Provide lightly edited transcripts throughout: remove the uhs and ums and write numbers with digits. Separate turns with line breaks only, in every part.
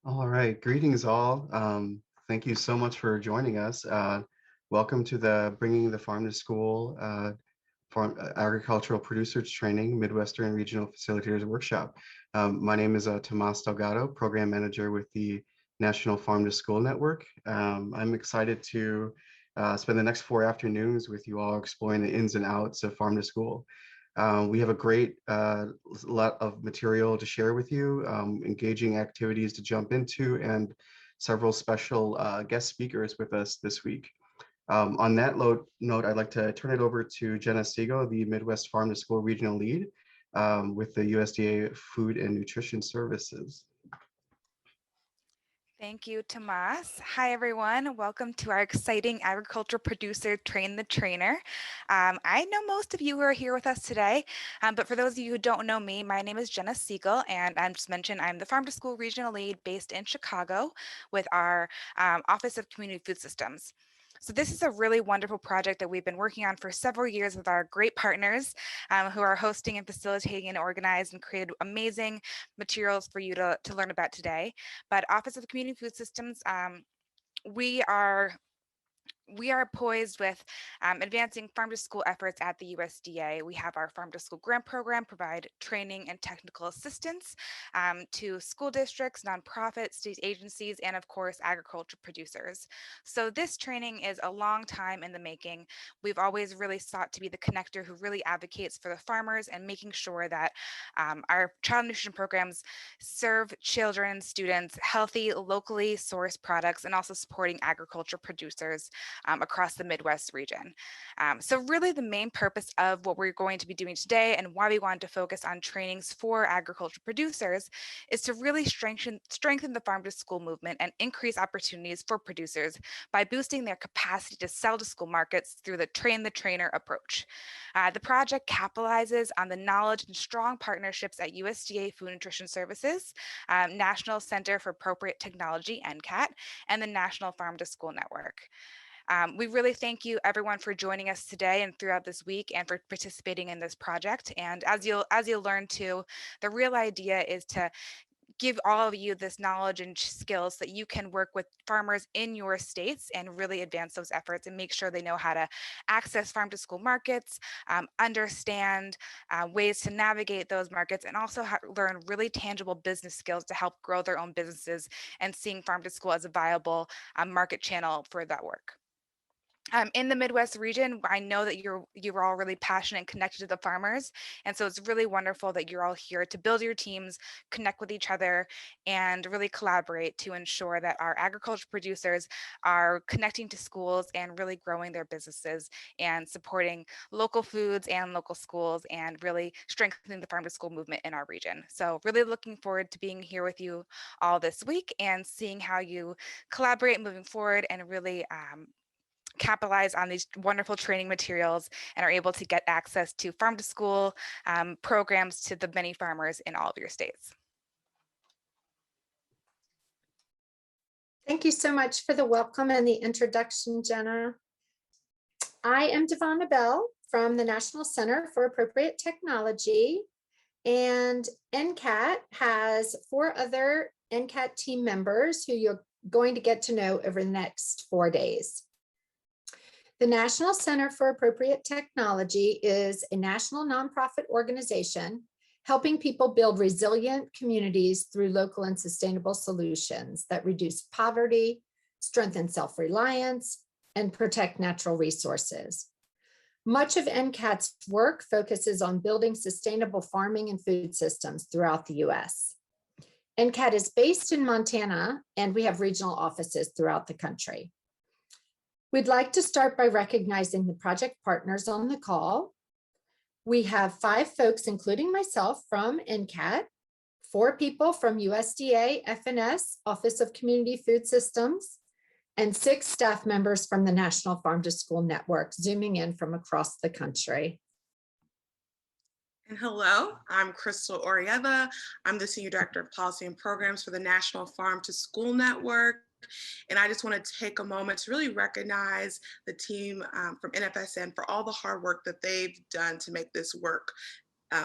All right, greetings all. Thank you so much for joining us. Welcome to the Bringing the Farm to School Farm Agricultural Producers Training Midwestern Regional Facilitators Workshop. My name is Tomas Delgado, Program Manager with the National Farm to School Network. I'm excited to spend the next 4 afternoons with you all exploring the ins and outs of Farm to School. We have a great lot of material to share with you, engaging activities to jump into, and several special guest speakers with us this week. On that note, I'd like to turn it over to Jenna Siegel, the Midwest Farm to School Regional Lead with the USDA Food and Nutrition Services.
Thank you, Tomas. Hi, everyone. Welcome to our exciting agriculture producer Train the Trainer. I know most of you who are here with us today, but for those of you who don't know me, my name is Jenna Siegel, and I'm just mentioned I'm the Farm to School Regional Lead based in Chicago with our Office of Community Food Systems. So this is a really wonderful project that we've been working on for several years with our great partners who are hosting and facilitating and organized and created amazing materials for you to learn about today. But Office of Community Food Systems, we are poised with advancing farm to school efforts at the USDA. We have our farm to school grant program, provide training and technical assistance to school districts, nonprofits, state agencies, and of course, agriculture producers. So this training is a long time in the making. We've always really sought to be the connector who really advocates for the farmers and making sure that our child nutrition programs serve children and students healthy, locally sourced products, and also supporting agriculture producers across the Midwest region. So really the main purpose of what we're going to be doing today and why we wanted to focus on trainings for agriculture producers is to really strengthen the farm to school movement and increase opportunities for producers by boosting their capacity to sell to school markets through the train the trainer approach. The project capitalizes on the knowledge and strong partnerships at USDA Food and Nutrition Services, National Center for Appropriate Technology, NCAT, and the National Farm to School Network. We really thank you everyone for joining us today and throughout this week and for participating in this project. And as you'll learn too, the real idea is to give all of you this knowledge and skills so that you can work with farmers in your states and really advance those efforts and make sure they know how to access farm to school markets, understand ways to navigate those markets, and also learn really tangible business skills to help grow their own businesses and seeing farm to school as a viable market channel for that work. In the Midwest region, I know that you're all really passionate and connected to the farmers, and so it's really wonderful that you're all here to build your teams, connect with each other, and really collaborate to ensure that our agriculture producers are connecting to schools and really growing their businesses and supporting local foods and local schools and really strengthening the farm to school movement in our region. So really looking forward to being here with you all this week and seeing how you collaborate moving forward and really capitalize on these wonderful training materials and are able to get access to farm to school programs to the many farmers in all of your states.
Thank you so much for the welcome and the introduction, Jenna. I am Devonna Bell from the National Center for Appropriate Technology, and NCAT has 4 other NCAT team members who you're going to get to know over the next 4 days. The National Center for Appropriate Technology is a national nonprofit organization helping people build resilient communities through local and sustainable solutions that reduce poverty, strengthen self-reliance, and protect natural resources. Much of NCAT's work focuses on building sustainable farming and food systems throughout the US. NCAT is based in Montana, and we have regional offices throughout the country. We'd like to start by recognizing the project partners on the call. We have 5 folks, including myself, from NCAT, 4 people from USDA FNS, Office of Community Food Systems, and 6 staff members from the National Farm to School Network, zooming in from across the country.
And hello, I'm Crystal Orieva. I'm the Senior Director of Policy and Programs for the National Farm to School Network. And I just want to take a moment to really recognize the team from NFSN for all the hard work that they've done to make this work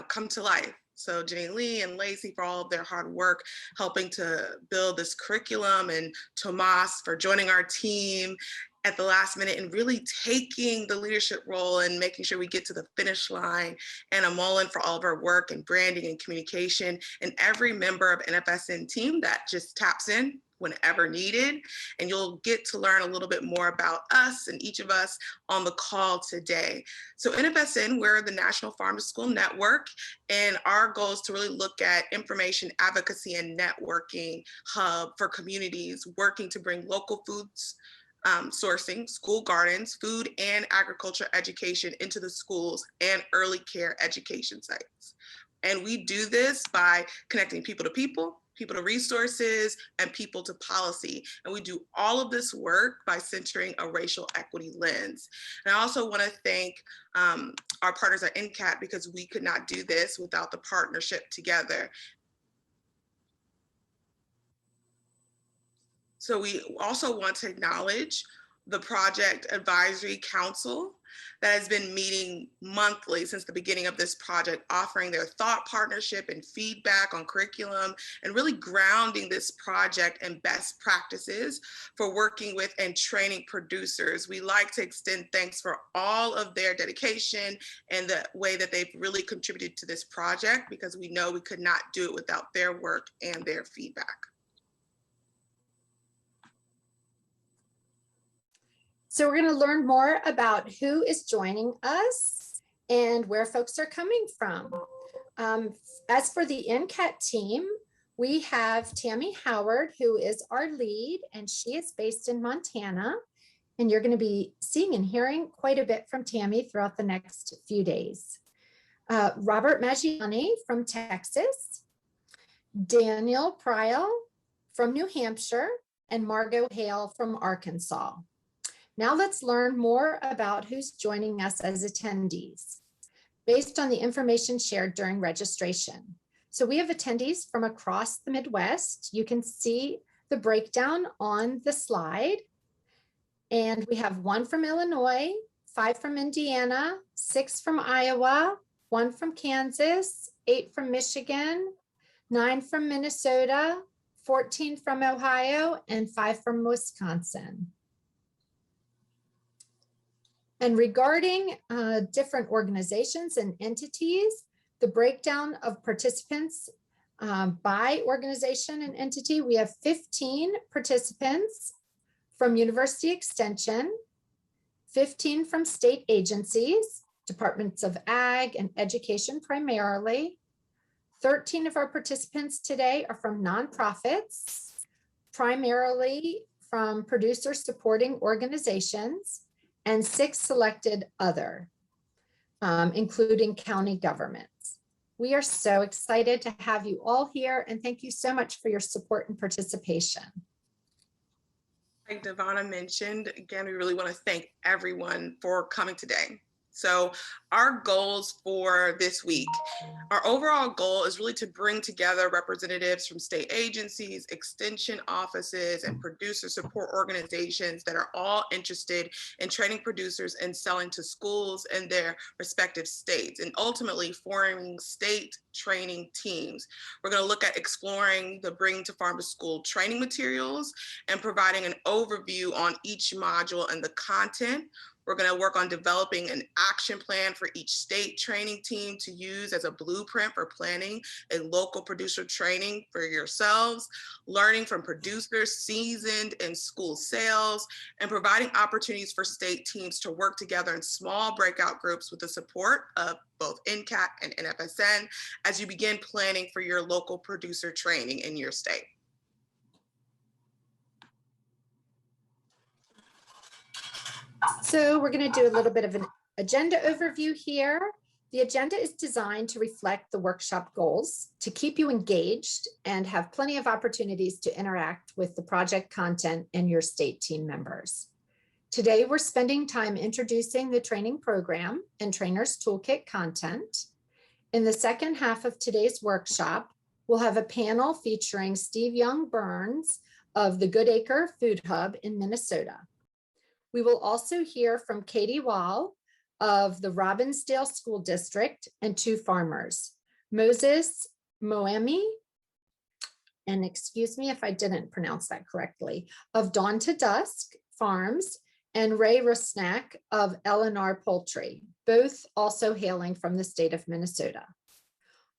come to life. So Jenny Lee and Lacey for all of their hard work helping to build this curriculum, and Tomas for joining our team at the last minute and really taking the leadership role and making sure we get to the finish line, and Mullen for all of our work and branding and communication, and every member of NFSN team that just taps in whenever needed. And you'll get to learn a little bit more about us and each of us on the call today. So NFSN, we're the National Farm to School Network, and our goal is to really look at information advocacy and networking hub for communities working to bring local foods sourcing, school gardens, food and agriculture education into the schools and early care education sites. And we do this by connecting people to people, people to resources, and people to policy. And we do all of this work by centering a racial equity lens. And I also want to thank our partners at NCAT, because we could not do this without the partnership together. So we also want to acknowledge the Project Advisory Council that has been meeting monthly since the beginning of this project, offering their thought partnership and feedback on curriculum, and really grounding this project in best practices for working with and training producers. We like to extend thanks for all of their dedication and the way that they've really contributed to this project, because we know we could not do it without their work and their feedback.
So we're going to learn more about who is joining us and where folks are coming from. As for the NCAT team, we have Tammy Howard, who is our lead, and she is based in Montana. And you're going to be seeing and hearing quite a bit from Tammy throughout the next few days. Robert Maggiani from Texas, Daniel Pryel from New Hampshire, and Margot Hale from Arkansas. Now let's learn more about who's joining us as attendees based on the information shared during registration. So we have attendees from across the Midwest. You can see the breakdown on the slide. And we have 1 from Illinois, 5 from Indiana, 6 from Iowa, 1 from Kansas, 8 from Michigan, 9 from Minnesota, 14 from Ohio, and 5 from Wisconsin. And regarding different organizations and entities, the breakdown of participants by organization and entity, we have 15 participants from University Extension, 15 from state agencies, departments of ag and education primarily. 13 of our participants today are from nonprofits, primarily from producer supporting organizations, and 6 selected other, including county governments. We are so excited to have you all here, and thank you so much for your support and participation.
Like Devonna mentioned, again, we really want to thank everyone for coming today. So our goals for this week, our overall goal is really to bring together representatives from state agencies, extension offices, and producer support organizations that are all interested in training producers and selling to schools in their respective states, and ultimately forming state training teams. We're going to look at exploring the Bring to Farm to School training materials and providing an overview on each module and the content. We're going to work on developing an action plan for each state training team to use as a blueprint for planning a local producer training for yourselves, learning from producers seasoned in school sales, and providing opportunities for state teams to work together in small breakout groups with the support of both NCAT and NFSN as you begin planning for your local producer training in your state.
So we're going to do a little bit of an agenda overview here. The agenda is designed to reflect the workshop goals, to keep you engaged and have plenty of opportunities to interact with the project content and your state team members. Today, we're spending time introducing the training program and Trainer's Toolkit content. In the second half of today's workshop, we'll have a panel featuring Steve Young-Burns of the Good Acre Food Hub in Minnesota. We will also hear from Katie Wall of the Robbinsdale School District and 2 farmers. Moses Moemi, and excuse me if I didn't pronounce that correctly, of Dawn to Dusk Farms, and Ray Rusnak of L&R Poultry, both also hailing from the state of Minnesota.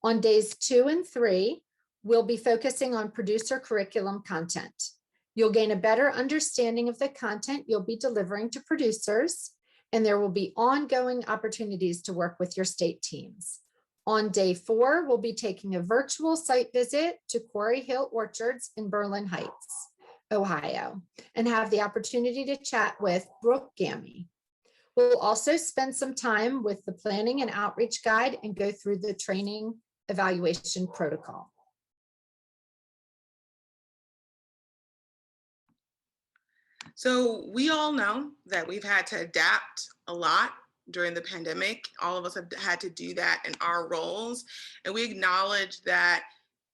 On days 2 and 3, we'll be focusing on producer curriculum content. You'll gain a better understanding of the content you'll be delivering to producers, and there will be ongoing opportunities to work with your state teams. On day 4, we'll be taking a virtual site visit to Quarry Hill Orchards in Berlin Heights, Ohio, and have the opportunity to chat with Brooke Gammy. We'll also spend some time with the planning and outreach guide and go through the training evaluation protocol.
So we all know that we've had to adapt a lot during the pandemic. All of us have had to do that in our roles. And we acknowledge that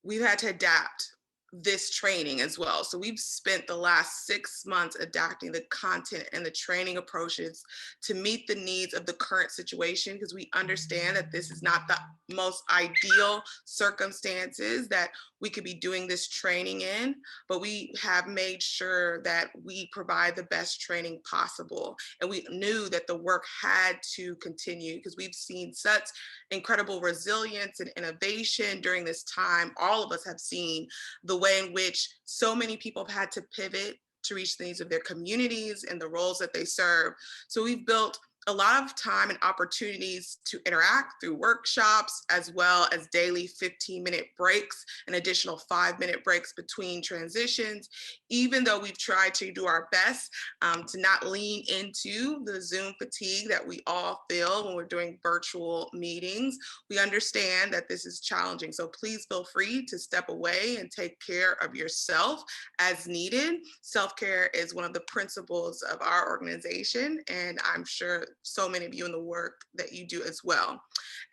we've had to adapt this training as well. So we've spent the last 6 months adapting the content and the training approaches to meet the needs of the current situation, because we understand that this is not the most ideal circumstances that we could be doing this training in, but we have made sure that we provide the best training possible. And we knew that the work had to continue because we've seen such incredible resilience and innovation during this time. All of us have seen the way in which so many people have had to pivot to reach the needs of their communities and the roles that they serve. So we've built a lot of time and opportunities to interact through workshops, as well as daily 15-minute breaks and additional 5-minute breaks between transitions, even though we've tried to do our best to not lean into the Zoom fatigue that we all feel when we're doing virtual meetings. We understand that this is challenging, so please feel free to step away and take care of yourself as needed. Self-care is one of the principles of our organization, and I'm sure so many of you in the work that you do as well.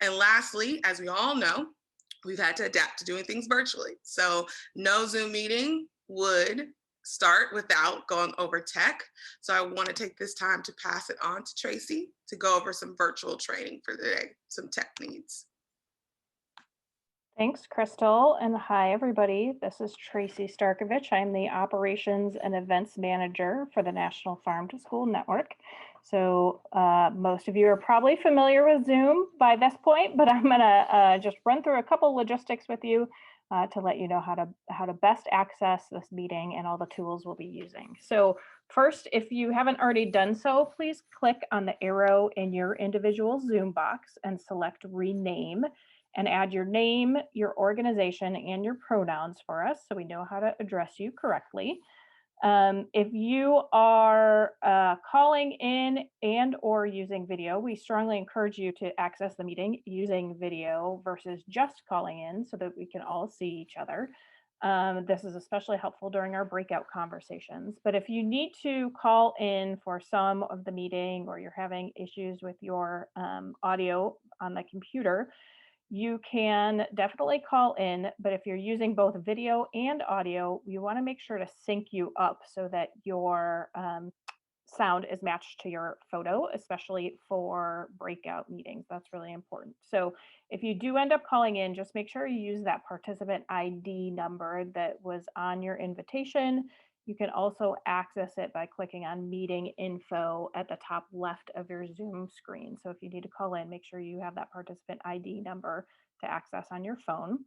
And lastly, as we all know, we've had to adapt to doing things virtually. So no Zoom meeting would start without going over tech. So I want to take this time to pass it on to Tracy to go over some virtual training for today, some tech needs.
Thanks, Crystal, and hi, everybody. This is Tracy Starkovich. I'm the Operations and Events Manager for the National Farm to School Network. So most of you are probably familiar with Zoom by this point, but I'm gonna just run through a couple logistics with you to let you know how to best access this meeting and all the tools we'll be using. So first, if you haven't already done so, please click on the arrow in your individual Zoom box and select Rename, and add your name, your organization, and your pronouns for us so we know how to address you correctly. If you are calling in and or using video, we strongly encourage you to access the meeting using video versus just calling in so that we can all see each other. This is especially helpful during our breakout conversations. But if you need to call in for some of the meeting, or you're having issues with your audio on the computer, you can definitely call in, but if you're using both video and audio, you want to make sure to sync you up so that your sound is matched to your photo, especially for breakout meetings. That's really important. So if you do end up calling in, just make sure you use that participant ID number that was on your invitation. You can also access it by clicking on meeting info at the top left of your Zoom screen. So if you need to call in, make sure you have that participant ID number to access on your phone.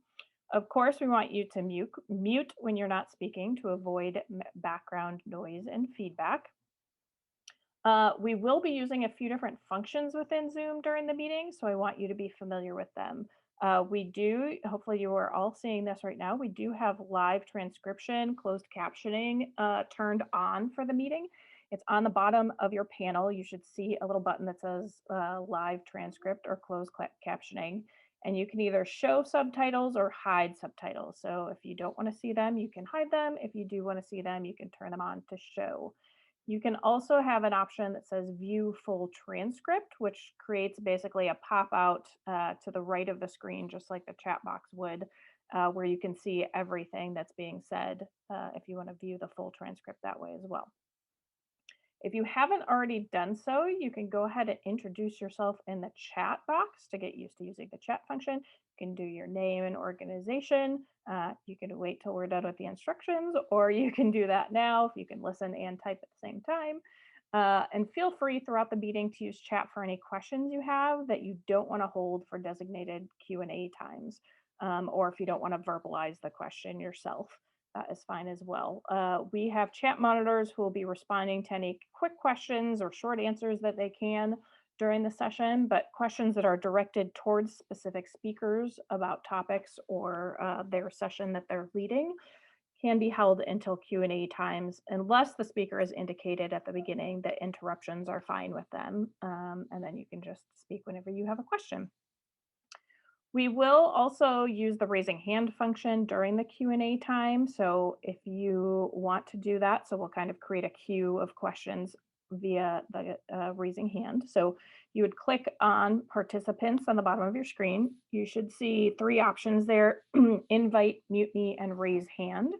Of course, we want you to mute when you're not speaking to avoid background noise and feedback. We will be using a few different functions within Zoom during the meeting, so I want you to be familiar with them. We do, hopefully you are all seeing this right now, we do have live transcription, closed captioning turned on for the meeting. It's on the bottom of your panel. You should see a little button that says live transcript or closed captioning. And you can either show subtitles or hide subtitles. So if you don't want to see them, you can hide them. If you do want to see them, you can turn them on to show. You can also have an option that says view full transcript, which creates basically a pop out to the right of the screen, just like the chat box would, where you can see everything that's being said if you want to view the full transcript that way as well. If you haven't already done so, you can go ahead and introduce yourself in the chat box to get used to using the chat function. You can do your name and organization. You can wait till we're done with the instructions, or you can do that now if you can listen and type at the same time. And feel free throughout the meeting to use chat for any questions you have that you don't want to hold for designated Q&A times, or if you don't want to verbalize the question yourself. That is fine as well. We have chat monitors who will be responding to any quick questions or short answers that they can during the session, but questions that are directed towards specific speakers about topics or their session that they're leading can be held until Q&A times, unless the speaker has indicated at the beginning that interruptions are fine with them, and then you can just speak whenever you have a question. We will also use the raising hand function during the Q&A time. So if you want to do that, so we'll kind of create a queue of questions via the raising hand. So you would click on participants on the bottom of your screen. You should see 3 options there: invite, mute me, and raise hand.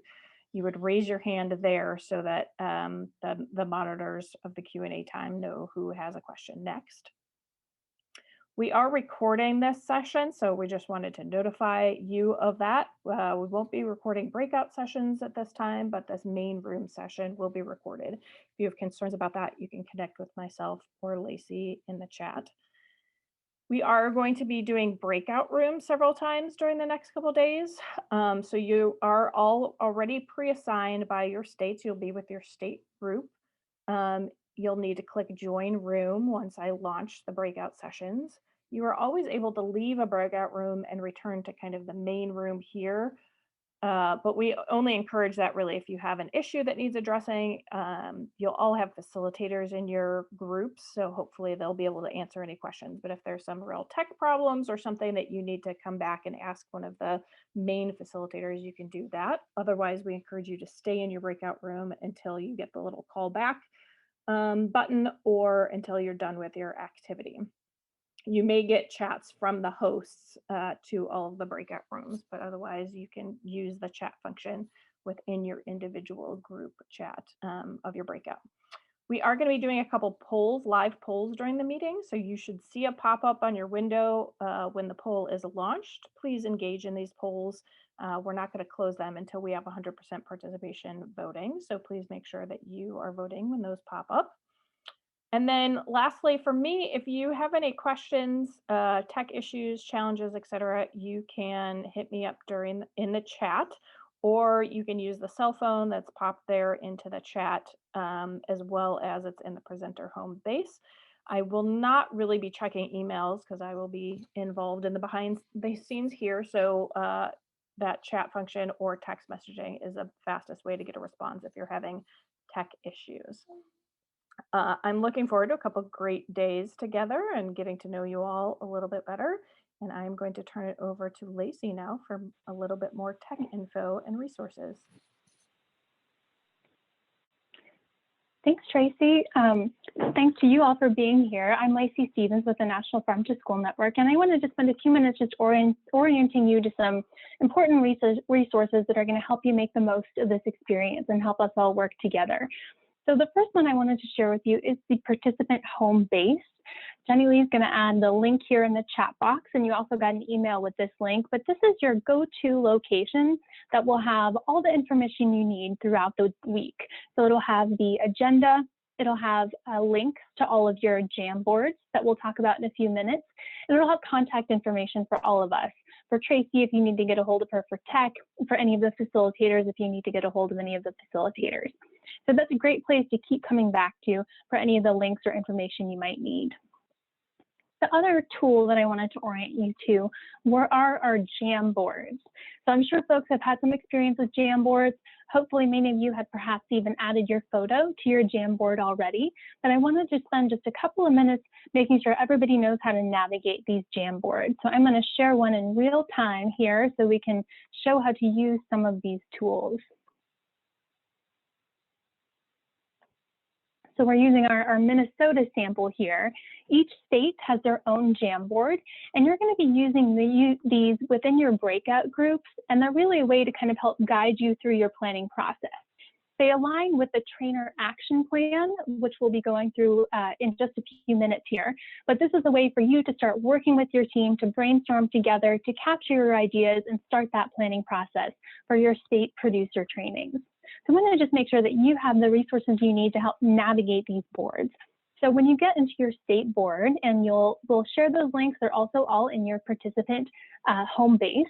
You would raise your hand there so that the monitors of the Q&A time know who has a question next. We are recording this session, so we just wanted to notify you of that. We won't be recording breakout sessions at this time, but this main room session will be recorded. If you have concerns about that, you can connect with myself or Lacey in the chat. We are going to be doing breakout rooms several times during the next couple of days. So you are all already pre-assigned by your states. You'll be with your state group. You'll need to click join room once I launch the breakout sessions. You are always able to leave a breakout room and return to kind of the main room here. But we only encourage that really if you have an issue that needs addressing. You'll all have facilitators in your groups, so hopefully they'll be able to answer any questions. But if there's some real tech problems or something that you need to come back and ask one of the main facilitators, you can do that. Otherwise, we encourage you to stay in your breakout room until you get the little call back button or until you're done with your activity. You may get chats from the hosts to all of the breakout rooms, but otherwise you can use the chat function within your individual group chat of your breakout. We are going to be doing a couple polls, live polls during the meeting, so you should see a pop-up on your window when the poll is launched. Please engage in these polls. We're not going to close them until we have 100% participation voting, so please make sure that you are voting when those pop up. And then lastly, for me, if you have any questions, tech issues, challenges, etc., you can hit me up in the chat, or you can use the cell phone that's popped there into the chat, as well as it's in the presenter home base. I will not really be checking emails because I will be involved in the behind the scenes here. So that chat function or text messaging is the fastest way to get a response if you're having tech issues. I'm looking forward to a couple of great days together and getting to know you all a little bit better. And I'm going to turn it over to Lacey now for a little bit more tech info and resources.
Thanks, Tracy. Thanks to you all for being here. I'm Lacey Stevens with the National Farm to School Network, and I wanted to spend a few minutes just orienting you to some important resources that are going to help you make the most of this experience and help us all work together. So the first one I wanted to share with you is the participant home base. Jenny Lee is going to add the link here in the chat box, and you also got an email with this link, but this is your go-to location that will have all the information you need throughout the week. So it'll have the agenda, it'll have links to all of your Jamboards that we'll talk about in a few minutes, and it'll have contact information for all of us. For Tracy, if you need to get a hold of her for tech, for any of the facilitators, if you need to get a hold of any of the facilitators. So that's a great place to keep coming back to for any of the links or information you might need. The other tool that I wanted to orient you to are our Jamboards. So I'm sure folks have had some experience with Jamboards. Hopefully many of you have perhaps even added your photo to your Jamboard already, but I wanted to spend just a couple of minutes making sure everybody knows how to navigate these Jamboards. So I'm going to share one in real time here so we can show how to use some of these tools. So we're using our Minnesota sample here. Each state has their own Jamboard, and you're going to be using these within your breakout groups, and they're really a way to kind of help guide you through your planning process. They align with the trainer action plan, which we'll be going through in just a few minutes here. But this is a way for you to start working with your team to brainstorm together, to capture your ideas and start that planning process for your state producer trainings. So I'm going to just make sure that you have the resources you need to help navigate these boards. So when you get into your state board, and we'll share those links, they're also all in your participant home base.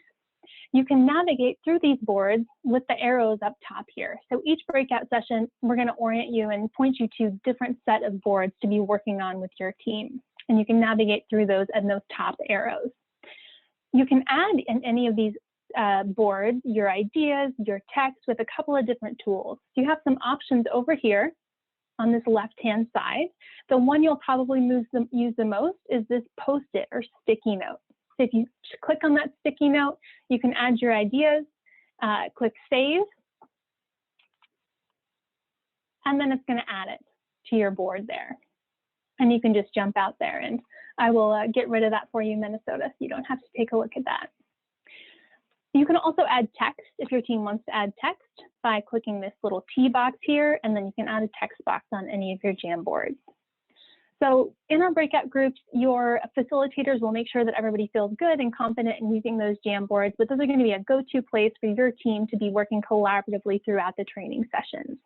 You can navigate through these boards with the arrows up top here. So each breakout session, we're going to orient you and point you to different set of boards to be working on with your team. And you can navigate through those and those top arrows. You can add in any of these boards your ideas, your text with a couple of different tools. So you have some options over here on this left-hand side. The one you'll probably use the most is this Post-it or sticky note. So if you click on that sticky note, you can add your ideas, click Save, and then it's going to add it to your board there. And you can just jump out there, and I will get rid of that for you, Minnesota, so you don't have to take a look at that. You can also add text if your team wants to add text by clicking this little T box here, and then you can add a text box on any of your Jamboards. So in our breakout groups, your facilitators will make sure that everybody feels good and confident in using those Jamboards, but those are going to be a go-to place for your team to be working collaboratively throughout the training sessions.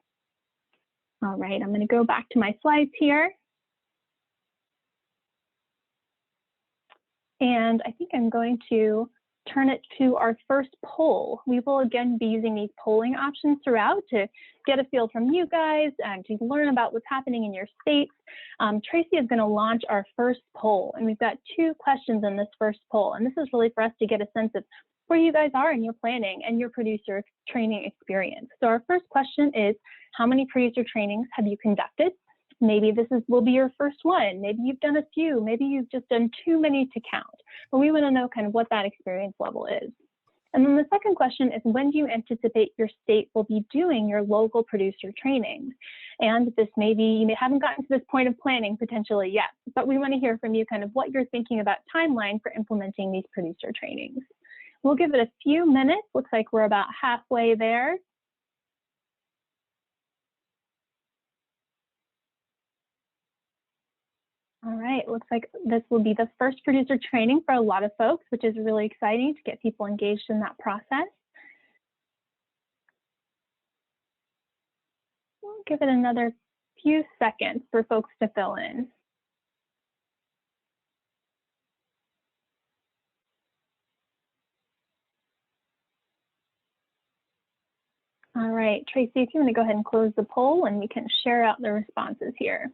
All right, I'm going to go back to my slides here. And I think I'm going to turn it to our first poll. We will again be using these polling options throughout to get a feel from you guys and to learn about what's happening in your states. Tracy is going to launch our first poll, and we've got 2 questions in this first poll. And this is really for us to get a sense of where you guys are in your planning and your producer training experience. So our first question is, how many producer trainings have you conducted? Maybe this will be your first one. Maybe you've done a few. Maybe you've just done too many to count. But we want to know kind of what that experience level is. And then the second question is, when do you anticipate your state will be doing your local producer training? And this may be, you haven't gotten to this point of planning potentially yet, but we want to hear from you kind of what you're thinking about timeline for implementing these producer trainings. We'll give it a few minutes. Looks like we're about halfway there. All right, looks like this will be the first producer training for a lot of folks, which is really exciting to get people engaged in that process. We'll give it another few seconds for folks to fill in. All right, Tracy, if you want to go ahead and close the poll and we can share out the responses here.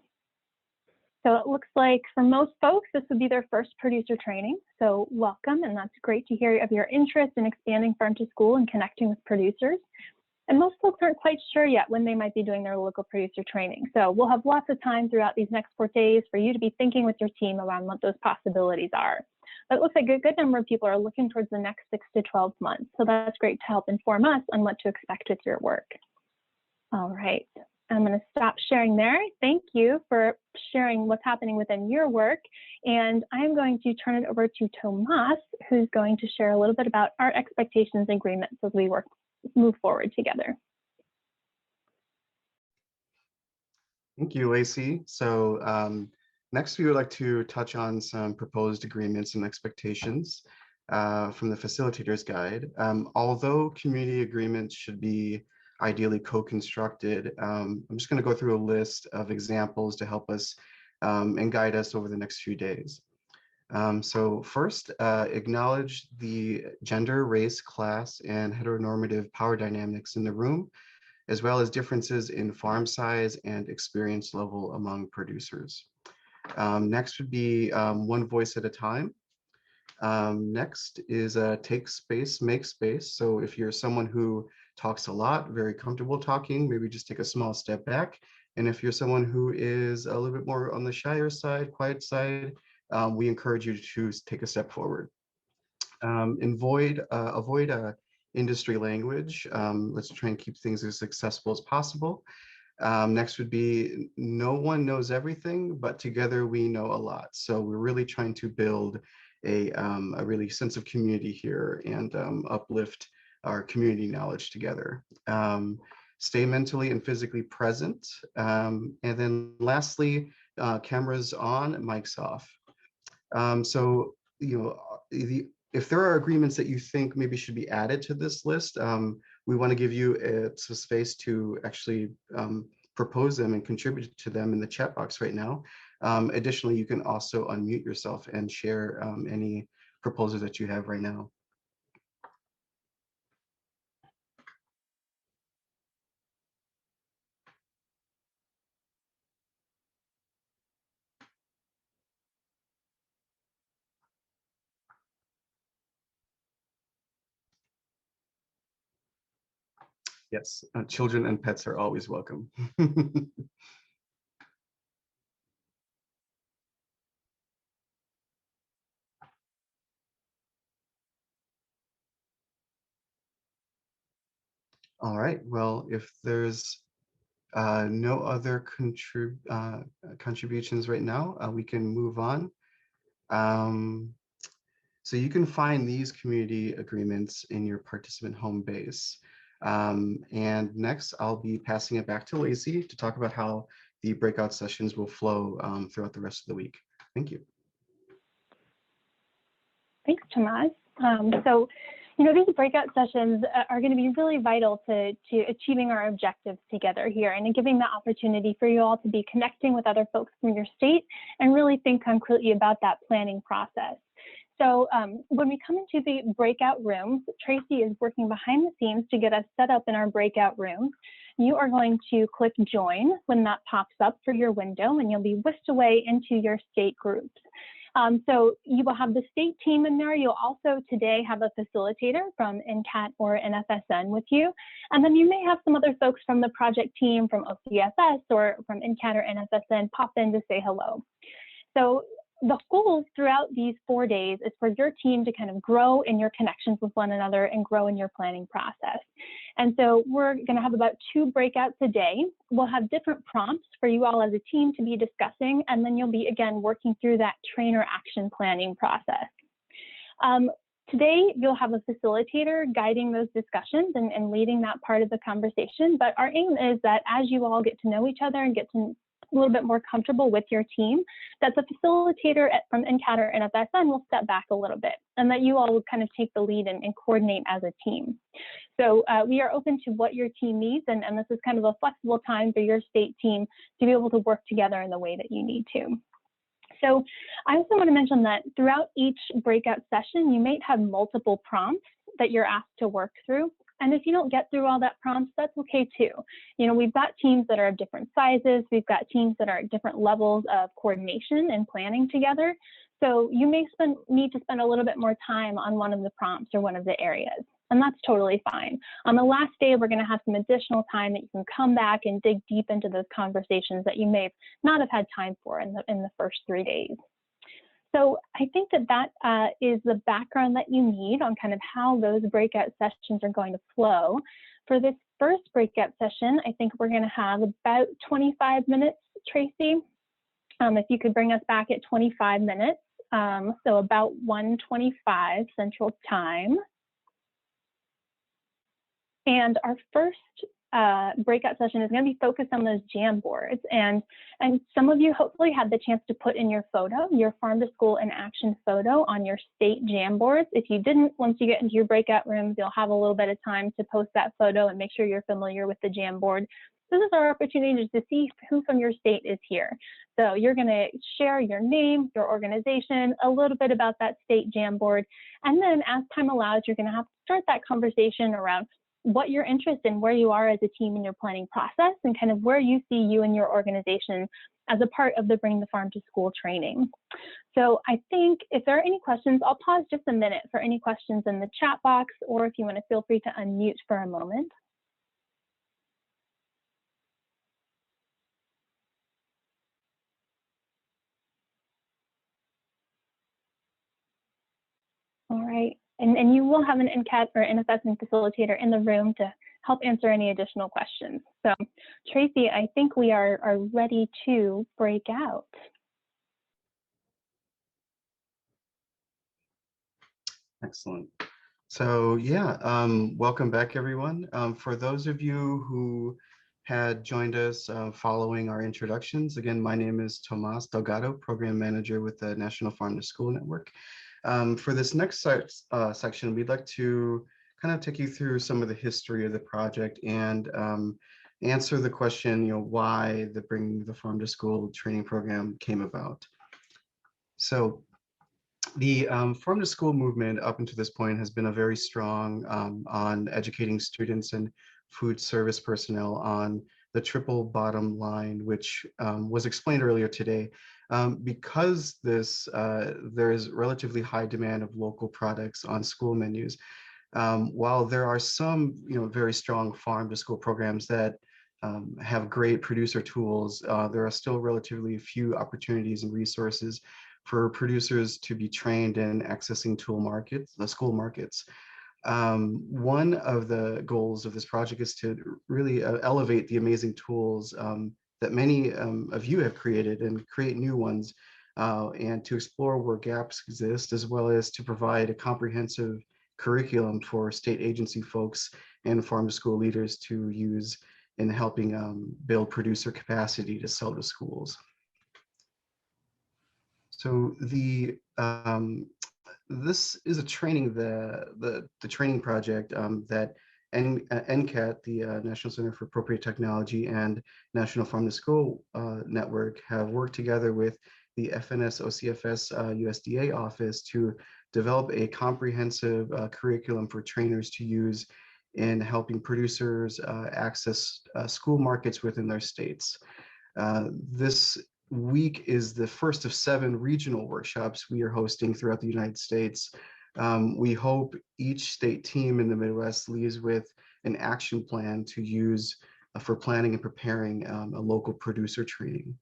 So it looks like for most folks, this would be their first producer training. So welcome, and that's great to hear of your interest in expanding Farm to School and connecting with producers. And most folks aren't quite sure yet when they might be doing their local producer training. So we'll have lots of time throughout these next 4 days for you to be thinking with your team around what those possibilities are. But it looks like a good number of people are looking towards the next 6 to 12 months. So that's great to help inform us on what to expect with your work. All right. I'm going to stop sharing there. Thank you for sharing what's happening within your work. And I'm going to turn it over to Tomas, who's going to share a little bit about our expectations and agreements as we move forward together.
Thank you, Lacey. So next, we would like to touch on some proposed agreements and expectations from the Facilitator's Guide. Although community agreements should be ideally co-constructed, I'm just going to go through a list of examples to help us and guide us over the next few days. So first, acknowledge the gender, race, class, and heteronormative power dynamics in the room, as well as differences in farm size and experience level among producers. Next would be one voice at a time. Next is take space, make space. So if you're someone who talks a lot, very comfortable talking, maybe just take a small step back. And if you're someone who is a little bit more on the shyer side, quiet side, we encourage you to take a step forward. Avoid industry language. Let's try and keep things as accessible as possible. Next would be, no one knows everything, but together we know a lot. So we're really trying to build a really sense of community here and uplift our community knowledge together. stay mentally and physically present. And then lastly, cameras on, mics off. So, if there are agreements that you think maybe should be added to this list, we want to give you some space to actually propose them and contribute to them in the chat box right now. Additionally, you can also unmute yourself and share any proposals that you have right now. Yes, children and pets are always welcome. All right, well, if there's no other contributions right now, we can move on. So you can find these community agreements in your participant home base. And next, I'll be passing it back to Lacey to talk about how the breakout sessions will flow throughout the rest of the week. Thank you.
Thanks, Tomas. So, these breakout sessions are going to be really vital to achieving our objectives together here and giving the opportunity for you all to be connecting with other folks from your state and really think concretely about that planning process. So when we come into the breakout rooms, Tracy is working behind the scenes to get us set up in our breakout rooms. You are going to click join when that pops up for your window, and you'll be whisked away into your state groups. So you will have the state team in there. You'll also today have a facilitator from NCAT or NFSN with you. And then you may have some other folks from the project team from OCSS or from NCAT or NFSN pop in to say hello. So the goal throughout these 4 days is for your team to kind of grow in your connections with one another and grow in your planning process. And so we're going to have about 2 breakouts a day. We'll have different prompts for you all as a team to be discussing, and then you'll be, again, working through that trainer action planning process. Today, you'll have a facilitator guiding those discussions and leading that part of the conversation. But our aim is that as you all get to know each other and get to a little bit more comfortable with your team, that the facilitator from NCAT or NFSN will step back a little bit, and that you all will kind of take the lead and coordinate as a team. So we are open to what your team needs, and this is kind of a flexible time for your state team to be able to work together in the way that you need to. So I also want to mention that throughout each breakout session, you might have multiple prompts that you're asked to work through. And if you don't get through all that prompts, that's okay too. We've got teams that are of different sizes. We've got teams that are at different levels of coordination and planning together. So you may need to spend a little bit more time on one of the prompts or one of the areas, and that's totally fine. On the last day, we're going to have some additional time that you can come back and dig deep into those conversations that you may not have had time for in the first 3 days. So I think that is the background that you need on kind of how those breakout sessions are going to flow. For this first breakout session, I think we're going to have about 25 minutes, Tracy. If you could bring us back at 25 minutes, so about 1:25 Central Time. And our first breakout session is going to be focused on those Jamboards. And some of you hopefully had the chance to put in your photo, your Farm to School in Action photo on your state Jamboards. If you didn't, once you get into your breakout rooms, you'll have a little bit of time to post that photo and make sure you're familiar with the Jamboard. This is our opportunity to see who from your state is here. So you're going to share your name, your organization, a little bit about that state Jamboard. And then as time allows, you're going to have to start that conversation around what your interest in, where you are as a team in your planning process, and kind of where you see you and your organization as a part of the Bring the Farm to School training. So I think if there are any questions, I'll pause just a minute for any questions in the chat box, or if you want to feel free to unmute for a moment. All right, and you will have an NCAT or NFSN facilitator in the room to help answer any additional questions. So Tracy, I think we are ready to break out.
Excellent. So yeah, welcome back everyone. For those of you who had joined us following our introductions, again, my name is Tomas Delgado, Program Manager with the National Farm to School Network. For this next section, we'd like to kind of take you through some of the history of the project and answer the question, why the Bringing the Farm to School training program came about. So the farm to school movement up until this point has been a very strong on educating students and food service personnel on the triple bottom line, which was explained earlier today. Because there is relatively high demand of local products on school menus, while there are some very strong farm to school programs that have great producer tools, there are still relatively few opportunities and resources for producers to be trained in accessing the school markets. One of the goals of this project is to really elevate the amazing tools that many of you have created and create new ones, and to explore where gaps exist, as well as to provide a comprehensive curriculum for state agency folks and farm to school leaders to use in helping build producer capacity to sell to schools. So this is a training, the training project that NCAT, the National Center for Appropriate Technology, and National Farm to School Network have worked together with the FNS OCFS USDA office to develop a comprehensive curriculum for trainers to use in helping producers access school markets within their states. This week is the first of 7 regional workshops we are hosting throughout the United States. We hope each state team in the Midwest leaves with an action plan to use for planning and preparing a local producer training.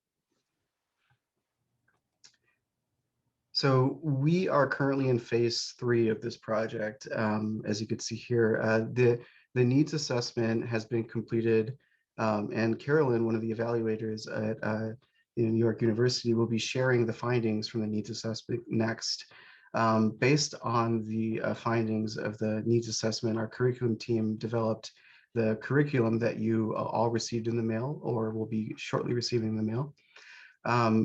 So we are currently in phase 3 of this project. As you can see here, the needs assessment has been completed, and Carolyn, one of the evaluators at New York University, will be sharing the findings from the needs assessment next. Based on the findings of the needs assessment, our curriculum team developed the curriculum that you all received in the mail or will be shortly receiving in the mail.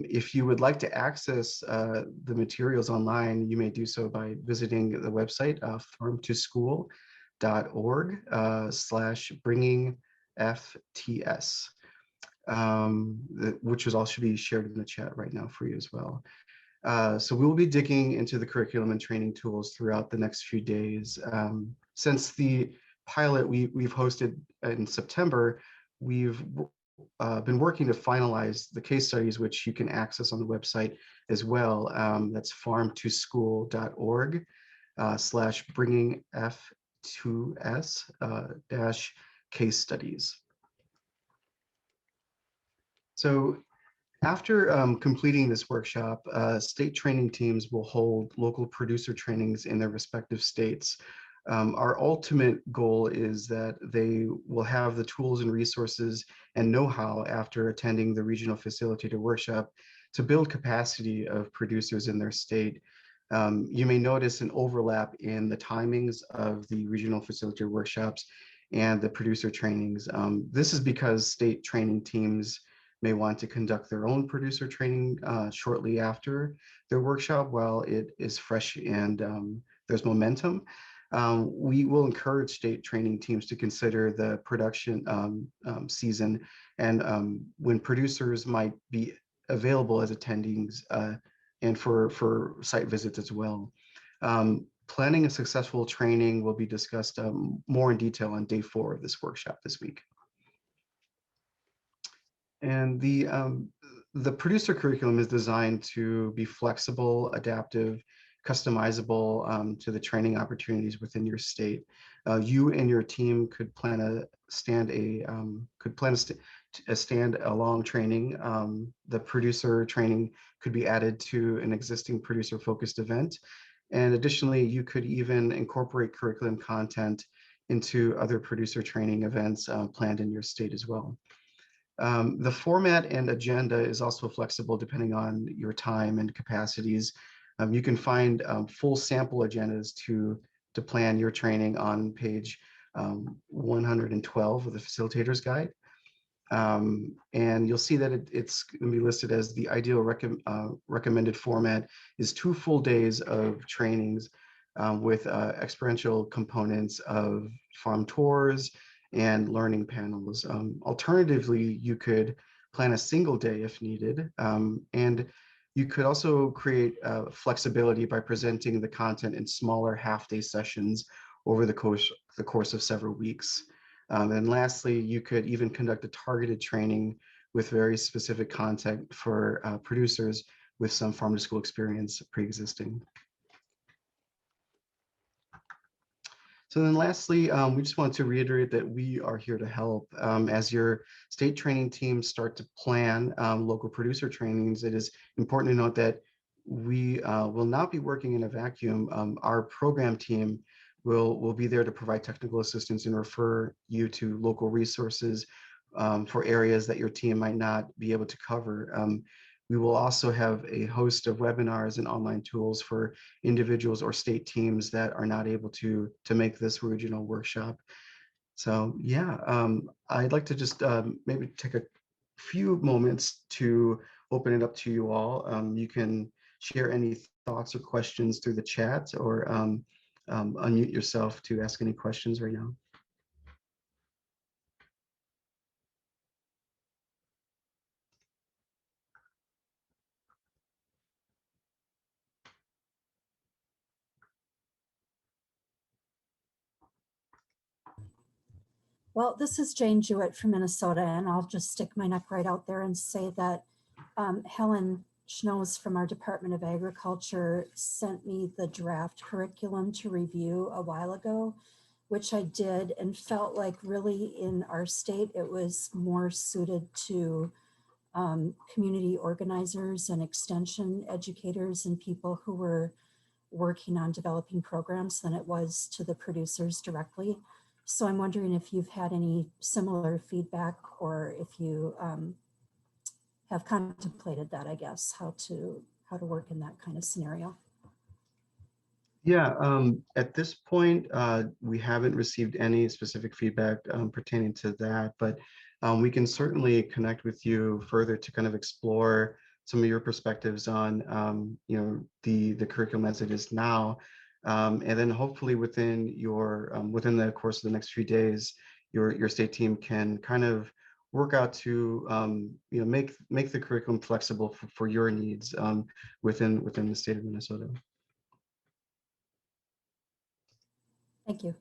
If you would like to access the materials online, you may do so by visiting the website farmtoschool.org/bringingfts. Which is all should be shared in the chat right now for you as well. So we will be digging into the curriculum and training tools throughout the next few days. Since the pilot we've hosted in September, we've been working to finalize the case studies, which you can access on the website as well. That's farmtoschool.org/bringingf2s-case studies. So after completing this workshop, state training teams will hold local producer trainings in their respective states. Our ultimate goal is that they will have the tools and resources and know-how after attending the regional facilitator workshop to build capacity of producers in their state. You may notice an overlap in the timings of the regional facilitator workshops and the producer trainings. This is because state training teams may want to conduct their own producer training shortly after their workshop while it is fresh and there's momentum. We will encourage state training teams to consider the production season and when producers might be available as attendees and for site visits as well. Planning a successful training will be discussed more in detail on day 4 of this workshop this week. And the producer curriculum is designed to be flexible, adaptive, customizable to the training opportunities within your state. You and your team could plan a stand-alone training. The producer training could be added to an existing producer-focused event. And additionally, you could even incorporate curriculum content into other producer training events planned in your state as well. The format and agenda is also flexible depending on your time and capacities. You can find full sample agendas to to plan your training on page 112 of the Facilitator's Guide. And you'll see that it's going to be listed as the ideal recommended format is 2 full days of trainings with experiential components of farm tours and learning panels. Alternatively, you could plan a single day if needed. And you could also create flexibility by presenting the content in smaller half-day sessions over the course of several weeks. And lastly, you could even conduct a targeted training with very specific content for producers with some farm-to-school experience pre-existing. So then lastly, we just want to reiterate that we are here to help. As your state training teams start to plan local producer trainings, it is important to note that we will not be working in a vacuum. Our program team will be there to provide technical assistance and refer you to local resources for areas that your team might not be able to cover. We will also have a host of webinars and online tools for individuals or state teams that are not able to make this regional workshop. So yeah, I'd like to just maybe take a few moments to open it up to you all. You can share any thoughts or questions through the chat, or unmute yourself to ask any questions right now.
Well, this is Jane Jewett from Minnesota, and I'll just stick my neck right out there and say that Helen Schnoes from our Department of Agriculture sent me the draft curriculum to review a while ago, which I did and felt like really in our state, it was more suited to community organizers and extension educators and people who were working on developing programs than it was to the producers directly. So I'm wondering if you've had any similar feedback, or if you have contemplated that, I guess, how to work in that kind of scenario.
Yeah, at this point, we haven't received any specific feedback pertaining to that, but we can certainly connect with you further to kind of explore some of your perspectives on, you know, the curriculum as it is now. And then hopefully within the course of the next few days, your state team can kind of work out to you know, make the curriculum flexible for your needs within the state of Minnesota.
Thank you.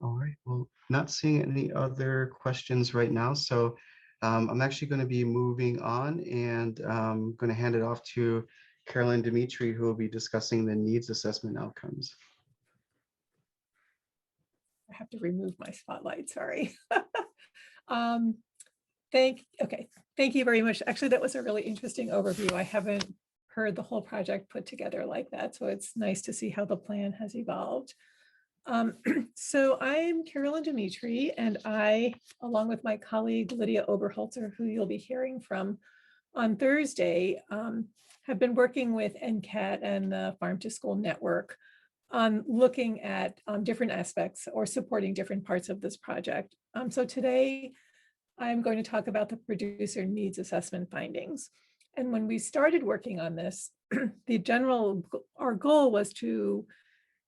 All right, well, not seeing any other questions right now, so I'm actually going to be moving on, and I'm going to hand it off to Carolyn Dimitri, who will be discussing the needs assessment outcomes.
I have to remove my spotlight, sorry. Thank you very much. Actually, that was a really interesting overview. I haven't heard the whole project put together like that, so it's nice to see how the plan has evolved. So I'm Carolyn Dimitri, and I, along with my colleague Lydia Oberholzer, who you'll be hearing from on Thursday, have been working with NCAT and the Farm to School Network on looking at different aspects or supporting different parts of this project. So today, I'm going to talk about the producer needs assessment findings. And when we started working on this, our goal was to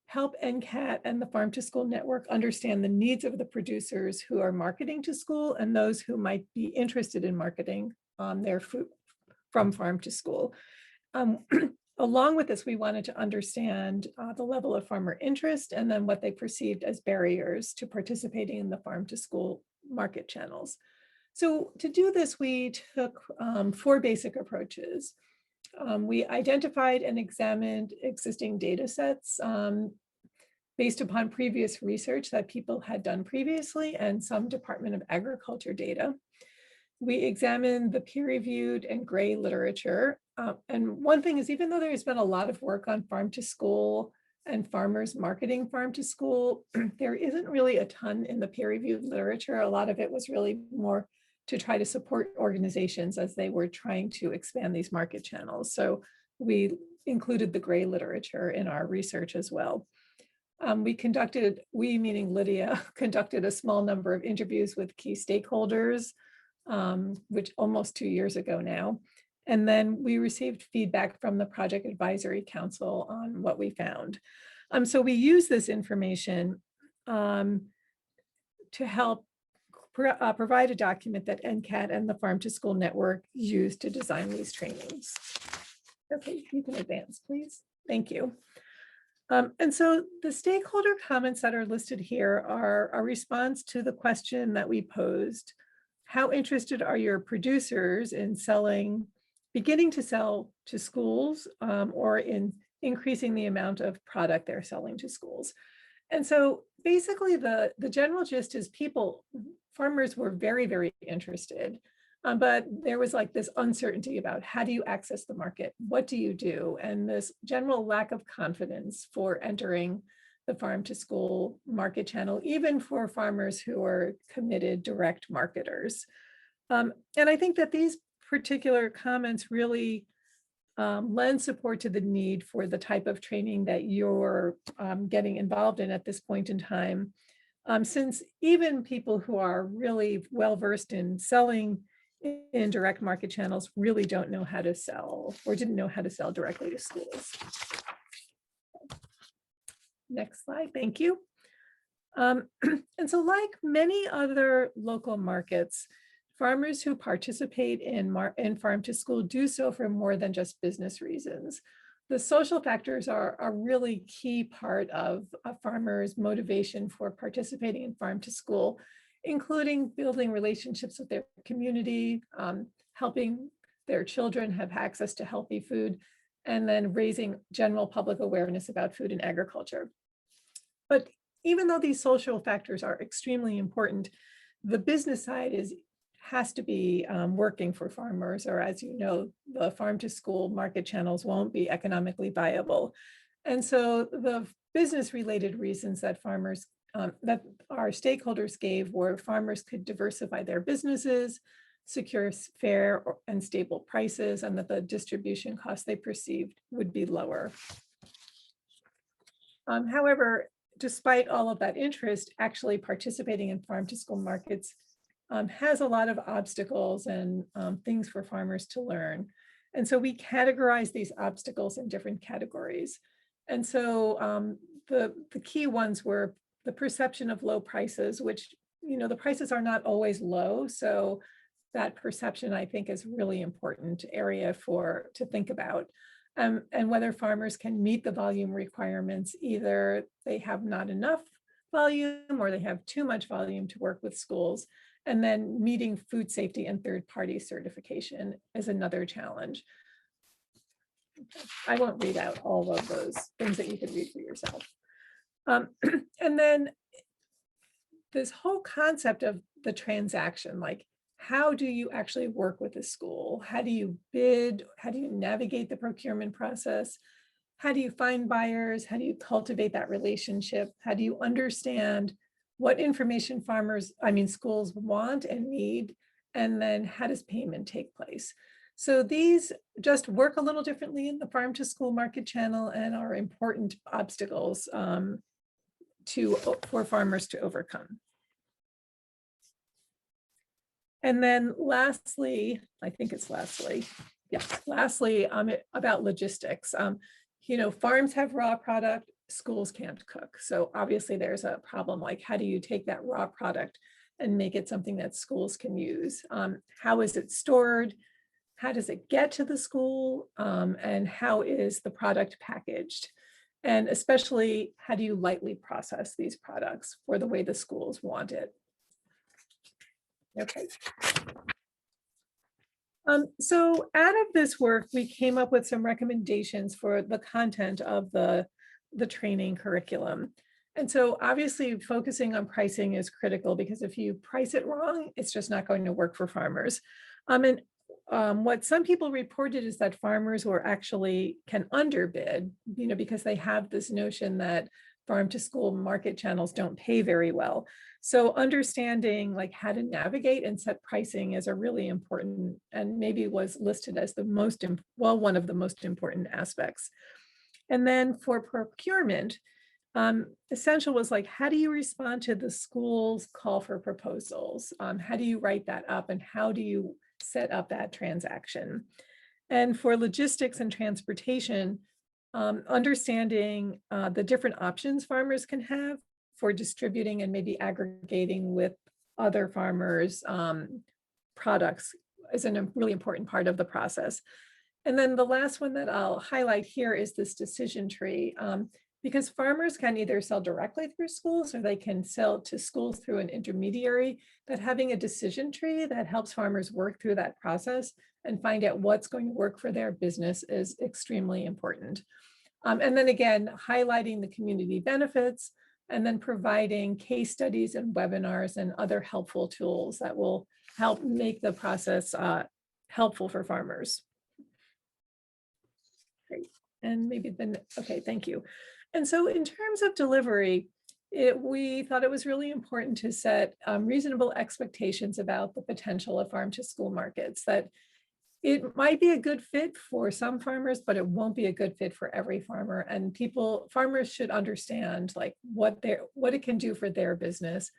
help NCAT and the Farm to School Network understand the needs of the producers who are marketing to school and those who might be interested in marketing their food from farm to school. Along with this, we wanted to understand the level of farmer interest and then what they perceived as barriers to participating in the farm to school market channels. So to do this, we took 4 basic approaches. We identified and examined existing data sets based upon previous research that people had done previously and some Department of Agriculture data. We examined the peer-reviewed and gray literature. And one thing is, even though there's been a lot of work on farm to school and farmers marketing farm to school, there isn't really a ton in the peer-reviewed literature. A lot of it was really more to try to support organizations as they were trying to expand these market channels. So we included the gray literature in our research as well. We meaning Lydia, conducted a small number of interviews with key stakeholders, which almost 2 years ago now. And then we received feedback from the Project Advisory Council on what we found. So we use this information to help provide a document that NCAT and the Farm to School Network use to design these trainings. Okay, you can advance, please. Thank you. And so the stakeholder comments that are listed here are a response to the question that we posed. How interested are your producers in beginning to sell to schools or in increasing the amount of product they're selling to schools? And so basically the general gist is farmers were very, very interested, but there was like this uncertainty about how do you access the market? What do you do? And this general lack of confidence for entering the farm to school market channel, even for farmers who are committed direct marketers. And I think that these particular comments really lend support to the need for the type of training that you're getting involved in at this point in time. Since even people who are really well-versed in selling in direct market channels really don't know how to sell or didn't know how to sell directly to schools. Next slide, thank you. And so like many other local markets, farmers who participate in farm to school do so for more than just business reasons. The social factors are a really key part of a farmer's motivation for participating in farm to school, including building relationships with their community, helping their children have access to healthy food, and then raising general public awareness about food and agriculture. But even though these social factors are extremely important, the business side has to be working for farmers, or as you know, the farm to school market channels won't be economically viable. And so the business related reasons that that our stakeholders gave were farmers could diversify their businesses, secure fair and stable prices, and that the distribution costs they perceived would be lower. However, despite all of that interest, actually participating in farm to school markets has a lot of obstacles and things for farmers to learn. And so we categorize these obstacles in different categories. And so the key ones were the perception of low prices, which, the prices are not always low. So that perception, I think, is really important area to think about. And whether farmers can meet the volume requirements, either they have not enough volume or they have too much volume to work with schools. And then meeting food safety and third-party certification is another challenge. I won't read out all of those things that you could read for yourself. And then this whole concept of the transaction, like how do you actually work with a school? How do you bid? How do you navigate the procurement process? How do you find buyers? How do you cultivate that relationship? How do you understand what information schools want and need? And then how does payment take place? So these just work a little differently in the farm to school market channel and are important obstacles for farmers to overcome. And then lastly, about logistics. Farms have raw product, schools can't cook. So obviously there's a problem, like how do you take that raw product and make it something that schools can use? How is it stored? How does it get to the school? And how is the product packaged? And especially, how do you lightly process these products for the way the schools want it? Okay. So out of this work, we came up with some recommendations for the content of the training curriculum. And so obviously focusing on pricing is critical, because if you price it wrong, it's just not going to work for farmers. What some people reported is that farmers can underbid, because they have this notion that farm to school market channels don't pay very well. So understanding like how to navigate and set pricing is a really important, and maybe was listed as the most, one of the most important aspects. And then for procurement, essential was like, how do you respond to the school's call for proposals? How do you write that up, and how do you set up that transaction? And for logistics and transportation, understanding the different options farmers can have for distributing and maybe aggregating with other farmers' products is a really important part of the process. And then the last one that I'll highlight here is this decision tree, because farmers can either sell directly through schools or they can sell to schools through an intermediary. That having a decision tree that helps farmers work through that process and find out what's going to work for their business is extremely important. And then again, highlighting the community benefits, and then providing case studies and webinars and other helpful tools that will help make the process helpful for farmers. Great. And maybe then, okay, thank you. And so in terms of delivery, we thought it was really important to set reasonable expectations about the potential of farm to school markets, that it might be a good fit for some farmers, but it won't be a good fit for every farmer. And farmers should understand like what it can do for their business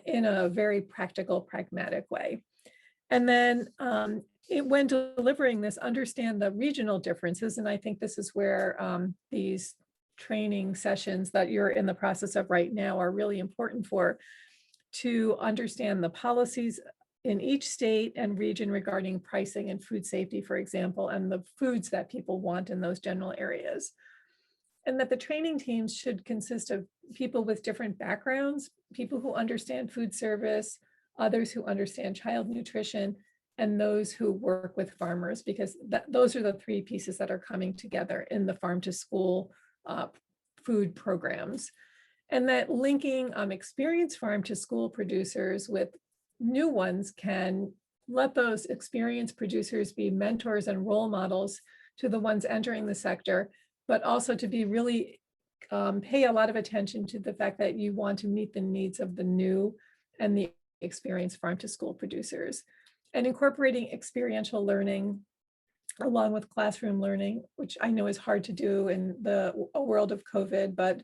in a very practical, pragmatic way. And then when delivering this, understand the regional differences. And I think this is where these training sessions that you're in the process of right now are really important to understand the policies in each state and region regarding pricing and food safety, for example, and the foods that people want in those general areas. And that the training teams should consist of people with different backgrounds, people who understand food service, others who understand child nutrition, and those who work with farmers, because those are the three pieces that are coming together in the farm to school food programs. And that linking experienced farm to school producers with new ones can let those experienced producers be mentors and role models to the ones entering the sector, but also to be really pay a lot of attention to the fact that you want to meet the needs of the new and the experienced farm to school producers. And incorporating experiential learning along with classroom learning, which I know is hard to do in the world of COVID, but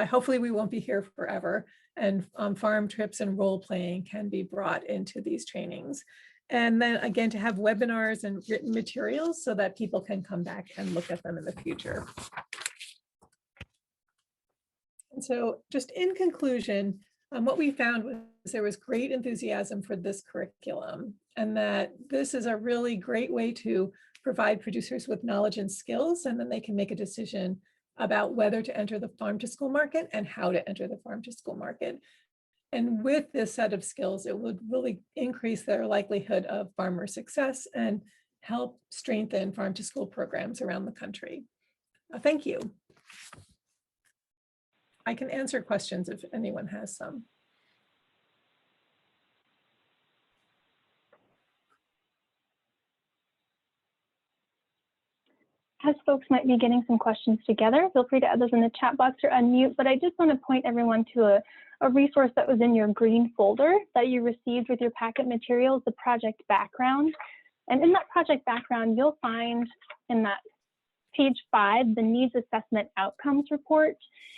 hopefully we won't be here forever. And farm trips and role playing can be brought into these trainings. And then again, to have webinars and written materials so that people can come back and look at them in the future. And so just in conclusion, what we found was there was great enthusiasm for this curriculum, and that this is a really great way to provide producers with knowledge and skills, and then they can make a decision about whether to enter the farm to school market and how to enter the farm to school market. And with this set of skills, it would really increase their likelihood of farmer success and help strengthen farm to school programs around the country. Thank you. I can answer questions if anyone has some.
As folks might be getting some questions together, feel free to add those in the chat box or unmute, but I just want to point everyone to a resource that was in your green folder that you received with your packet materials, the project background. And in that project background, you'll find in that page 5, the needs assessment outcomes report.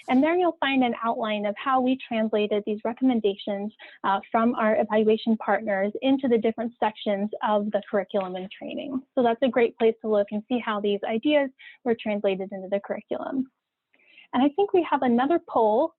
And there you'll find an outline of how we translated these recommendations from our evaluation partners into the different sections of the curriculum and training. So that's a great place to look and see how these ideas were translated into the curriculum. And I think we have another poll.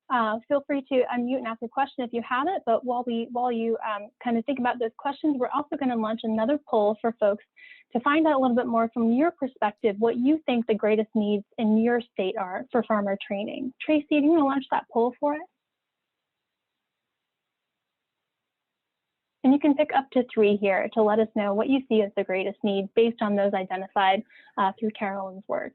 Feel free to unmute and ask a question if you have it, but while you kind of think about those questions, we're also going to launch another poll for folks to find out a little bit more from your perspective, what you think the greatest needs in your state are for farmer training. Tracy, do you want to launch that poll for us? And you can pick up to 3 here to let us know what you see as the greatest need based on those identified through Carolyn's work.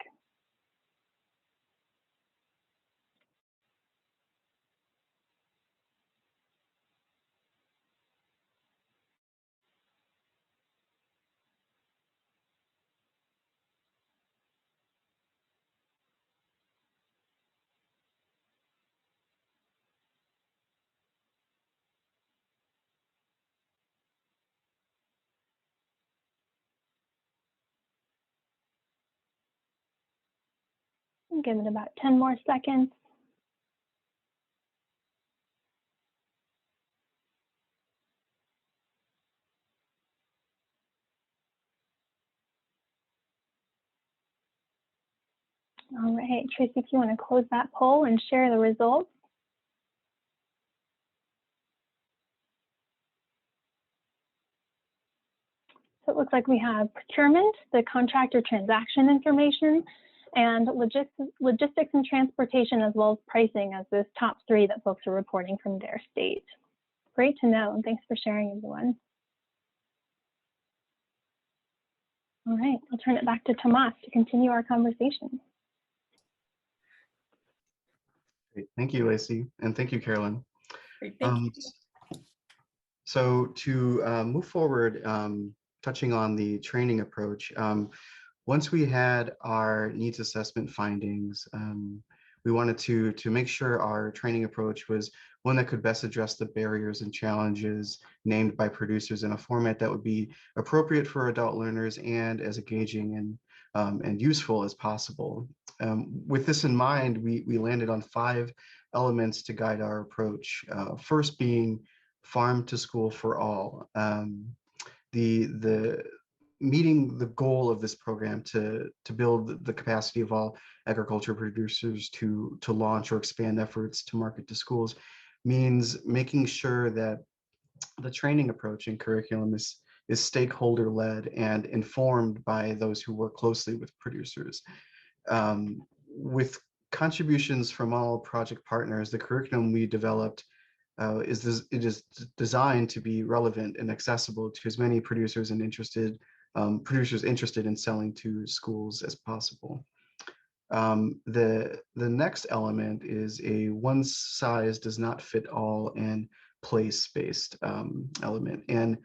Give it about 10 more seconds. All right, Tracy, if you want to close that poll and share the results. So it looks like we have procurement, the contractor transaction information, and logistics and transportation, as well as pricing, as those top 3 that folks are reporting from their state. Great to know, and thanks for sharing, everyone. All right, I'll turn it back to Tomas to continue our conversation.
Great. Thank you, Lacey, and thank you, Carolyn.
Great, thank you.
So to move forward, touching on the training approach, once we had our needs assessment findings, we wanted to make sure our training approach was one that could best address the barriers and challenges named by producers in a format that would be appropriate for adult learners and as engaging and useful as possible. With this in mind, we landed on 5 elements to guide our approach. First being farm to school for all. The meeting the goal of this program to build the capacity of all agriculture producers to launch or expand efforts to market to schools means making sure that the training approach and curriculum is stakeholder led and informed by those who work closely with producers. With contributions from all project partners, the curriculum we developed it is designed to be relevant and accessible to as many producers and producers interested in selling to schools as possible. The next element is a one size does not fit all and place-based element. And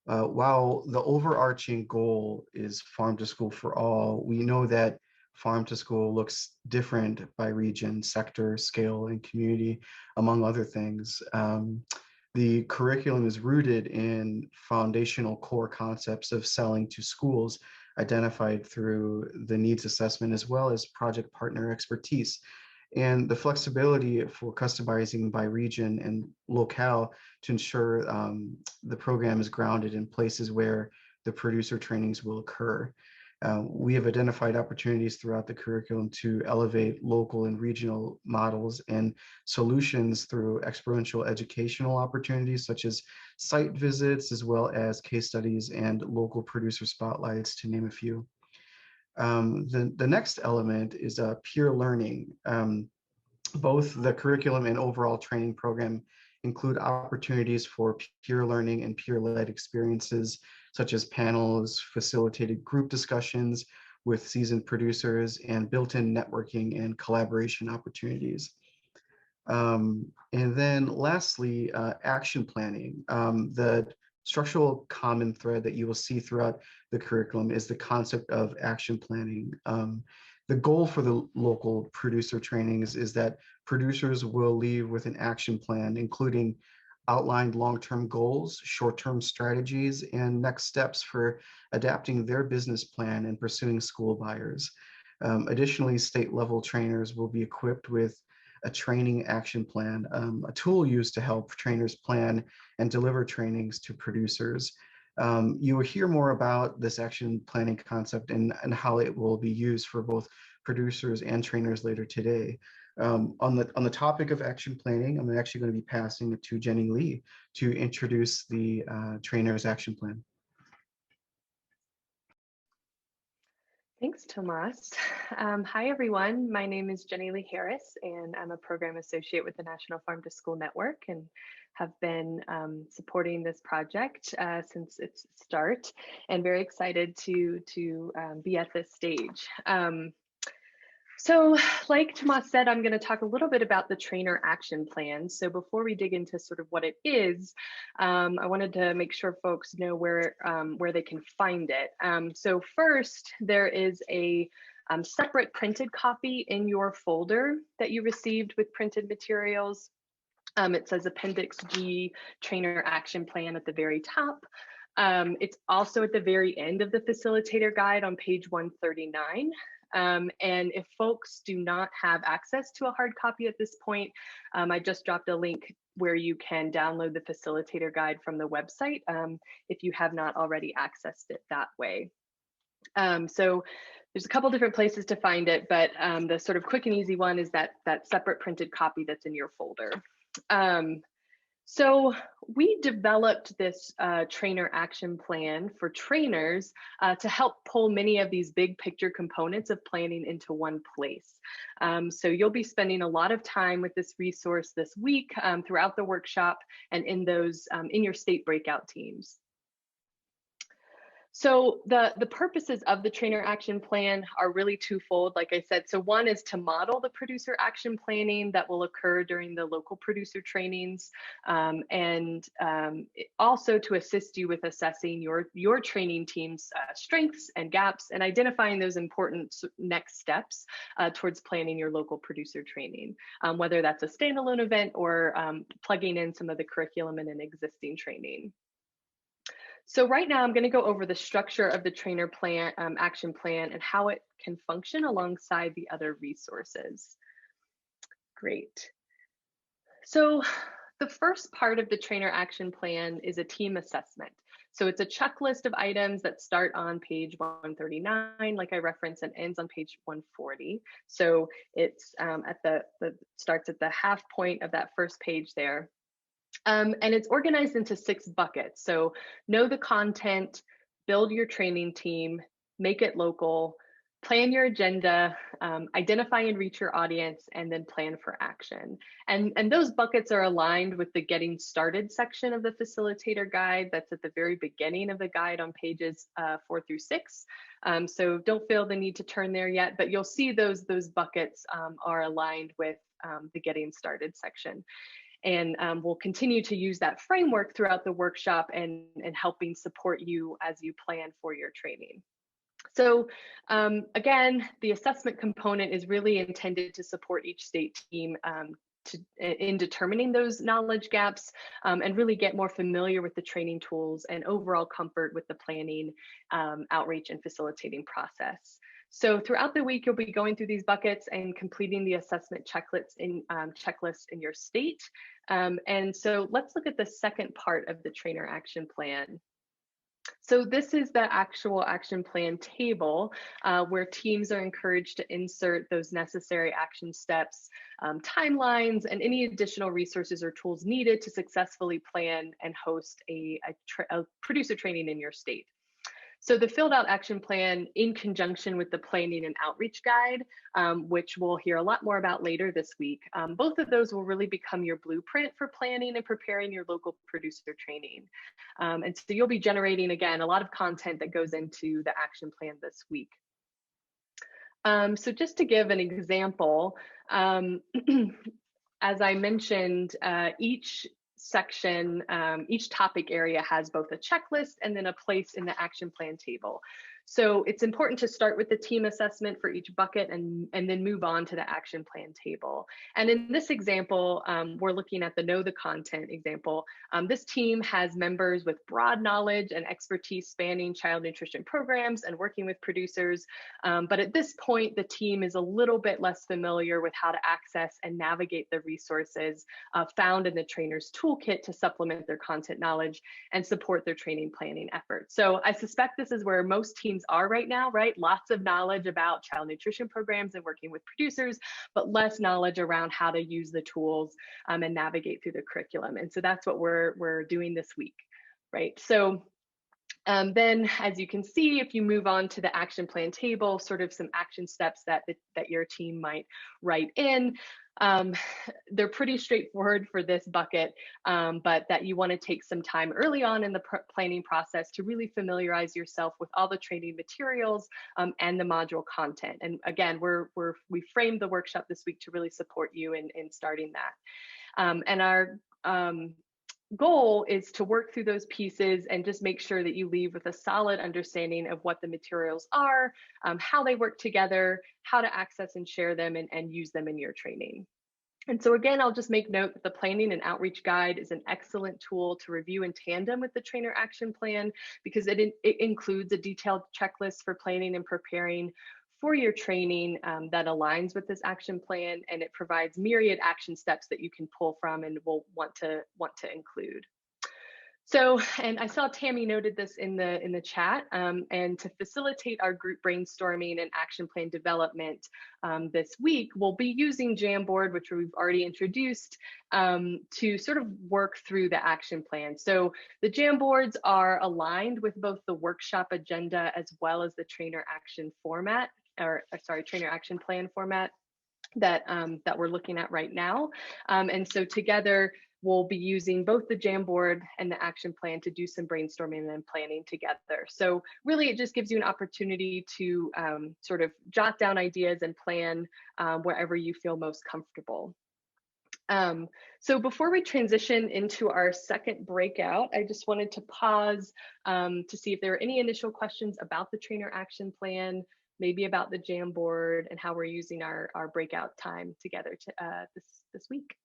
while the overarching goal is farm to school for all, we know that farm to school looks different by region, sector, scale, and community, among other things. The curriculum is rooted in foundational core concepts of selling to schools identified through the needs assessment, as well as project partner expertise. And the flexibility for customizing by region and locale to ensure the program is grounded in places where the producer trainings will occur. We have identified opportunities throughout the curriculum to elevate local and regional models and solutions through experiential educational opportunities such as site visits, as well as case studies and local producer spotlights, to name a few. The next element is peer learning. Both the curriculum and overall training program include opportunities for peer learning and peer-led experiences, such as panels, facilitated group discussions with seasoned producers, and built-in networking and collaboration opportunities. And then lastly, action planning. The structural common thread that you will see throughout the curriculum is the concept of action planning. The goal for the local producer trainings is that producers will leave with an action plan, including outlined long-term goals, short-term strategies, and next steps for adapting their business plan and pursuing school buyers. Additionally, state-level trainers will be equipped with a training action plan, a tool used to help trainers plan and deliver trainings to producers. You will hear more about this action planning concept and how it will be used for both producers and trainers later today. On the topic of action planning, I'm actually going to be passing it to Jenny Lee to introduce the trainer's action plan.
Thanks, Tomas. Hi, everyone. My name is Jenny Lee Harris, and I'm a program associate with the National Farm to School Network and have been supporting this project since its start, and very excited to be at this stage. So like Tomas said, I'm going to talk a little bit about the trainer action plan. So before we dig into sort of what it is, I wanted to make sure folks know where they can find it. So first, there is a separate printed copy in your folder that you received with printed materials. It says Appendix G Trainer Action Plan at the very top. It's also at the very end of the Facilitator Guide on page 139. And if folks do not have access to a hard copy at this point, I just dropped a link where you can download the facilitator guide from the website if you have not already accessed it that way. So there's a couple different places to find it, but the sort of quick and easy one is that separate printed copy that's in your folder. So we developed this trainer action plan for trainers to help pull many of these big picture components of planning into one place. So you'll be spending a lot of time with this resource this week throughout the workshop and in those in your state breakout teams. So the purposes of the trainer action plan are really twofold, like I said. So one is to model the producer action planning that will occur during the local producer trainings, and also to assist you with assessing your training team's strengths and gaps and identifying those important next steps towards planning your local producer training, whether that's a standalone event or plugging in some of the curriculum in an existing training. So right now I'm going to go over the structure of the trainer plan, action plan, and how it can function alongside the other resources. Great. So the first part of the trainer action plan is a team assessment. So it's a checklist of items that start on page 139, like I referenced, and ends on page 140. So it's starts at the half point of that first page there. And it's organized into 6 buckets. So know the content, build your training team, make it local, plan your agenda, identify and reach your audience, and then plan for action. And those buckets are aligned with the getting started section of the facilitator guide that's at the very beginning of the guide on pages 4 through 6. So don't feel the need to turn there yet, but you'll see those buckets are aligned with the getting started section. And we'll continue to use that framework throughout the workshop and helping support you as you plan for your training. So again, the assessment component is really intended to support each state team in determining those knowledge gaps and really get more familiar with the training tools and overall comfort with the planning, outreach, and facilitating process. So throughout the week, you'll be going through these buckets and completing the assessment checklists in your state. And so let's look at the second part of the trainer action plan. So this is the actual action plan table where teams are encouraged to insert those necessary action steps, timelines, and any additional resources or tools needed to successfully plan and host a producer training in your state. So the filled out action plan in conjunction with the planning and outreach guide, which we'll hear a lot more about later this week, both of those will really become your blueprint for planning and preparing your local producer training. And so you'll be generating, again, a lot of content that goes into the action plan this week. So just to give an example, as I mentioned, each section, each topic area has both a checklist and then a place in the action plan table. So it's important to start with the team assessment for each bucket and then move on to the action plan table. And in this example, we're looking at the know the content example. This team has members with broad knowledge and expertise spanning child nutrition programs and working with producers. But at this point, the team is a little bit less familiar with how to access and navigate the resources found in the trainer's toolkit to supplement their content knowledge and support their training planning efforts. So I suspect this is where most teams are right now, right? Lots of knowledge about child nutrition programs and working with producers, but less knowledge around how to use the tools and navigate through the curriculum. And so that's what we're doing this week, right? So then, as you can see, if you move on to the action plan table, sort of some action steps that your team might write in. They're pretty straightforward for this bucket, but that you want to take some time early on in the planning process to really familiarize yourself with all the training materials and the module content. And again, we framed the workshop this week to really support you in starting that. And our goal is to work through those pieces and just make sure that you leave with a solid understanding of what the materials are, how they work together, how to access and share them and use them in your training. And so again, I'll just make note that the planning and outreach guide is an excellent tool to review in tandem with the trainer action plan because it includes a detailed checklist for planning and preparing 4-year training that aligns with this action plan, and it provides myriad action steps that you can pull from and will want to include. So, and I saw Tammy noted this in the chat, and to facilitate our group brainstorming and action plan development this week, we'll be using Jamboard, which we've already introduced, to sort of work through the action plan. So the Jamboards are aligned with both the workshop agenda as well as the trainer action format, or sorry, trainer action plan format that we're looking at right now. And so together, we'll be using both the Jamboard and the action plan to do some brainstorming and planning together. So really, it just gives you an opportunity to sort of jot down ideas and plan wherever you feel most comfortable. So before we transition into our second breakout, I just wanted to pause to see if there are any initial questions about the trainer action plan, maybe about the Jamboard and how we're using our breakout time together this week.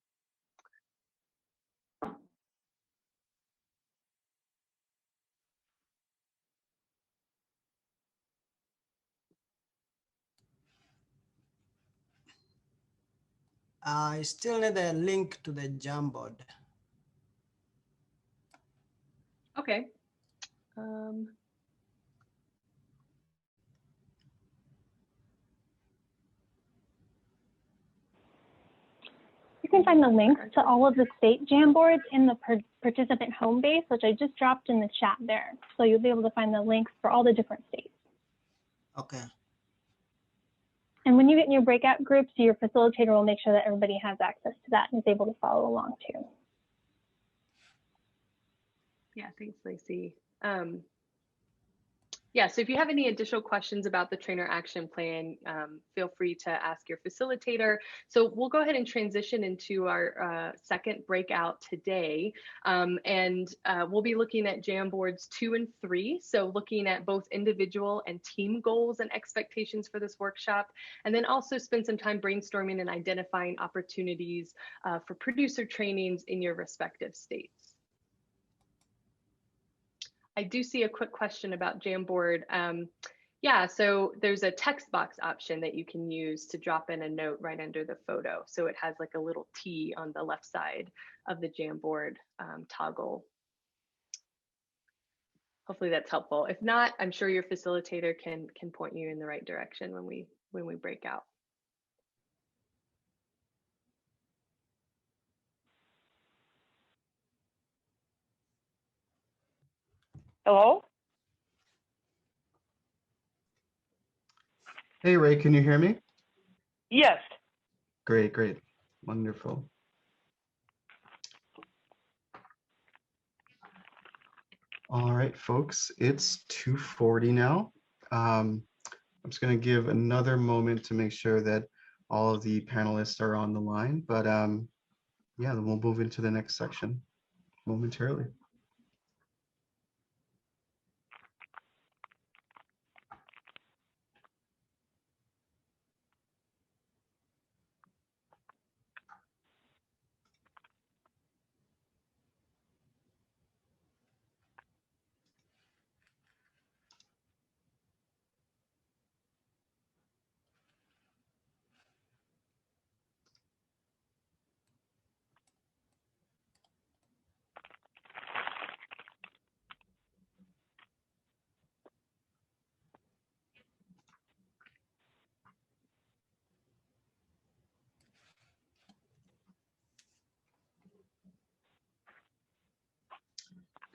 I still need a link to the Jamboard.
Okay.
You can find the links to all of the state Jamboards in the participant home base, which I just dropped in the chat there. So you'll be able to find the links for all the different states.
Okay.
And when you get in your breakout groups, your facilitator will make sure that everybody has access to that and is able to follow along too.
Yeah, thanks, Lacey. Yeah, so if you have any additional questions about the trainer action plan, feel free to ask your facilitator. So we'll go ahead and transition into our second breakout today. And we'll be looking at Jamboards 2 and 3. So looking at both individual and team goals and expectations for this workshop, and then also spend some time brainstorming and identifying opportunities for producer trainings in your respective states. I do see a quick question about Jamboard. Yeah, so there's a text box option that you can use to drop in a note right under the photo. So it has like a little T on the left side of the Jamboard toggle. Hopefully that's helpful. If not, I'm sure your facilitator can point you in the right direction when we break out.
Hello?
Hey, Ray, can you hear me?
Yes.
Great, great. Wonderful. All right, folks, it's 2:40 now. I'm just going to give another moment to make sure that all of the panelists are on the line, but yeah, then we'll move into the next section momentarily.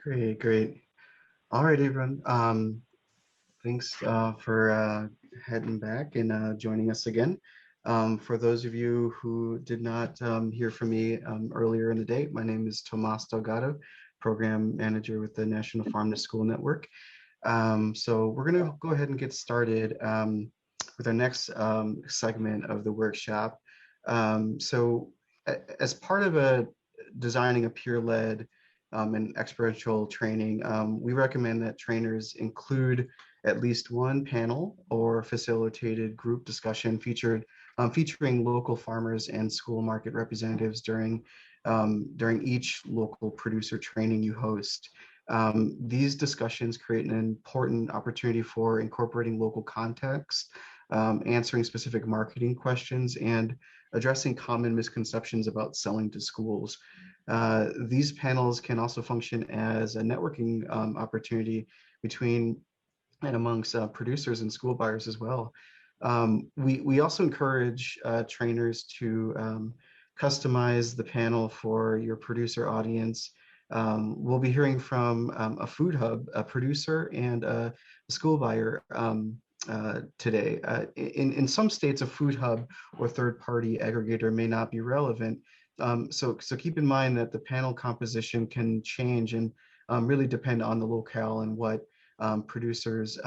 Great, great. All right, everyone. Thanks for heading back and joining us again. For those of you who did not hear from me earlier in the day, my name is Tomas Delgado, Program Manager with the National Farm to School Network. So we're going to go ahead and get started with our next segment of the workshop. So as part of designing a peer-led and experiential training, we recommend that trainers include at least one panel or facilitated group discussion featuring local farmers and school market representatives during each local producer training you host. These discussions create an important opportunity for incorporating local context answering specific marketing questions, and addressing common misconceptions about selling to schools. These panels can also function as a networking opportunity between and amongst producers and school buyers as well. We also encourage trainers to customize the panel for your producer audience. We'll be hearing from a food hub, a producer, and a school buyer today. In some states, a food hub or third-party aggregator may not be relevant. So keep in mind that the panel composition can change and really depend on the locale and what producers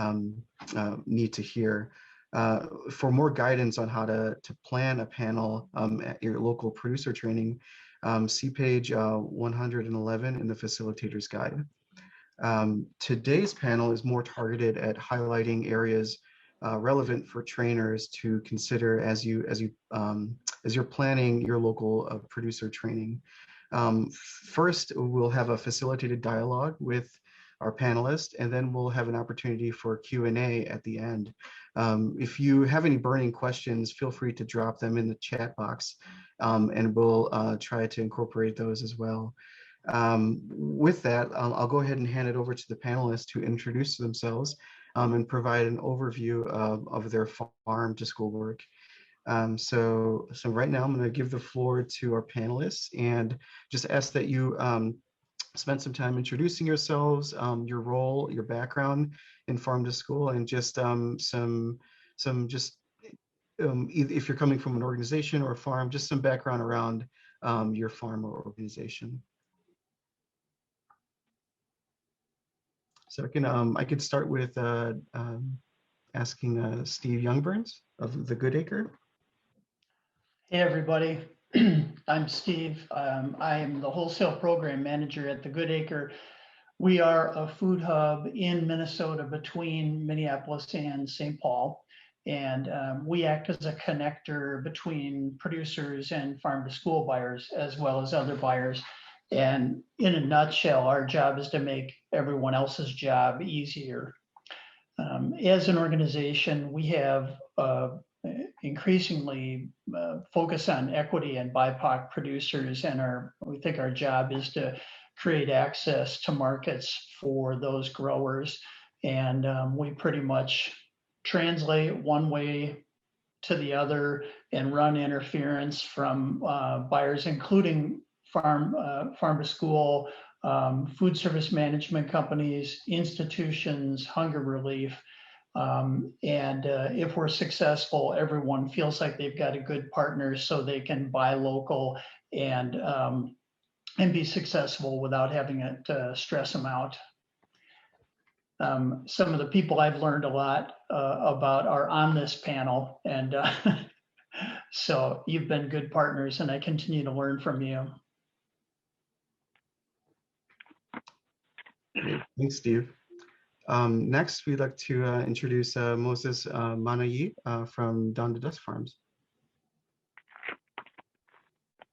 need to hear. For more guidance on how to plan a panel at your local producer training, see page 111 in the Facilitator's Guide. Today's panel is more targeted at highlighting areas relevant for trainers to consider as you're planning your local producer training. First, we'll have a facilitated dialogue with our panelists, and then we'll have an opportunity for Q&A at the end. If you have any burning questions, feel free to drop them in the chat box, and we'll try to incorporate those as well. With that, I'll go ahead and hand it over to the panelists to introduce themselves and provide an overview of their farm to school work. So right now I'm going to give the floor to our panelists and just ask that you spend some time introducing yourselves, your role, your background in farm to school, and just if you're coming from an organization or a farm, just some background around your farm or organization. So I could start with asking Steve Youngburns of the Good Acre.
Hey everybody, I'm Steve. I am the wholesale program manager at the Good Acre. We are a food hub in Minnesota between Minneapolis and St. Paul. And we act as a connector between producers and farm to school buyers, as well as other buyers. And in a nutshell, our job is to make everyone else's job easier. As an organization, we have increasingly focus on equity and BIPOC producers, and we think our job is to create access to markets for those growers. And we pretty much translate one way to the other and run interference from buyers, including farm to school, food service management companies, institutions, hunger relief. And if we're successful, everyone feels like they've got a good partner so they can buy local and be successful without having it stress them out. Some of the people I've learned a lot about are on this panel, and so you've been good partners, and I continue to learn from you.
Thanks, Steve. Next, we'd like to introduce Moses Manayi from Down to Dust Farms.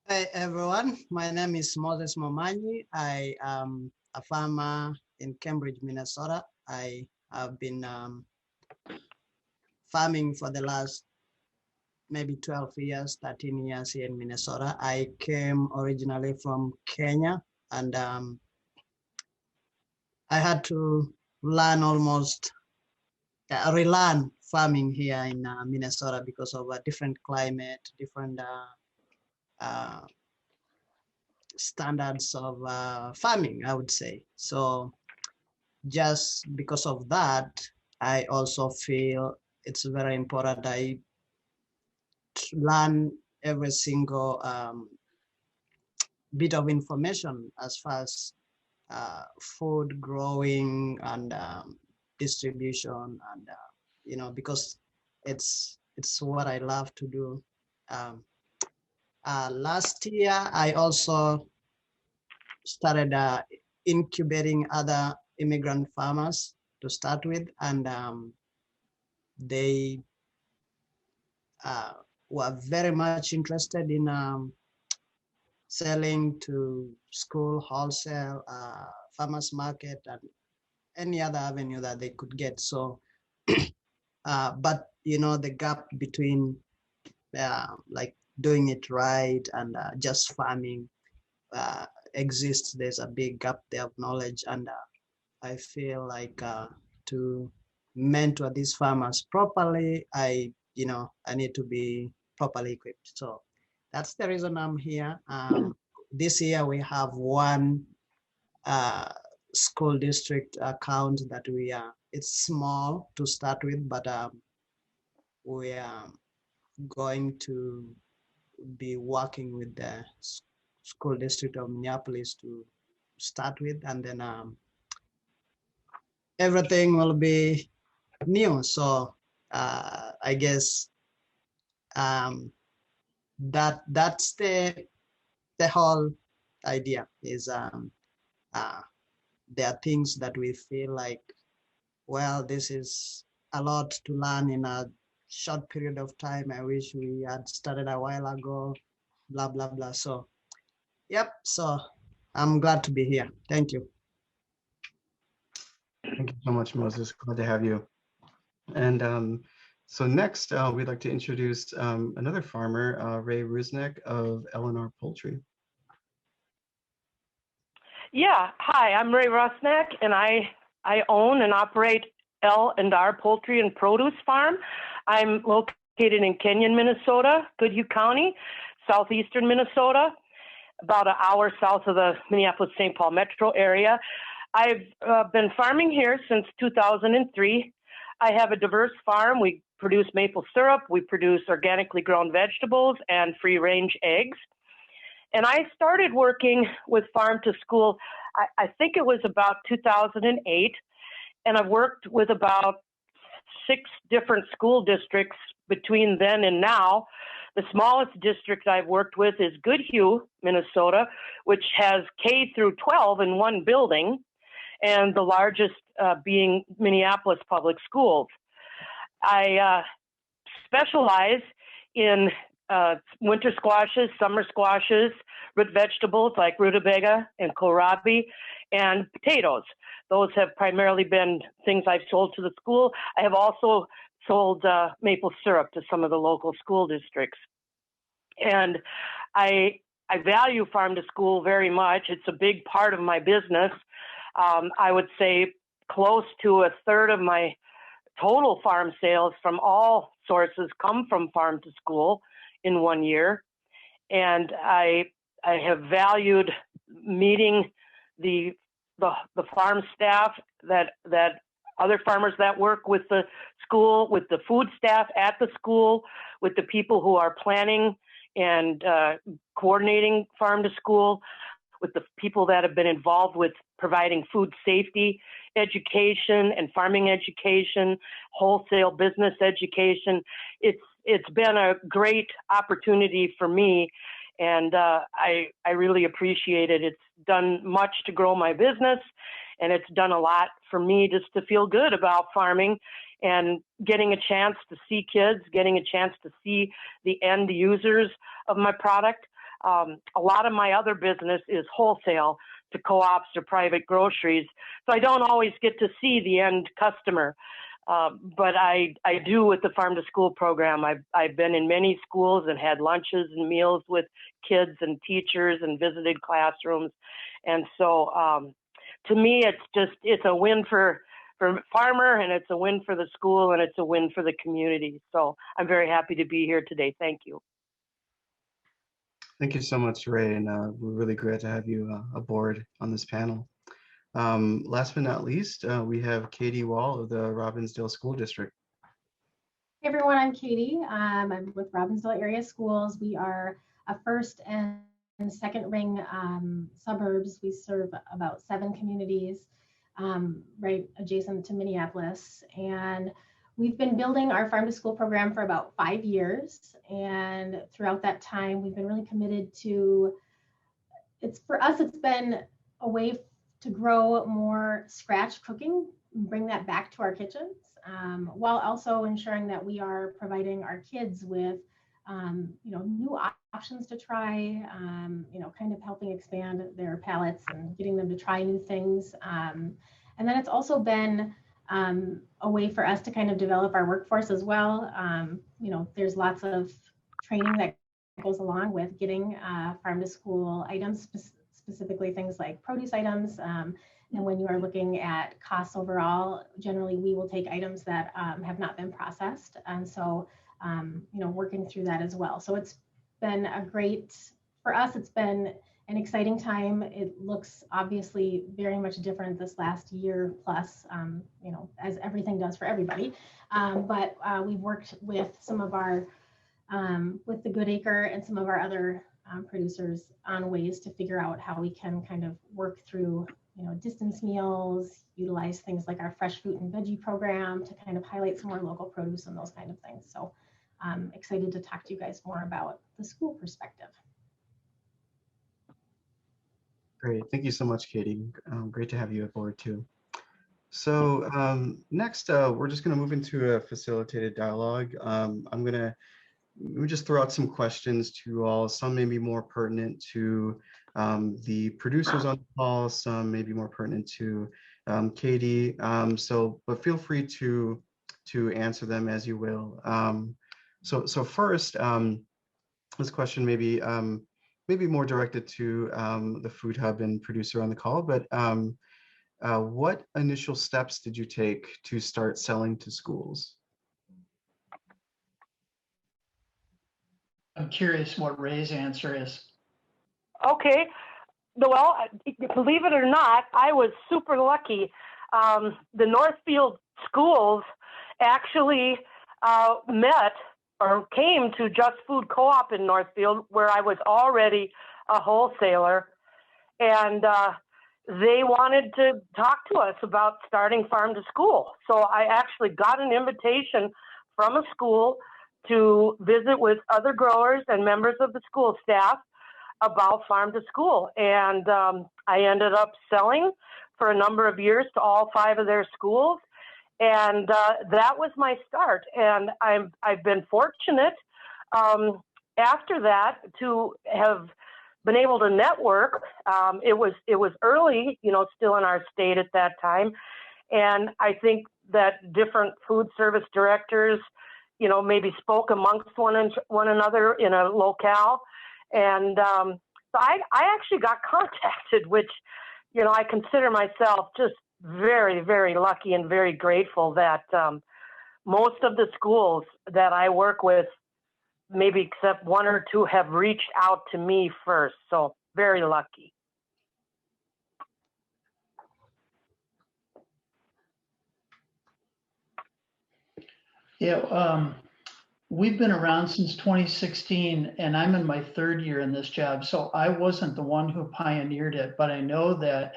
Hi everyone, my name is Moses Momanyi. I am a farmer in Cambridge, Minnesota. I have been farming for the last maybe 12 years, 13 years here in Minnesota. I came originally from Kenya, and I had to learn relearn farming here in Minnesota because of a different climate, different standards of farming, I would say. So just because of that, I also feel it's very important I learn every single bit of information as far as food growing and distribution, and because it's what I love to do. Last year, I also started incubating other immigrant farmers to start with, and they were very much interested in selling to school, wholesale, farmers market, and any other avenue that they could get. So but you know, the gap between like doing it right and just farming exists. There's a big gap there of knowledge, and I feel like to mentor these farmers properly, I need to be properly equipped. So that's the reason I'm here. This year we have one school district account that we are. It's small to start with, but we are going to be working with the school district of Minneapolis to start with, and then everything will be new. So I guess that's the whole idea. Is there are things that we feel like, well, this is a lot to learn in a short period of time. I wish we had started a while ago, blah blah blah. So yep, so I'm glad to be here. Thank you.
Thank you so much, Moses. Glad to have you. And so next, we'd like to introduce another farmer, Ray Rusnak of L&R Poultry.
Yeah, hi, I'm Ray Rusnak, and I own and operate L&R Poultry and Produce Farm. I'm located in Kenyon, Minnesota, Goodhue County, southeastern Minnesota, about an hour south of the Minneapolis-St. Paul metro area. I've been farming here since 2003. I have a diverse farm. We produce maple syrup, we produce organically grown vegetables, and free-range eggs. And I started working with Farm to School, I think it was about 2008, and I've worked with about 6 different school districts between then and now. The smallest district I've worked with is Goodhue, Minnesota, which has K through 12 in one building, and the largest being Minneapolis Public Schools. I specialize in winter squashes, summer squashes, root vegetables like rutabaga and kohlrabi, and potatoes. Those have primarily been things I've sold to the school. I have also sold maple syrup to some of the local school districts. And I value Farm to School very much. It's a big part of my business. I would say close to a third of my total farm sales from all sources come from Farm to School in one year. And I have valued meeting the farm staff, that other farmers that work with the school, with the food staff at the school, with the people who are planning and coordinating Farm to School, with the people that have been involved with providing food safety education and farming education, wholesale business education. It's been a great opportunity for me, and I really appreciate it. It's done much to grow my business, and it's done a lot for me just to feel good about farming and getting a chance to see kids, getting a chance to see the end users of my product. A lot of my other business is wholesale to co-ops or private groceries, so I don't always get to see the end customer. But I do with the Farm to School program. I've been in many schools and had lunches and meals with kids and teachers and visited classrooms. And so to me, it's a win for farmer, and it's a win for the school, and it's a win for the community. So I'm very happy to be here today. Thank you.
Thank you so much, Ray, and we're really glad to have you aboard on this panel. Last but not least, we have Katie Wall of the Robbinsdale School District.
Hey everyone, I'm Katie. I'm with Robbinsdale Area Schools. We are a first and second ring suburbs. We serve about 7 communities right adjacent to Minneapolis. And we've been building our Farm to School program for about 5 years. And throughout that time, we've been really committed to, for us, it's been a way to grow more scratch cooking, bring that back to our kitchens, while also ensuring that we are providing our kids with, new options to try, kind of helping expand their palates and getting them to try new things. And then it's also been a way for us to kind of develop our workforce as well. There's lots of training that goes along with getting farm to school items, specifically things like produce items. And when you are looking at costs overall, generally we will take items that have not been processed. And so, working through that as well. So it's been for us, it's been an exciting time. It looks obviously very much different this last year plus, as everything does for everybody. But we've worked with some of our, with the Good Acre and some of our other producers on ways to figure out how we can kind of work through, distance meals, utilize things like our fresh fruit and veggie program to kind of highlight some more local produce and those kind of things. So I'm excited to talk to you guys more about the school perspective.
Great. Thank you so much, Katie. Great to have you aboard too. So next, we're just going to move into a facilitated dialogue. Let me just throw out some questions to you all. Some may be more pertinent to the producers on the call, some may be more pertinent to Katie. But feel free to answer them as you will. So first, this question may be more directed to the Food Hub and producer on the call, but what initial steps did you take to start selling to schools?
I'm curious what Ray's answer is.
Okay. Well, believe it or not, I was super lucky. The Northfield schools actually met or came to Just Food Co-op in Northfield, where I was already a wholesaler. And they wanted to talk to us about starting farm to school. So I actually got an invitation from a school to visit with other growers and members of the school staff about farm to school. And I ended up selling for a number of years to all 5 of their schools. And that was my start. And I've been fortunate after that to have been able to network. It was early, still in our state at that time. And I think that different food service directors, maybe spoke amongst one another in a locale. And so I actually got contacted, which, I consider myself just very, very lucky and very grateful that most of the schools that I work with, maybe except 1 or 2, have reached out to me first. So very lucky.
Yeah, we've been around since 2016, and I'm in my 3rd year in this job. So I wasn't the one who pioneered it, but I know that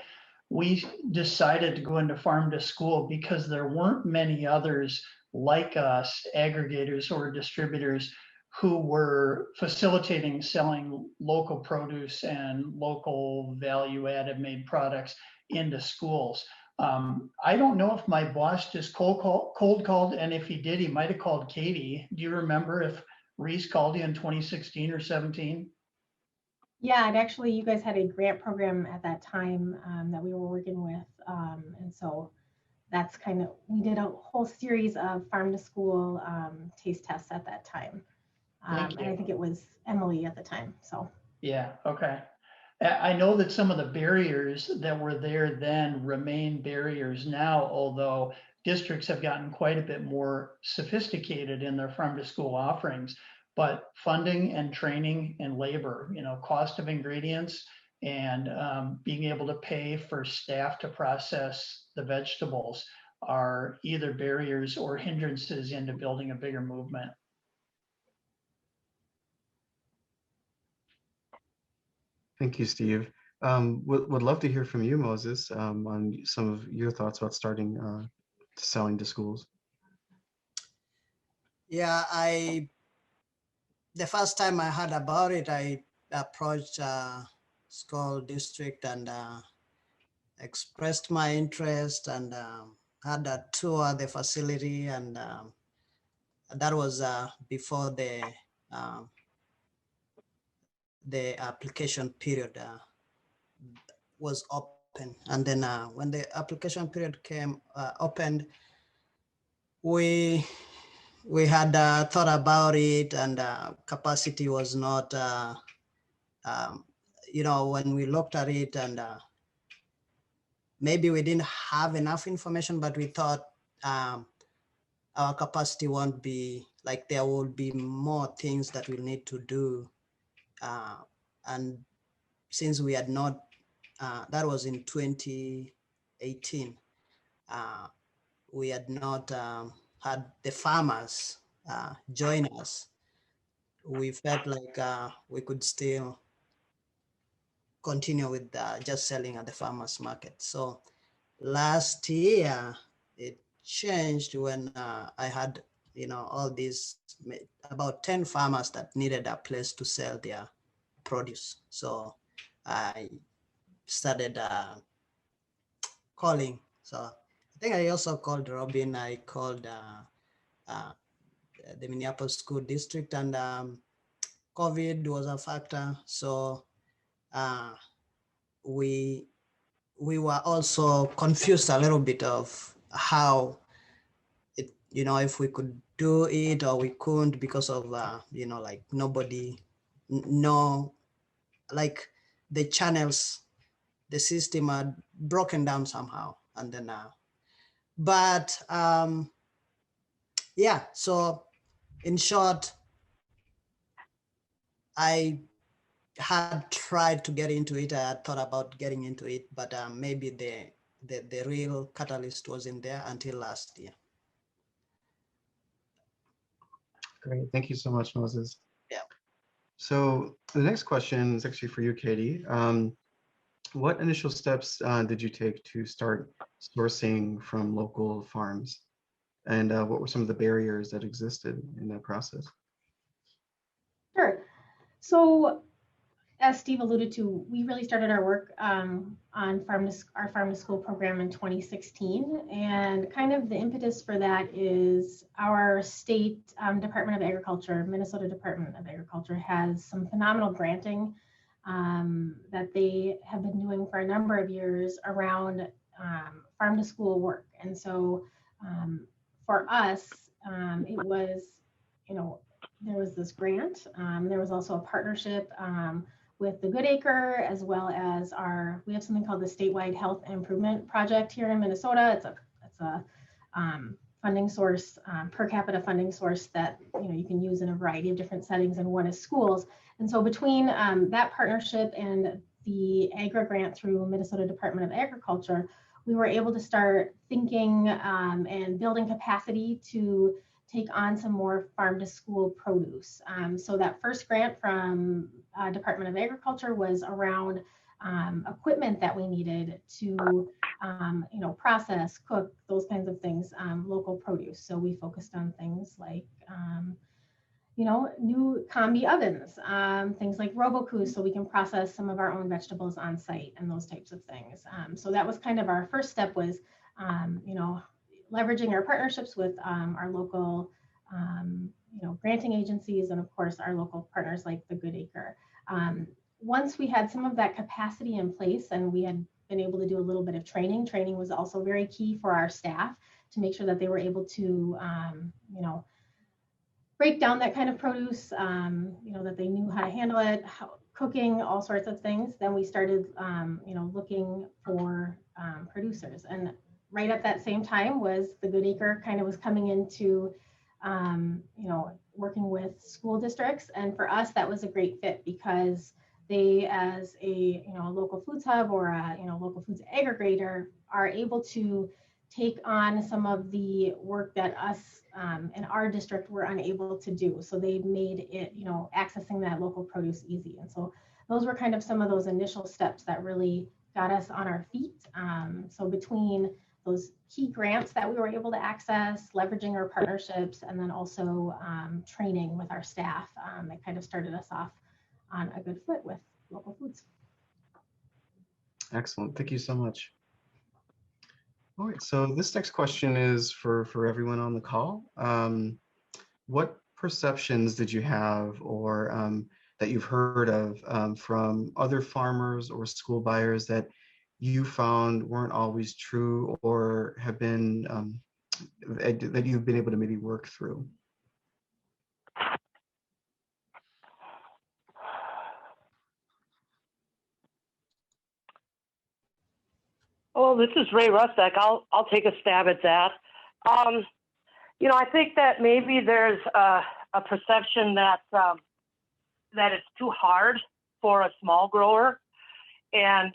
we decided to go into farm to school because there weren't many others like us, aggregators or distributors, who were facilitating selling local produce and local value-added made products into schools. I don't know if my boss just cold called, and if he did, he might have called Katie. Do you remember if Reese called you in 2016 or 17?
Yeah, and actually you guys had a grant program at that time that we were working with. And so that's we did a whole series of farm to school taste tests at that time. And I think it was Emily at the time, so.
Yeah, okay. I know that some of the barriers that were there then remain barriers now, although districts have gotten quite a bit more sophisticated in their farm to school offerings. But funding and training and labor, cost of ingredients and being able to pay for staff to process the vegetables are either barriers or hindrances into building a bigger movement.
Thank you, Steve. Would love to hear from you, Moses, on some of your thoughts about starting selling to schools.
Yeah, the first time I heard about it, I approached school district and expressed my interest and had a tour of the facility, and that was before the application period was open. open. And then when the application period came opened, we had thought about it, and capacity was not, when we looked at it, and maybe we didn't have enough information, but we thought our capacity won't be, like, there will be more things that we'll need to do. And since we had not, that was in 2018, we had not had the farmers join us. We felt like we could still continue with just selling at the farmers market. So last year it changed when I had, all these, about 10 farmers that needed a place to sell their produce. So I started calling. So I think I also called Robin. I called the Minneapolis School District, and COVID was a factor. So we were also confused a little bit of how it, if we could do it or we couldn't, because of like nobody know, like the channels, the system had broken down somehow. And then but yeah, so in short, I had tried to get into it. I had thought about getting into it, but maybe the real catalyst wasn't there until last year.
Great, thank you so much, Moses.
Yeah.
So the next question is actually for you, Katie. What initial steps did you take to start sourcing from local farms? And what were some of the barriers that existed in that process?
Sure. So as Steve alluded to, we really started our work on our Farm to School program in 2016. And kind of the impetus for that is our state Department of Agriculture, Minnesota Department of Agriculture, has some phenomenal granting that they have been doing for a number of years around farm to school work. And so for us, it was, there was this grant. There was also a partnership with the Good Acre, as well as we have something called the Statewide Health Improvement Project here in Minnesota. It's a funding source, per capita funding source that you can use in a variety of different settings, and one is schools. And so between that partnership and the Agri grant through Minnesota Department of Agriculture, we were able to start thinking and building capacity to take on some more farm to school produce. So that first grant from Department of Agriculture was around equipment that we needed to process, cook, those kinds of things, local produce. So we focused on things like new combi ovens, things like Robocoos, so we can process some of our own vegetables on site and those types of things. So that was kind of our first step, was leveraging our partnerships with our local granting agencies, and of course our local partners like the Good Acre. Once we had some of that capacity in place and we had been able to do a little bit of training was also very key for our staff to make sure that they were able to break down that kind of produce, that they knew how to handle it, cooking, all sorts of things. Then we started looking for producers, and right at that same time was the Good Acre kind of was coming into working with school districts. And for us, that was a great fit, because they, as a local foods hub or a local foods aggregator, are able to take on some of the work that us in our district were unable to do. So they made it, accessing that local produce easy. And so those were kind of some of those initial steps that really got us on our feet. So between those key grants that we were able to access, leveraging our partnerships, and then also training with our staff, it kind of started us off on a good foot with local foods.
Excellent, thank you so much. All right, so this next question is for everyone on the call. What perceptions did you have, or that you've heard of from other farmers or school buyers, that you found weren't always true or have been that you've been able to maybe work through?
Oh, this is Ray Rusnak. I'll take a stab at that. You know, I think that maybe there's a perception that that it's too hard for a small grower, and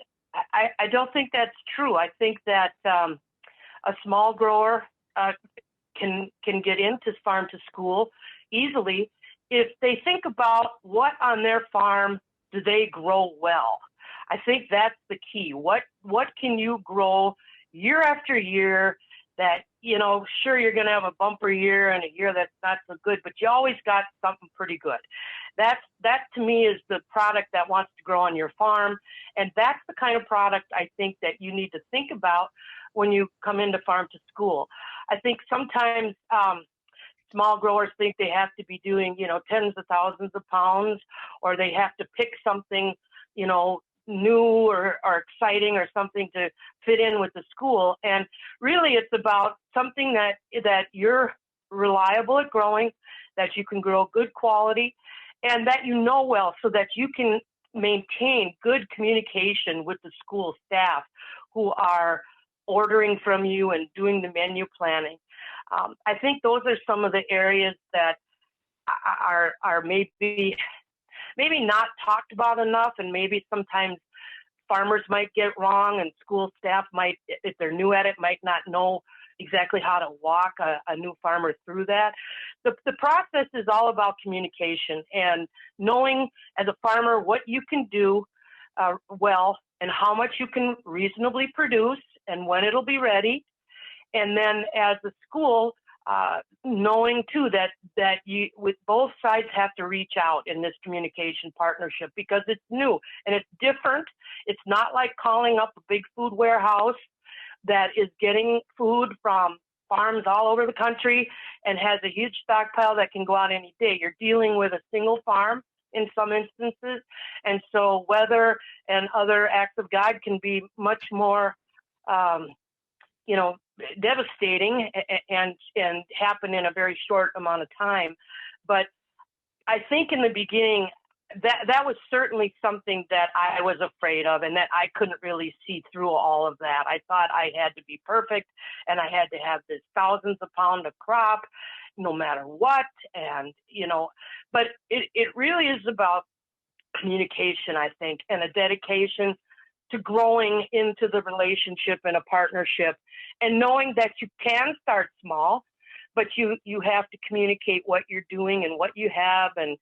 I don't think that's true. I think that a small grower can get into farm to school easily if they think about what on their farm do they grow well. I think that's the key. What can you grow year after year that, you know, sure, you're going to have a bumper year and a year that's not so good, but you always got something pretty good. That to me is the product that wants to grow on your farm. And that's the kind of product I think that you need to think about when you come into farm to school. I think sometimes small growers think they have to be doing, you know, tens of thousands of pounds, or they have to pick something, you know, new or exciting or something to fit in with the school. And really it's about something that you're reliable at growing, that you can grow good quality, and that you know well, so that you can maintain good communication with the school staff who are ordering from you and doing the menu planning. I think those are some of the areas that are maybe not talked about enough, and maybe sometimes farmers might get wrong, and school staff might, if they're new at it, might not know exactly how to walk a new farmer through that. The process is all about communication and knowing as a farmer what you can do well and how much you can reasonably produce and when it'll be ready. And then as a school, knowing too that you, with both sides, have to reach out in this communication partnership, because it's new and it's different. It's not like calling up a big food warehouse that is getting food from farms all over the country and has a huge stockpile that can go out any day. You're dealing with a single farm in some instances. And so weather and other acts of God can be much more, you know, devastating and happen in a very short amount of time. But I think in the beginning, that was certainly something that I was afraid of, and that I couldn't really see through all of that. I thought I had to be perfect, and I had to have this thousands of pounds of crop no matter what. And, you know, but it really is about communication, I think, and a dedication to growing into the relationship and a partnership, and knowing that you can start small, but you have to communicate what you're doing and what you have, and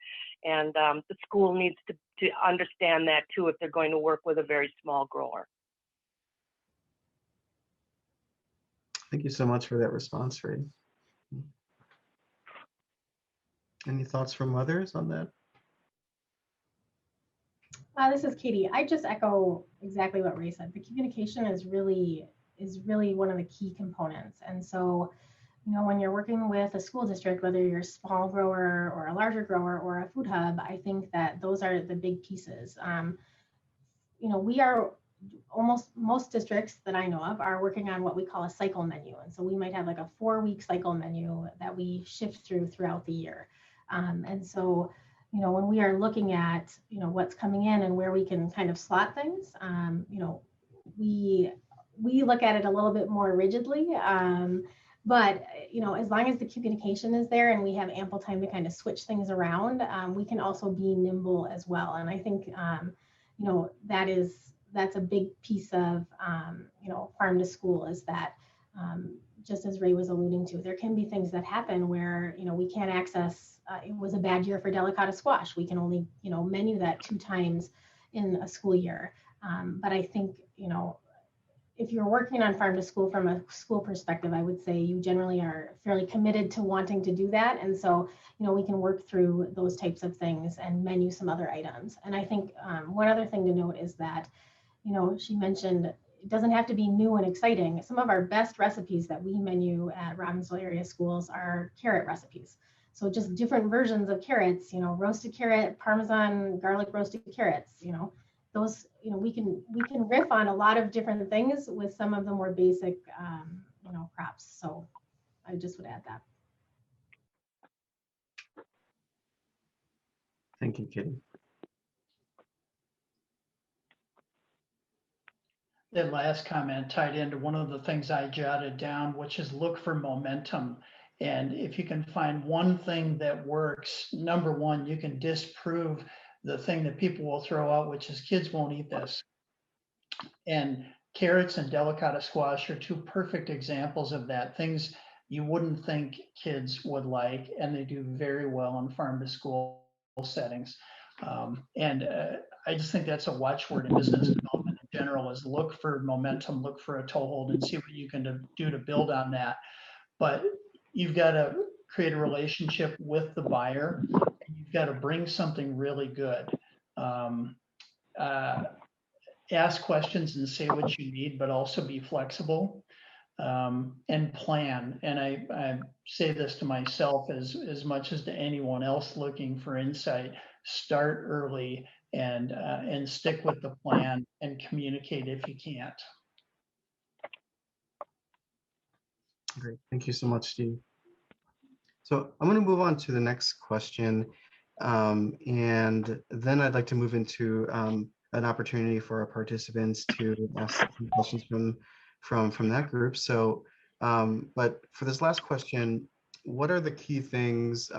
the school needs to understand that too if they're going to work with a very small grower.
Thank you so much for that response, Ray. Any thoughts from others on that?
This is Katie. I just echo exactly what Ray said. The communication is really one of the key components. And so, you know, when you're working with a school district, whether you're a small grower or a larger grower or a food hub, I think that those are the big pieces. You know, we are most districts that I know of are working on what we call a cycle menu. And so we might have like a 4-week cycle menu that we shift throughout the year. And so, you know, when we are looking at, you know, what's coming in and where we can kind of slot things, you know, we look at it a little bit more rigidly. But, you know, as long as the communication is there and we have ample time to kind of switch things around, we can also be nimble as well. And I think, you know, that's a big piece of, you know, farm to school, is that just as Ray was alluding to, there can be things that happen where, you know, we can't access, it was a bad year for delicata squash. We can only, you know, menu that 2 times in a school year. But I think, you know, if you're working on farm to school from a school perspective, I would say you generally are fairly committed to wanting to do that. And so, you know, we can work through those types of things and menu some other items. And I think one other thing to note is that, you know, she mentioned it doesn't have to be new and exciting. Some of our best recipes that we menu at Robbinsville area schools are carrot recipes. So just different versions of carrots, you know, roasted carrot, Parmesan, garlic roasted carrots, you know, those, we can riff on a lot of different things with some of the more basic, crops. So I just would add that.
Thank you, Kitty.
That last comment tied into one of the things I jotted down, which is look for momentum. And if you can find one thing that works, number one, you can disprove the thing that people will throw out, which is kids won't eat this. And carrots and delicata squash are two perfect examples of that. Things you wouldn't think kids would like, and they do very well in farm to school settings. I just think that's a watchword in business development in general, is look for momentum, look for a toehold, and see what you can do to build on that. But you've got to create a relationship with the buyer, and you've got to bring something really good. Ask questions and say what you need, but also be flexible, and plan. And I say this to myself as much as to anyone else looking for insight. Start early and stick with the plan and communicate if you can't.
Great, thank you so much, Steve. So I'm going to move on to the next question, and then I'd like to move into an opportunity for our participants to ask some questions from that group. So, but for this last question, what are the key things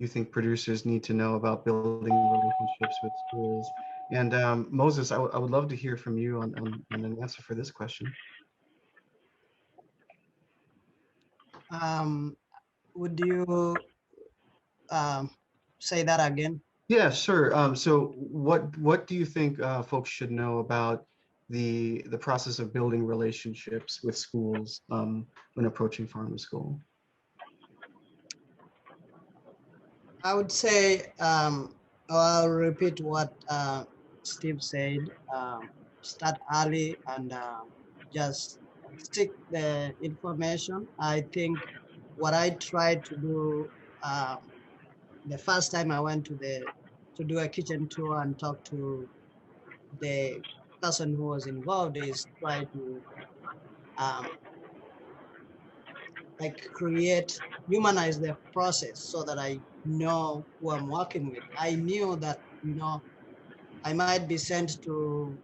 you think producers need to know about building relationships with schools? And Moses, I would love to hear from you on an answer for this question.
Would you say that again?
Yeah, sure. So what do you think folks should know about the process of building relationships with schools when approaching farm to school?
I would say, I'll repeat what Steve said. Start early and just stick the information. I think what I tried to do the first time I went to do a kitchen tour and talk to the person who was involved is try to humanize the process so that I know who I'm working with. I knew that, I might be sent to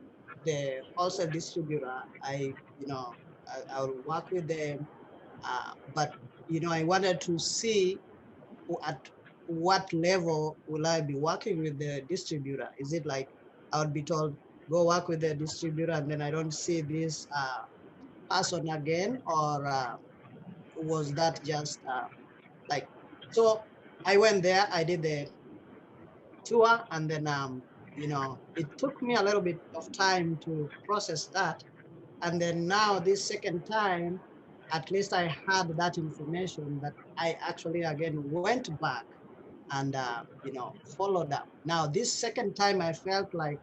the wholesale distributor. I will work with them, but I wanted to see at what level will I be working with the distributor. Is it like I would be told, go work with the distributor, and then I don't see this person again, or was that just so I went there, I did the tour, and then it took me a little bit of time to process that. And then now this second time, at least I had that information that I actually again went back and followed up. Now this second time I felt like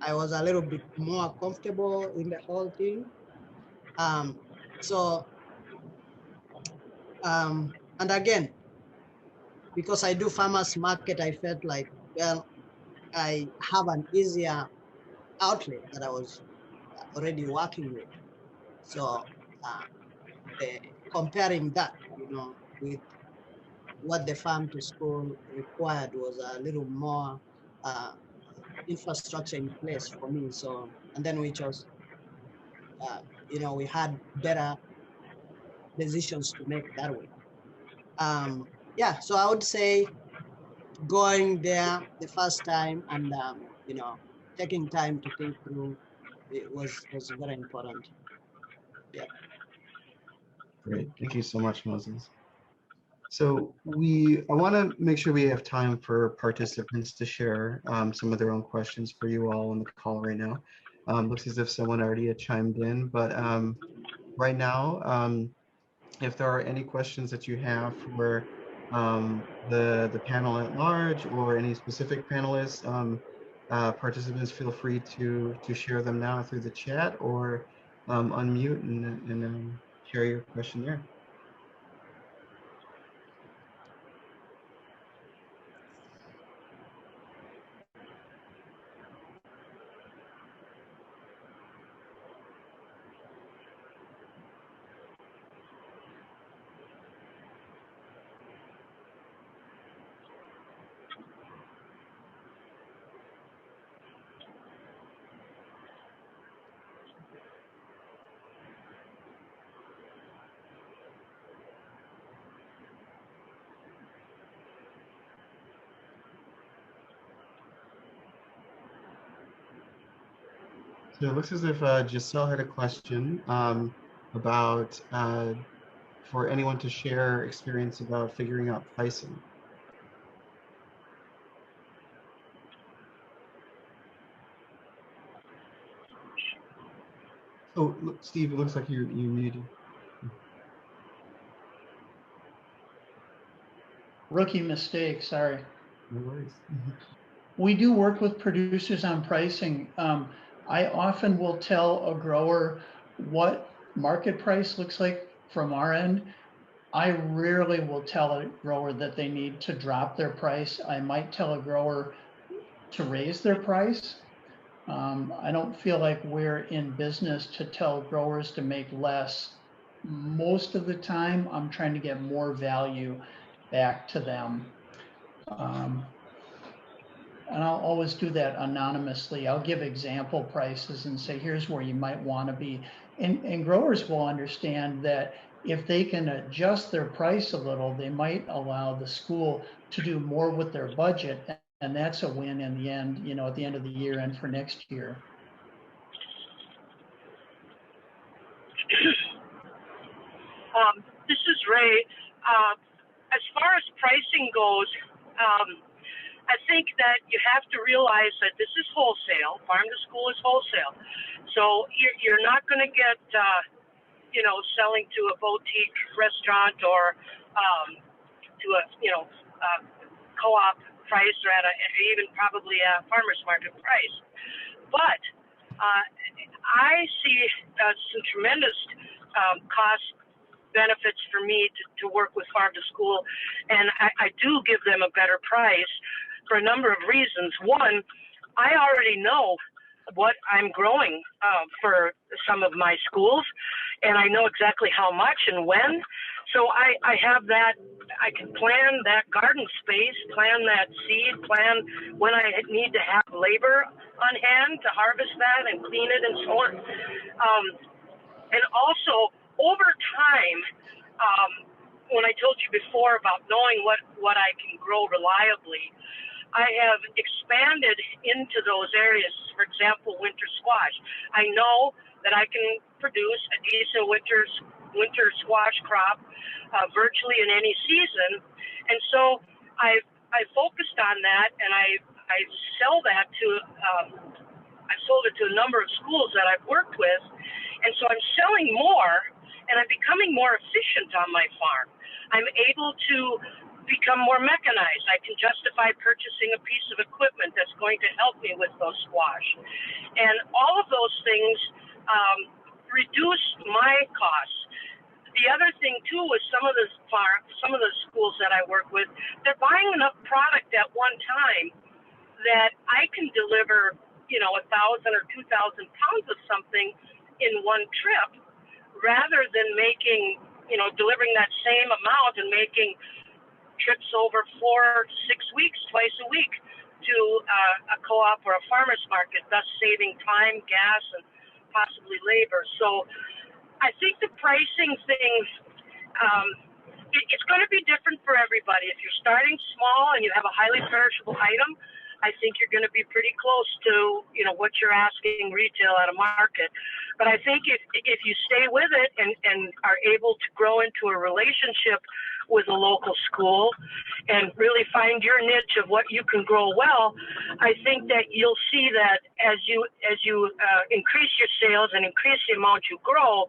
I was a little bit more comfortable in the whole thing. And again, because I do farmers market, I felt like, well, I have an easier outlet that I was already working with. So comparing that, with what the farm to school required was a little more infrastructure in place for me. So, and then we chose, we had better decisions to make that way. Yeah, so I would say going there the first time and taking time to think through it was very important. Yeah.
Great, thank you so much, Moses. So I want to make sure we have time for participants to share some of their own questions for you all on the call right now. Looks as if someone already had chimed in, but right now, if there are any questions that you have for the panel at large or any specific panelists, participants, feel free to share them now through the chat or unmute and share your question there. So it looks as if Giselle had a question about for anyone to share experience about figuring out pricing. Oh, look, Steve, it looks like you muted.
Rookie mistake, sorry.
No worries.
We do work with producers on pricing. I often will tell a grower what market price looks like from our end. I rarely will tell a grower that they need to drop their price. I might tell a grower to raise their price. I don't feel like we're in business to tell growers to make less. Most of the time, I'm trying to get more value back to them. And I'll always do that anonymously. I'll give example prices and say, here's where you might want to be. And growers will understand that if they can adjust their price a little, they might allow the school to do more with their budget. And that's a win in the end, you know, at the end of the year and for next year.
This is Ray. As far as pricing goes, I think that you have to realize that this is wholesale. Farm to school is wholesale. So you're not going to get, you know, selling to a boutique restaurant or to a, you know, co-op price or at even probably a farmer's market price. But I see some tremendous cost benefits for me to work with farm to school, and I do give them a better price for a number of reasons. One, I already know what I'm growing for some of my schools, and I know exactly how much and when. So I have that, I can plan that garden space, plan that seed, plan when I need to have labor on hand to harvest that and clean it and so on. And also, over time, when I told you before about knowing what I can grow reliably, I have expanded into those areas. For example, winter squash. I know that I can produce a decent winter squash crop virtually in any season, and so I focused on that, and I sell that to I've sold it to a number of schools that I've worked with, and so I'm selling more, and I'm becoming more efficient on my farm. I'm able to become more mechanized. I can justify purchasing a piece of equipment that's going to help me with those squash. And all of those things reduce my costs. The other thing too is some of the schools that I work with, they're buying enough product at one time that I can deliver, you know, 1,000 or 2,000 pounds of something in one trip, rather than making, you know, delivering that same amount and making trips over 4 to 6 weeks, twice a week to a co-op or a farmer's market, thus saving time, gas, and possibly labor. So I think the pricing thing, it's going to be different for everybody. If you're starting small and you have a highly perishable item, I think you're going to be pretty close to, you know, what you're asking retail at a market. But I think if you stay with it and are able to grow into a relationship with a local school and really find your niche of what you can grow well, I think that you'll see that as you increase your sales and increase the amount you grow,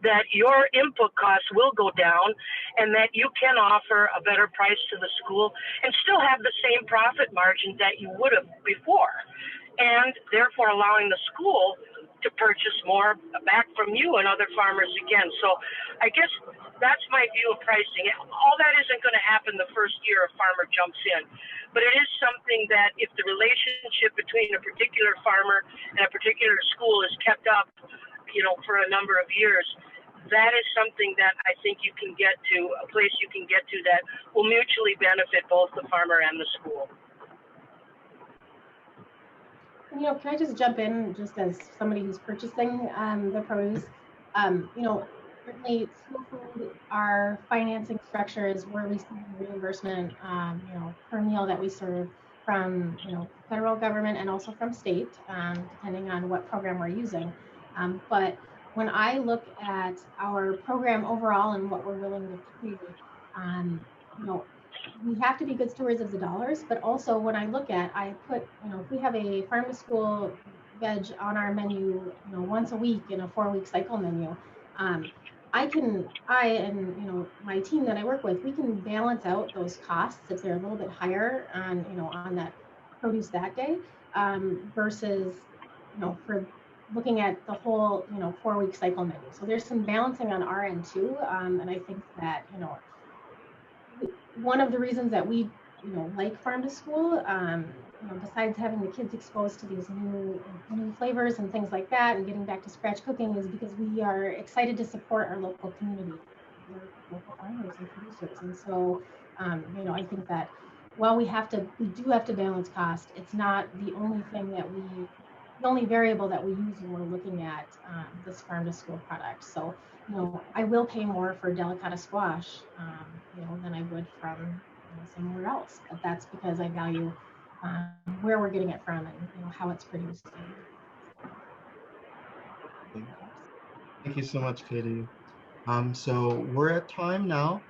that your input costs will go down and that you can offer a better price to the school and still have the same profit margin that you would have before, and therefore allowing the school to purchase more back from you and other farmers again. So I guess that's my view of pricing. All that isn't going to happen the first year a farmer jumps in, but it is something that if the relationship between a particular farmer and a particular school is kept up, you know, for a number of years, that is something that I think you can get to, a place you can get to that will mutually benefit both the farmer and the school.
You know, can I just jump in just as somebody who's purchasing the produce? You know, certainly school food, our financing structure is we're receiving reimbursement, you know, per meal that we serve from, you know, federal government and also from state, depending on what program we're using. But when I look at our program overall and what we're willing to pay, you know, we have to be good stewards of the dollars, but also when I look at, I put, you know, if we have a farm to school veg on our menu, you know, once a week in a 4-week cycle menu, I and, you know, my team that I work with, we can balance out those costs if they're a little bit higher on, you know, on that produce that day, versus, you know, for looking at the whole, you know, 4-week cycle menu. So there's some balancing on our end too. And I think that, you know, one of the reasons that we, you know, like farm to school, you know, besides having the kids exposed to these new flavors and things like that, and getting back to scratch cooking, is because we are excited to support our local community, our local farmers and producers. And so, you know, I think that while we do have to balance cost, it's not the only thing that the only variable that we use when we're looking at this farm to school product. So, you know, I will pay more for delicata squash, you know, than I would from, you know, somewhere else. But that's because I value where we're getting it from and, you know, how it's produced.
Thank you so much, Katie. So we're at time now.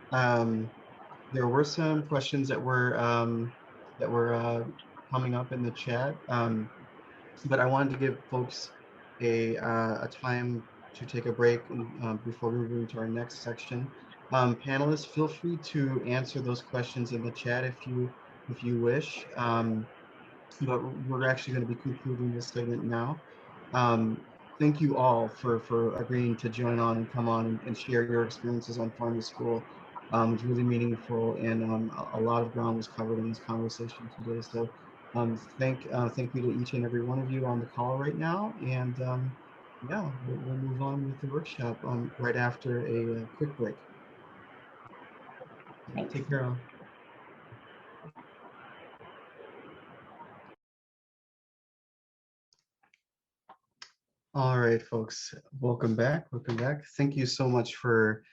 There were some questions that were coming up in the chat, but I wanted to give folks a time to take a break before we move into our next section. Panelists, feel free to answer those questions in the chat if you wish. But we're actually going to be concluding this segment now. Thank you all for agreeing to join on and come on and share your experiences on farm to school. It's really meaningful, and a lot of ground was covered in this conversation today. So thank you to each and every one of you on the call right now. And yeah, we'll move on with the workshop right after a quick break. Take care all. All right, folks, welcome back. Welcome back. Thank you so much for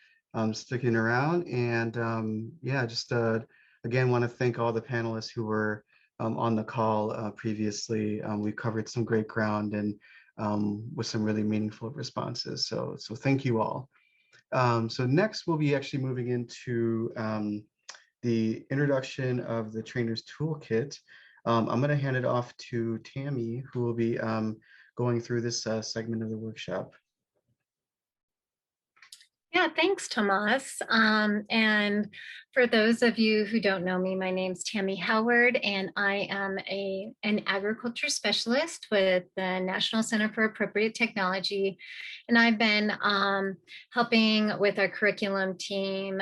sticking around. And yeah, just again, want to thank all the panelists who were on the call previously. We covered some great ground and with some really meaningful responses. So thank you all. So next, we'll be actually moving into the introduction of the trainer's toolkit. I'm going to hand it off to Tammy, who will be going through this segment of the workshop.
Yeah, thanks, Tomas. And for those of you who don't know me, my name's Tammy Howard, and I am an agriculture specialist with the National Center for Appropriate Technology. And I've been helping with our curriculum team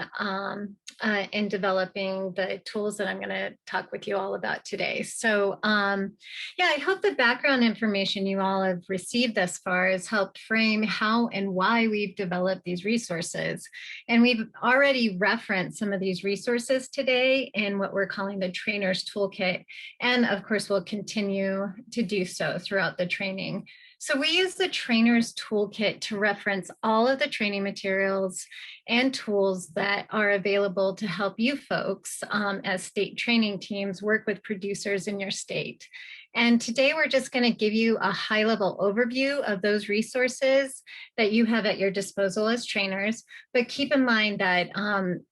in developing the tools that I'm going to talk with you all about today. So yeah, I hope the background information you all have received thus far has helped frame how and why we've developed these resources. And we've already referenced some of these resources today in what we're calling the trainer's toolkit. And of course, we'll continue to do so throughout the training. So we use the trainer's toolkit to reference all of the training materials and tools that are available to help you folks as state training teams work with producers in your state. And today we're just going to give you a high-level overview of those resources that you have at your disposal as trainers. But keep in mind that,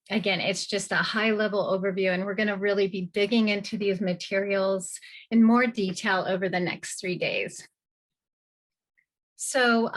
again, it's just a high-level overview, and we're going to really be digging into these materials in more detail over the next 3 days. So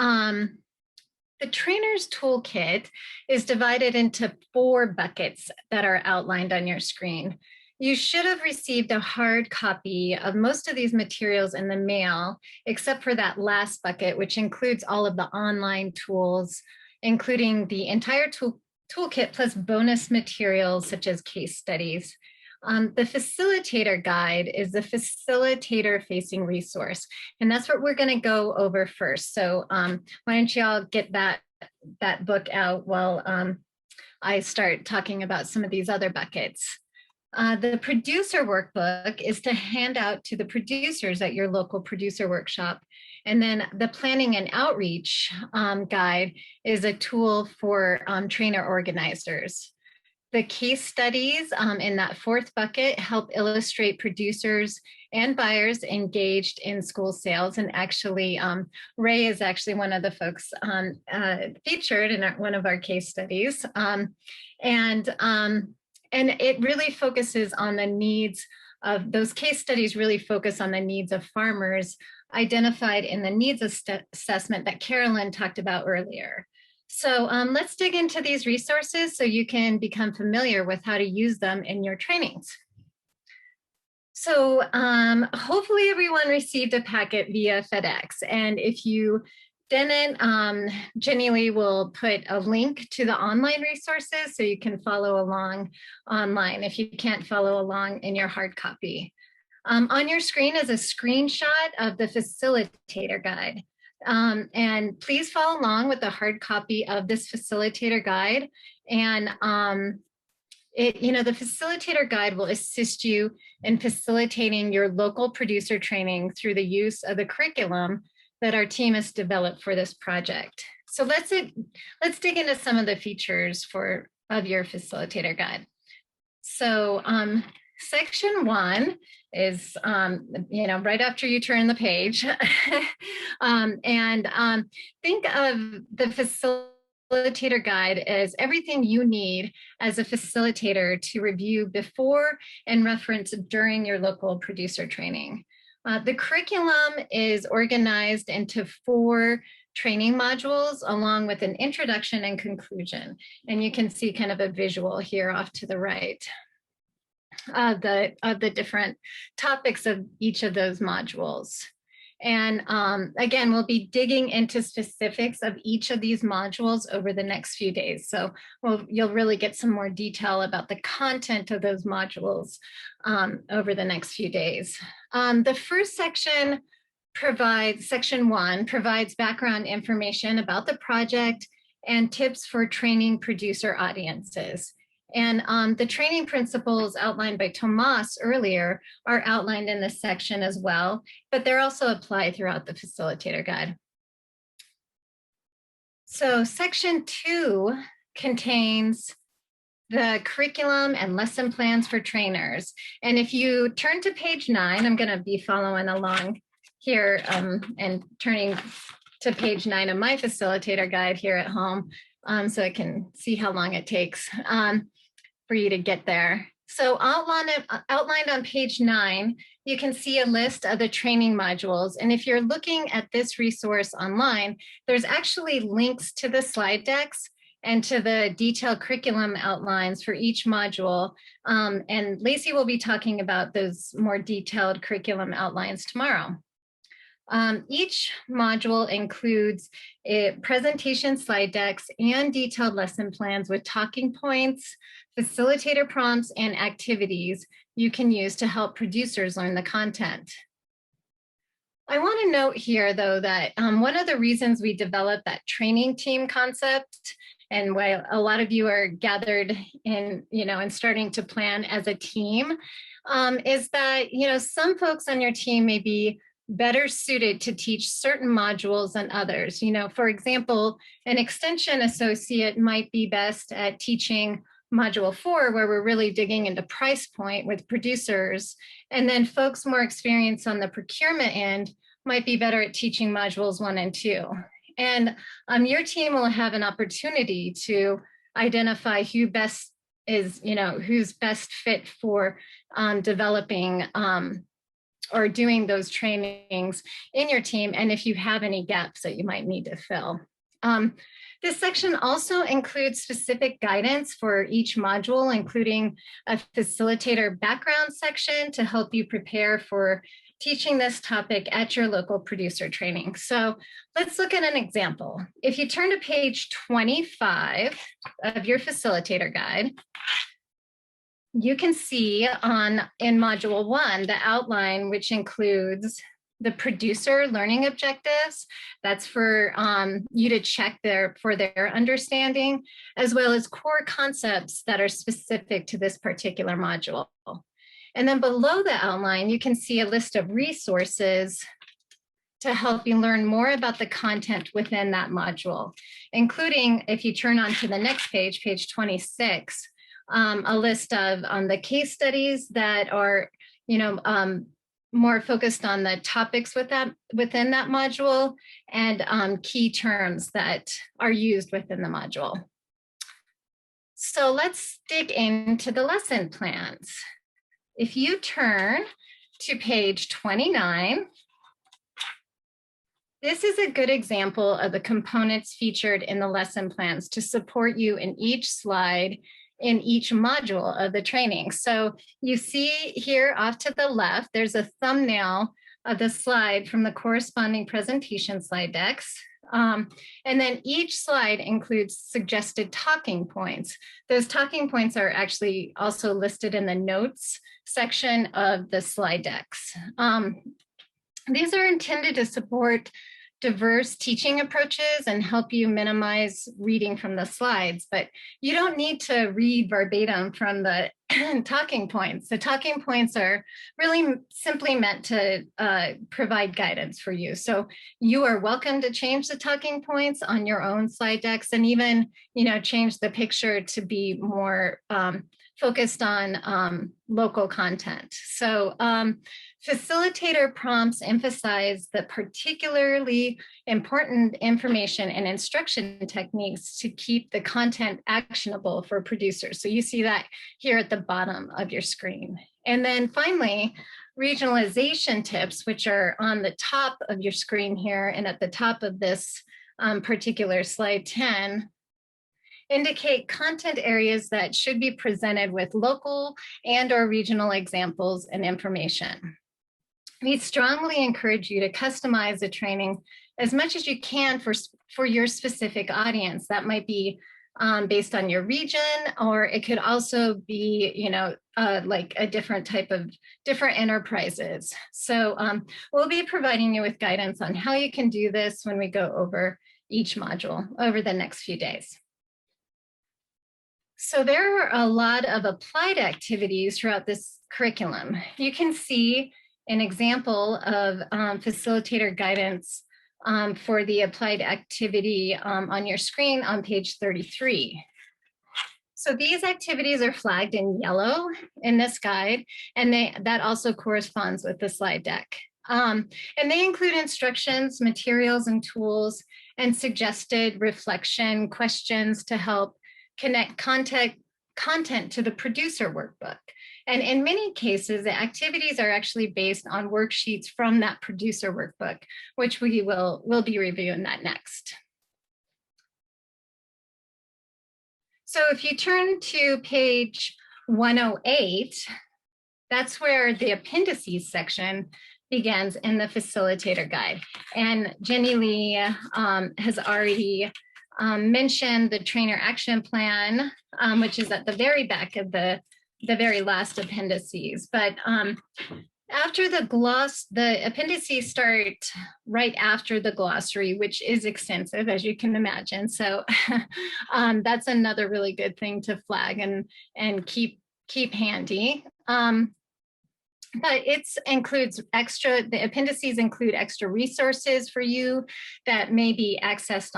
the trainer's toolkit is divided into 4 buckets that are outlined on your screen. You should have received a hard copy of most of these materials in the mail, except for that last bucket, which includes all of the online tools, including the entire toolkit plus bonus materials such as case studies. The facilitator guide is the facilitator facing resource, and that's what we're going to go over first. So why don't you all get that book out while I start talking about some of these other buckets. The producer workbook is to hand out to the producers at your local producer workshop. And then the planning and outreach guide is a tool for trainer organizers. The case studies in that fourth bucket help illustrate producers and buyers engaged in school sales. And actually, Ray is actually one of the folks featured in one of our case studies. And it really focuses on the needs of those case studies, really focus on the needs of farmers identified in the needs assessment that Carolyn talked about earlier. So let's dig into these resources so you can become familiar with how to use them in your trainings. So hopefully everyone received a packet via FedEx. And if you didn't, Jenny Lee will put a link to the online resources so you can follow along online if you can't follow along in your hard copy. On your screen is a screenshot of the facilitator guide. And please follow along with the hard copy of this facilitator guide. And the facilitator guide will assist you in facilitating your local producer training through the use of the curriculum that our team has developed for this project. So let's dig into some of the features of your facilitator guide. So section 1 is, right after you turn the page. Think of the facilitator guide as everything you need as a facilitator to review before and reference during your local producer training. The curriculum is organized into 4 training modules along with an introduction and conclusion. And you can see kind of a visual here off to the right of the different topics of each of those modules. And again, we'll be digging into specifics of each of these modules over the next few days. So you'll really get some more detail about the content of those modules over the next few days. The first section section 1 provides background information about the project and tips for training producer audiences. And the training principles outlined by Tomas earlier are outlined in this section as well, but they're also applied throughout the facilitator guide. So section 2 contains the curriculum and lesson plans for trainers. And if you turn to page 9, I'm going to be following along here and turning to page 9 of my facilitator guide here at home so I can see how long it takes for you to get there. So outlined on page 9, you can see a list of the training modules. And if you're looking at this resource online, there's actually links to the slide decks and to the detailed curriculum outlines for each module. And Lacey will be talking about those more detailed curriculum outlines tomorrow. Each module includes presentation slide decks and detailed lesson plans with talking points, facilitator prompts, and activities you can use to help producers learn the content. I want to note here, though, that one of the reasons we developed that training team concept, and why a lot of you are gathered in, and starting to plan as a team, is that, some folks on your team may be better suited to teach certain modules than others. For example, an extension associate might be best at teaching module 4, where we're really digging into price point with producers. And then folks more experienced on the procurement end might be better at teaching modules 1 and 2. And your team will have an opportunity to identify who best is, who's best fit for developing or doing those trainings in your team, and if you have any gaps that you might need to fill. This section also includes specific guidance for each module, including a facilitator background section to help you prepare for teaching this topic at your local producer training. So let's look at an example. If you turn to page 25 of your facilitator guide, you can see in module 1, the outline, which includes the producer learning objectives. That's for you to check for their understanding, as well as core concepts that are specific to this particular module. And then below the outline, you can see a list of resources to help you learn more about the content within that module, including, if you turn on to the next page, page 26, a list of the case studies that are, more focused on the topics within that module, and key terms that are used within the module. So let's dig into the lesson plans. If you turn to page 29, this is a good example of the components featured in the lesson plans to support you in each slide in each module of the training. So you see here off to the left, there's a thumbnail of the slide from the corresponding presentation slide decks. And then each slide includes suggested talking points. Those talking points are actually also listed in the notes section of the slide decks. These are intended to support diverse teaching approaches and help you minimize reading from the slides, but you don't need to read verbatim from the talking points. The talking points are really simply meant to provide guidance for you. So you are welcome to change the talking points on your own slide decks, and even, change the picture to be more focused on local content. So Facilitator prompts emphasize the particularly important information and instruction techniques to keep the content actionable for producers. So you see that here at the bottom of your screen. And then finally, regionalization tips, which are on the top of your screen here and at the top of this particular slide 10, indicate content areas that should be presented with local and/or regional examples and information. We strongly encourage you to customize the training as much as you can for your specific audience. That might be based on your region, or it could also be, like a different type of different enterprises. So we'll be providing you with guidance on how you can do this when we go over each module over the next few days. So there are a lot of applied activities throughout this curriculum. You can see an example of facilitator guidance for the applied activity on your screen on page 33. So these activities are flagged in yellow in this guide, and that also corresponds with the slide deck. And they include instructions, materials, and tools, and suggested reflection questions to help connect content to the producer workbook. And in many cases, the activities are actually based on worksheets from that producer workbook, which we'll be reviewing that next. So if you turn to page 108, that's where the appendices section begins in the facilitator guide. And Jenny Lee has already mentioned the trainer action plan, which is at the very back of the very last appendices. But after the appendices start right after the glossary, which is extensive, as you can imagine. So that's another really good thing to flag and keep handy. But the appendices include extra resources for you that may be accessed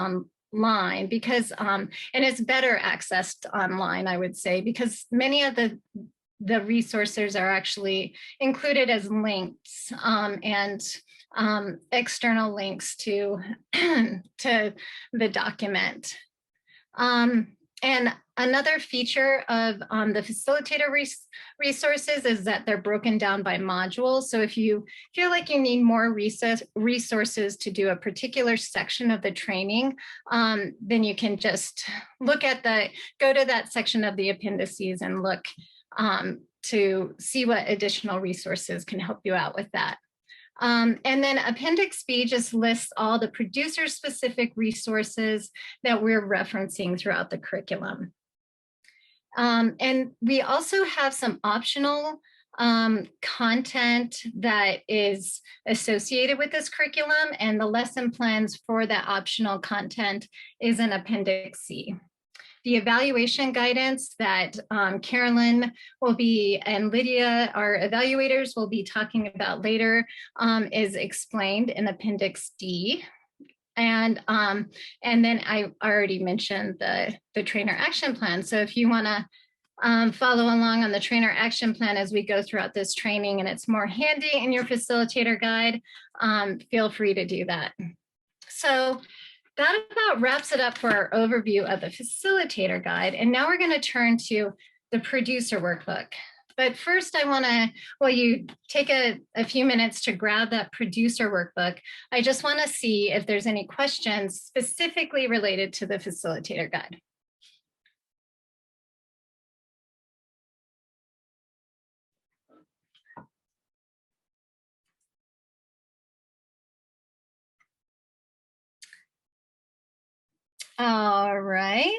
online because, and it's better accessed online, I would say, because many of the resources are actually included as links and external links to, to the document. And another feature of the facilitator resources is that they're broken down by module. So if you feel like you need more resources to do a particular section of the training, then you can just go to that section of the appendices and look to see what additional resources can help you out with that. And then Appendix B just lists all the producer-specific resources that we're referencing throughout the curriculum. And we also have some optional content that is associated with this curriculum, and the lesson plans for that optional content is in Appendix C. The evaluation guidance that Carolyn and Lydia, our evaluators, will be talking about later is explained in Appendix D. And then I already mentioned the trainer action plan. So if you want to follow along on the trainer action plan as we go throughout this training and it's more handy in your facilitator guide, feel free to do that. So that about wraps it up for our overview of the facilitator guide. And now we're going to turn to the producer workbook. But first I want to, while you take a few minutes to grab that producer workbook, I just want to see if there's any questions specifically related to the facilitator guide. All right.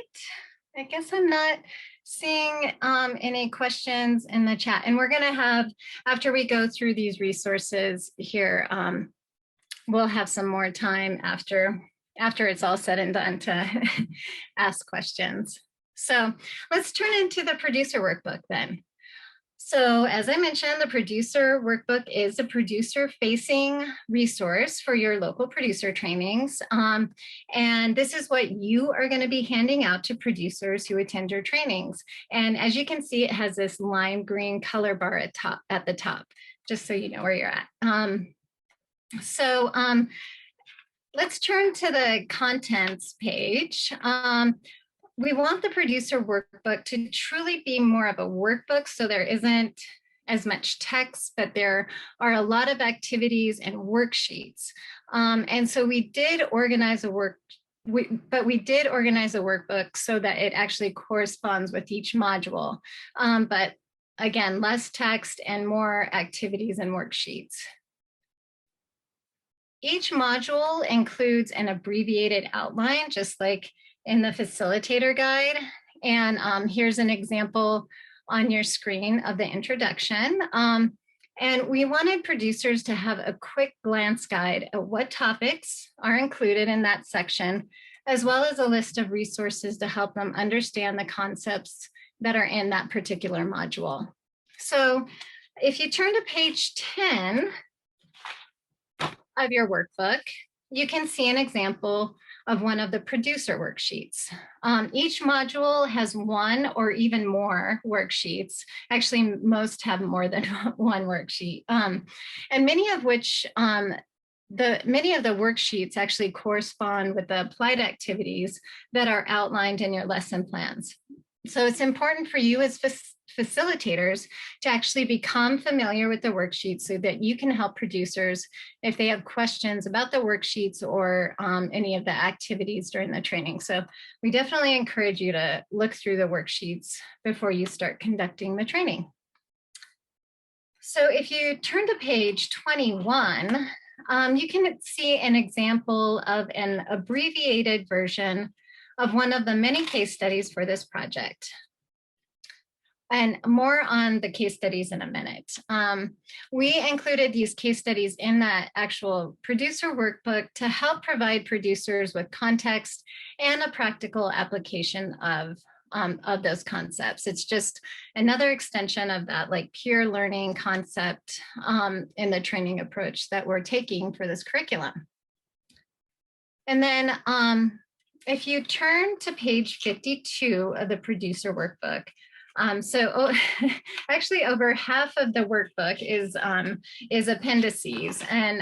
I guess I'm not seeing any questions in the chat. And we're going to have, after we go through these resources here, we'll have some more time after it's all said and done to ask questions. So let's turn into the producer workbook then. So as I mentioned, the producer workbook is a producer-facing resource for your local producer trainings. And this is what you are going to be handing out to producers who attend your trainings. And as you can see, it has this lime green color bar at the top, just so you know where you're at. Let's turn to the contents page. We want the producer workbook to truly be more of a workbook, so there isn't as much text, but there are a lot of activities and worksheets. And so we did organize a workbook so that it actually corresponds with each module. But again, less text and more activities and worksheets. Each module includes an abbreviated outline, just like in the facilitator guide. And here's an example on your screen of the introduction. And we wanted producers to have a quick glance guide at what topics are included in that section, as well as a list of resources to help them understand the concepts that are in that particular module. So if you turn to page 10 of your workbook, you can see an example of one of the producer worksheets. Each module has one or even more worksheets. Actually, most have more than one worksheet. And many of the worksheets actually correspond with the applied activities that are outlined in your lesson plans. So it's important for you as facilitators to actually become familiar with the worksheets so that you can help producers if they have questions about the worksheets or any of the activities during the training. So we definitely encourage you to look through the worksheets before you start conducting the training. So if you turn to page 21, you can see an example of an abbreviated version of one of the many case studies for this project. And more on the case studies in a minute. We included these case studies in that actual producer workbook to help provide producers with context and a practical application of those concepts. It's just another extension of that like peer learning concept in the training approach that we're taking for this curriculum. And then if you turn to page 52 of the producer workbook, actually over half of the workbook is appendices, and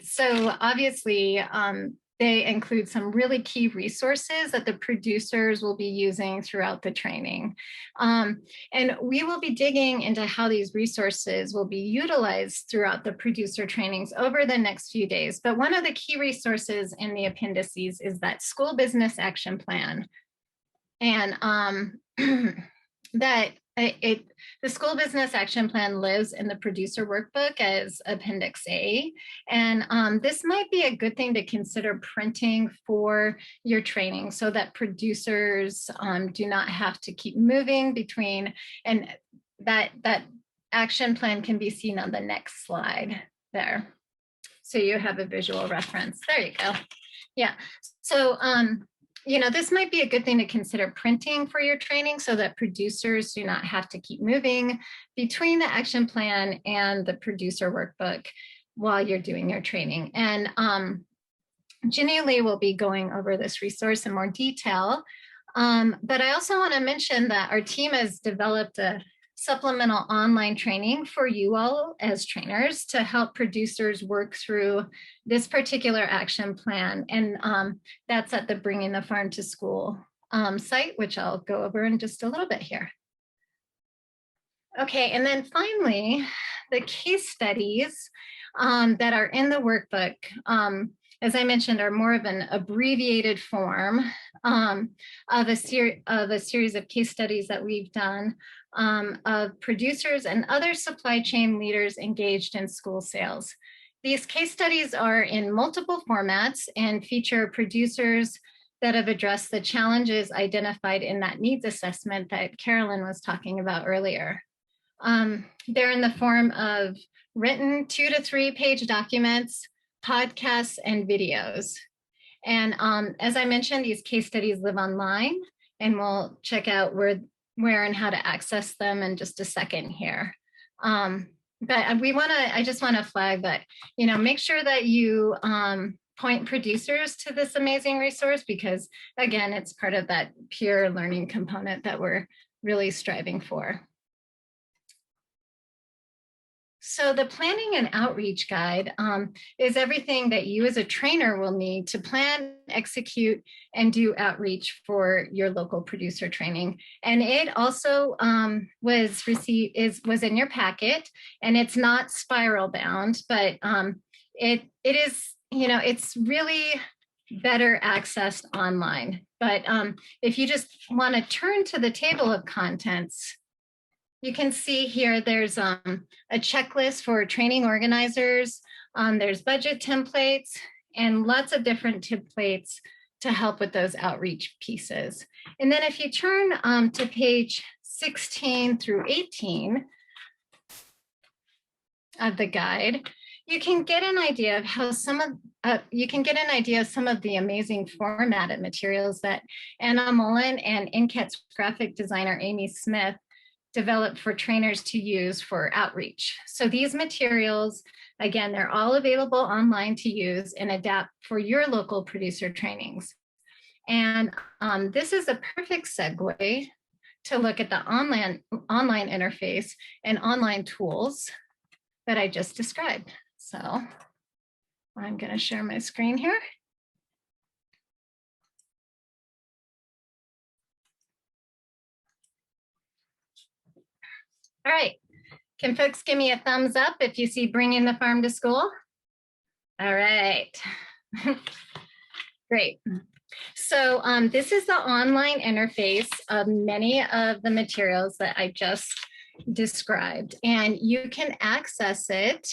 so obviously they include some really key resources that the producers will be using throughout the training. And we will be digging into how these resources will be utilized throughout the producer trainings over the next few days. But one of the key resources in the appendices is that school business action plan. And the school business action plan lives in the producer workbook as Appendix A. And this might be a good thing to consider printing for your training so that producers do not have to keep moving between, and that action plan can be seen on the next slide there. So you have a visual reference. There you go. Yeah. So, this might be a good thing to consider printing for your training so that producers do not have to keep moving between the action plan and the producer workbook while you're doing your training. And Ginny Lee will be going over this resource in more detail But I also want to mention that our team has developed a supplemental online training for you all as trainers to help producers work through this particular action plan. And that's at the Bringing the Farm to School site, which I'll go over in just a little bit here. Okay, and then finally, the case studies that are in the workbook, as I mentioned, are more of an abbreviated form of a series of case studies that we've done of producers and other supply chain leaders engaged in school sales. These case studies are in multiple formats and feature producers that have addressed the challenges identified in that needs assessment that Carolyn was talking about earlier. They're in the form of written 2 to 3 page documents, podcasts, and videos. And as I mentioned, these case studies live online, and we'll check out where and how to access them in just a second here. But I just want to flag that, make sure that you point producers to this amazing resource, because again, it's part of that peer learning component that we're really striving for. So the planning and outreach guide is everything that you as a trainer will need to plan, execute, and do outreach for your local producer training. And it also was in your packet, and it's not spiral bound, but it is, it's really better accessed online. But if you just want to turn to the table of contents, you can see here there's a checklist for training organizers. There's budget templates and lots of different templates to help with those outreach pieces. And then if you turn to page 16 through 18 of the guide, you can get an idea of how some of the amazing formatted materials that Anna Mullen and NCAT's graphic designer Amy Smith developed for trainers to use for outreach. So these materials, again, they're all available online to use and adapt for your local producer trainings. And this is a perfect segue to look at the online interface and online tools that I just described. So I'm going to share my screen here. All right, can folks give me a thumbs up if you see Bringing the Farm to School? All right, great. So this is the online interface of many of the materials that I just described, and you can access it.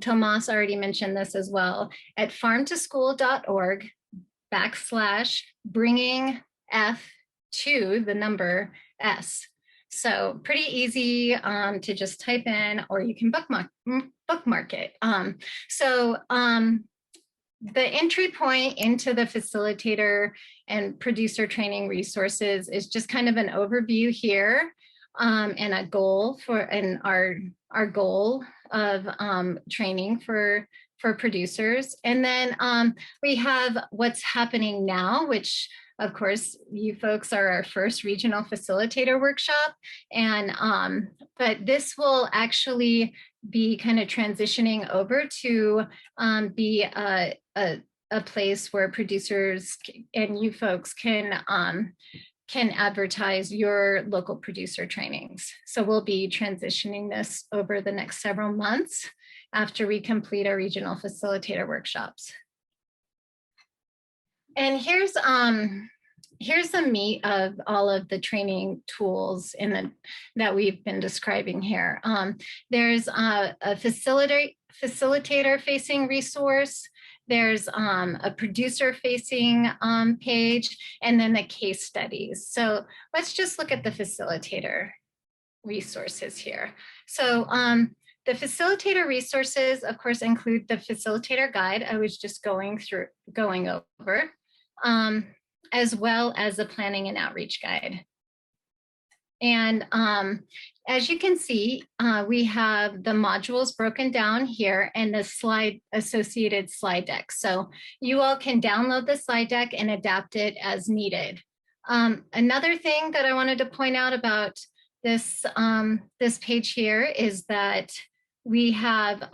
Tomas already mentioned this as well, at farmtoschool.org/bringing F2 the number S. So pretty easy to just type in, or you can bookmark it. The entry point into the facilitator and producer training resources is just kind of an overview here, and a goal our goal of training for producers. And then we have what's happening now, which of course, you folks are our first regional facilitator workshop. And but this will actually be kind of transitioning over to be a place where producers and you folks can advertise your local producer trainings. So we'll be transitioning this over the next several months after we complete our regional facilitator workshops. And here's the meat of all of the training tools that we've been describing here. There's a facilitator facing resource. There's a producer facing page, and then the case studies. So let's just look at the facilitator resources here. So the facilitator resources, of course, include the facilitator guide I was just going over, as well as the planning and outreach guide. And as you can see, we have the modules broken down here and the associated slide deck. So you all can download the slide deck and adapt it as needed. Another thing that I wanted to point out about this, this page here is that we have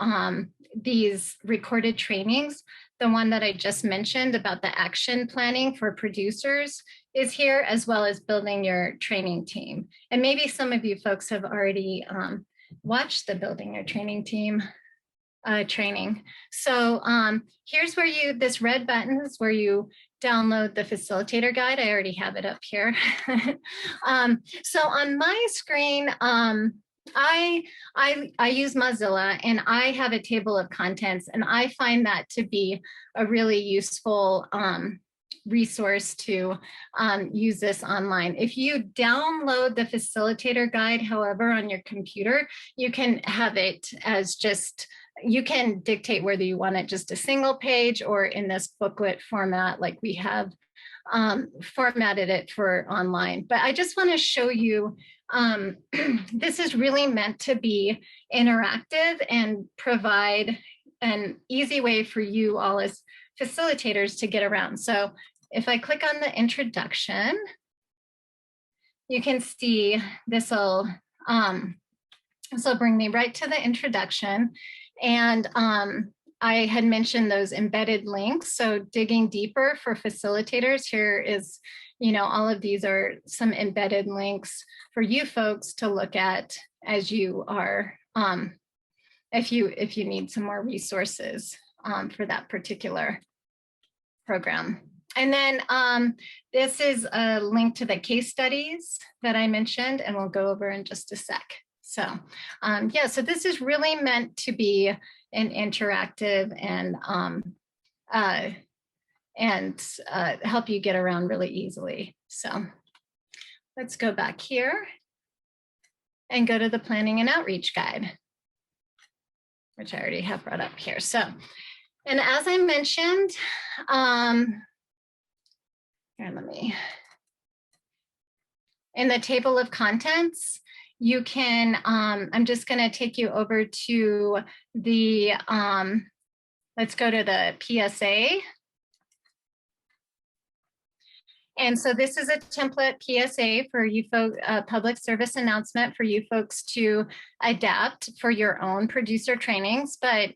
these recorded trainings. The one that I just mentioned about the action planning for producers is here, as well as building your training team. And maybe some of you folks have already watched the building your training team training. So here's where this red button is where you download the facilitator guide. I already have it up here. So on my screen, I use Mozilla, and I have a table of contents, and I find that to be a really useful resource to use this online. If you download the facilitator guide, however, on your computer, you can have it as just, you can dictate whether you want it just a single page or in this booklet format like we have formatted it for online. But I just want to show you, this is really meant to be interactive and provide an easy way for you all as facilitators to get around. So if I click on the introduction, you can see this will bring me right to the introduction. And I had mentioned those embedded links. So digging deeper for facilitators, here is, all of these are some embedded links for you folks to look at as you are, if you need some more resources for that particular program. And then this is a link to the case studies that I mentioned, and we'll go over in just a sec. So yeah, so this is really meant to be an interactive and help you get around really easily. So let's go back here and go to the planning and outreach guide, which I already have brought up here. So, and as I mentioned, here, in the table of contents, you can, I'm just going to take you over to the, let's go to the PSA. And so this is a template PSA for you folks, public service announcement for you folks to adapt for your own producer trainings. But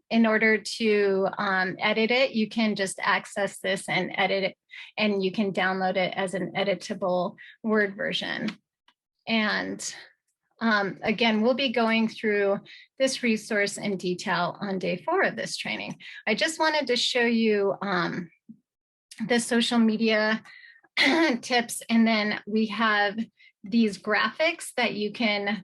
in order to edit it, you can just access this and edit it, and you can download it as an editable Word version. And again, we'll be going through this resource in detail on day 4 of this training. I just wanted to show you the social media tips, and then we have these graphics that you can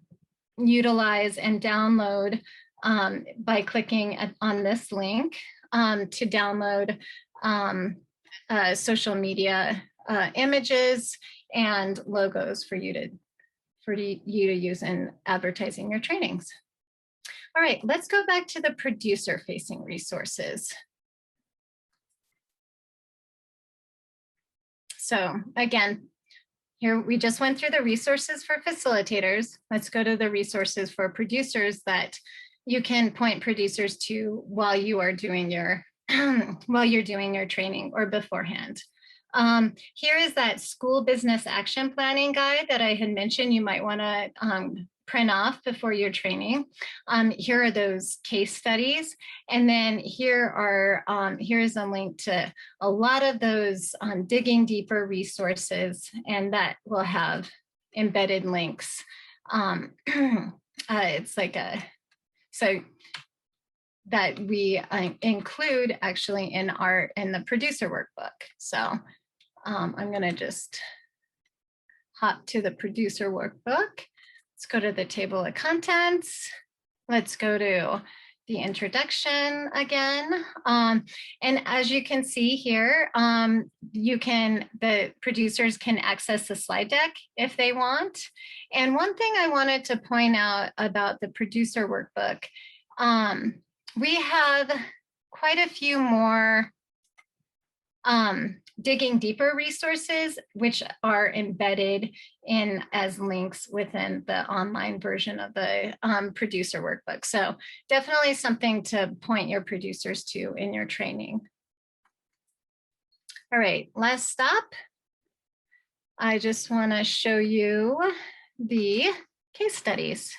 utilize and download by clicking on this link to download social media images and logos for you to use in advertising your trainings. All right, let's go back to the producer-facing resources. So again, here we just went through the resources for facilitators. Let's go to the resources for producers that you can point producers to while you are doing your while you're doing your training or beforehand. Here is that school business action planning guide that I had mentioned you might want to print off before your training. Here are those case studies. And then here is a link to a lot of those digging deeper resources, and that will have embedded links. It's like so that we include actually in the producer workbook. So I'm going to just hop to the producer workbook. Let's go to the table of contents. Let's go to the introduction again. And as you can see here, the producers can access the slide deck if they want. And one thing I wanted to point out about the producer workbook, we have quite a few more digging deeper resources, which are embedded in as links within the online version of the producer workbook. So definitely something to point your producers to in your training. All right, last stop. I just want to show you the case studies.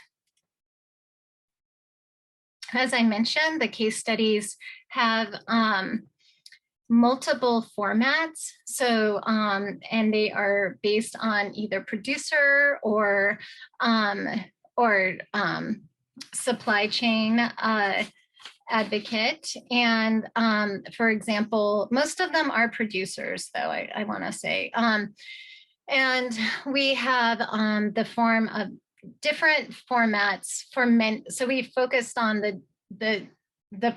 As I mentioned, the case studies have multiple formats. So, and they are based on either producer or supply chain advocate. And for example, most of them are producers, though, I want to say. And we have the form of different formats for men. So we focused on the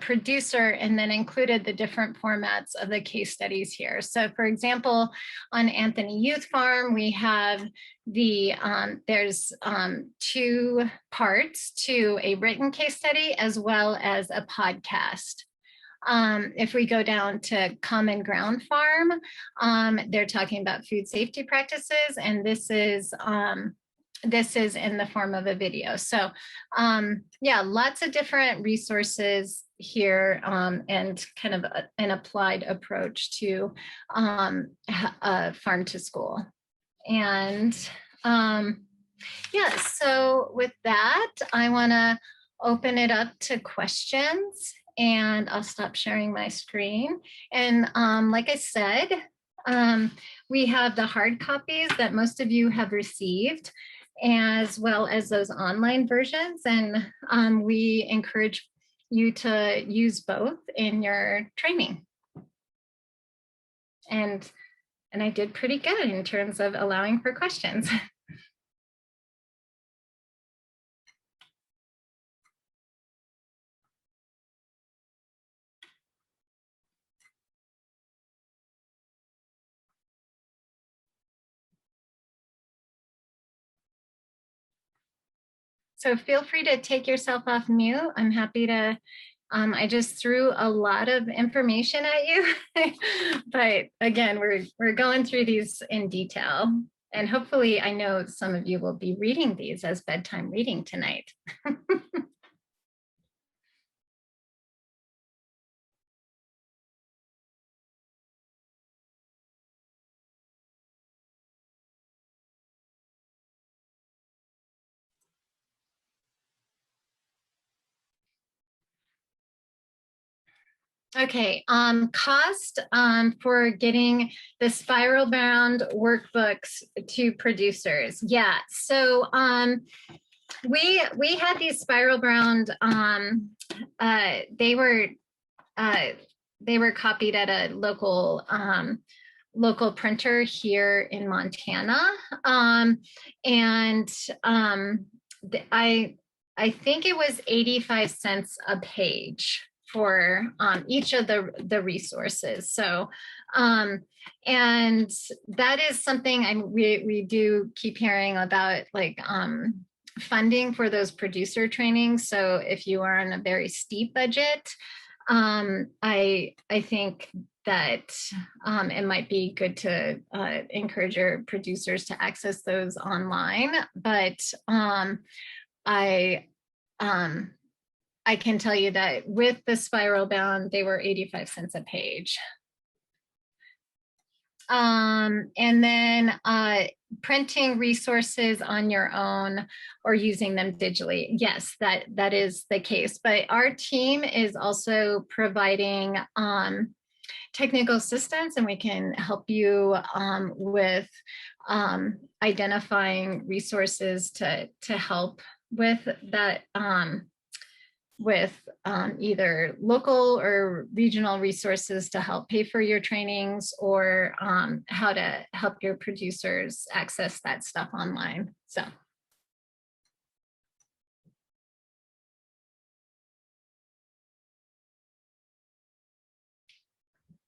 producer and then included the different formats of the case studies here. So for example, on Anthony Youth Farm, we have there's 2 parts to a written case study as well as a podcast. If we go down to Common Ground Farm, they're talking about food safety practices, and this is in the form of a video. So yeah, lots of different resources here, and kind of an applied approach to farm to school. And yeah, so with that, I want to open it up to questions, and I'll stop sharing my screen. And like I said, we have the hard copies that most of you have received, as well as those online versions. And we encourage you to use both in your training. And I did pretty good in terms of allowing for questions. So feel free to take yourself off mute. I'm happy to, I just threw a lot of information at you, but again, we're going through these in detail, and hopefully I know some of you will be reading these as bedtime reading tonight. Okay, cost for getting the spiral bound workbooks to producers. Yeah, so we had these spiral bound, they were copied at a local printer here in Montana. And I think it was 85 cents a page for each of the resources. So, and that is something we do keep hearing about, like funding for those producer trainings. So if you are on a very steep budget, I think that it might be good to encourage your producers to access those online. But I can tell you that with the spiral bound, they were 85 cents a page. And then printing resources on your own or using them digitally. Yes, that is the case. But our team is also providing technical assistance, and we can help you with identifying resources to help with that, with either local or regional resources to help pay for your trainings, or how to help your producers access that stuff online. So.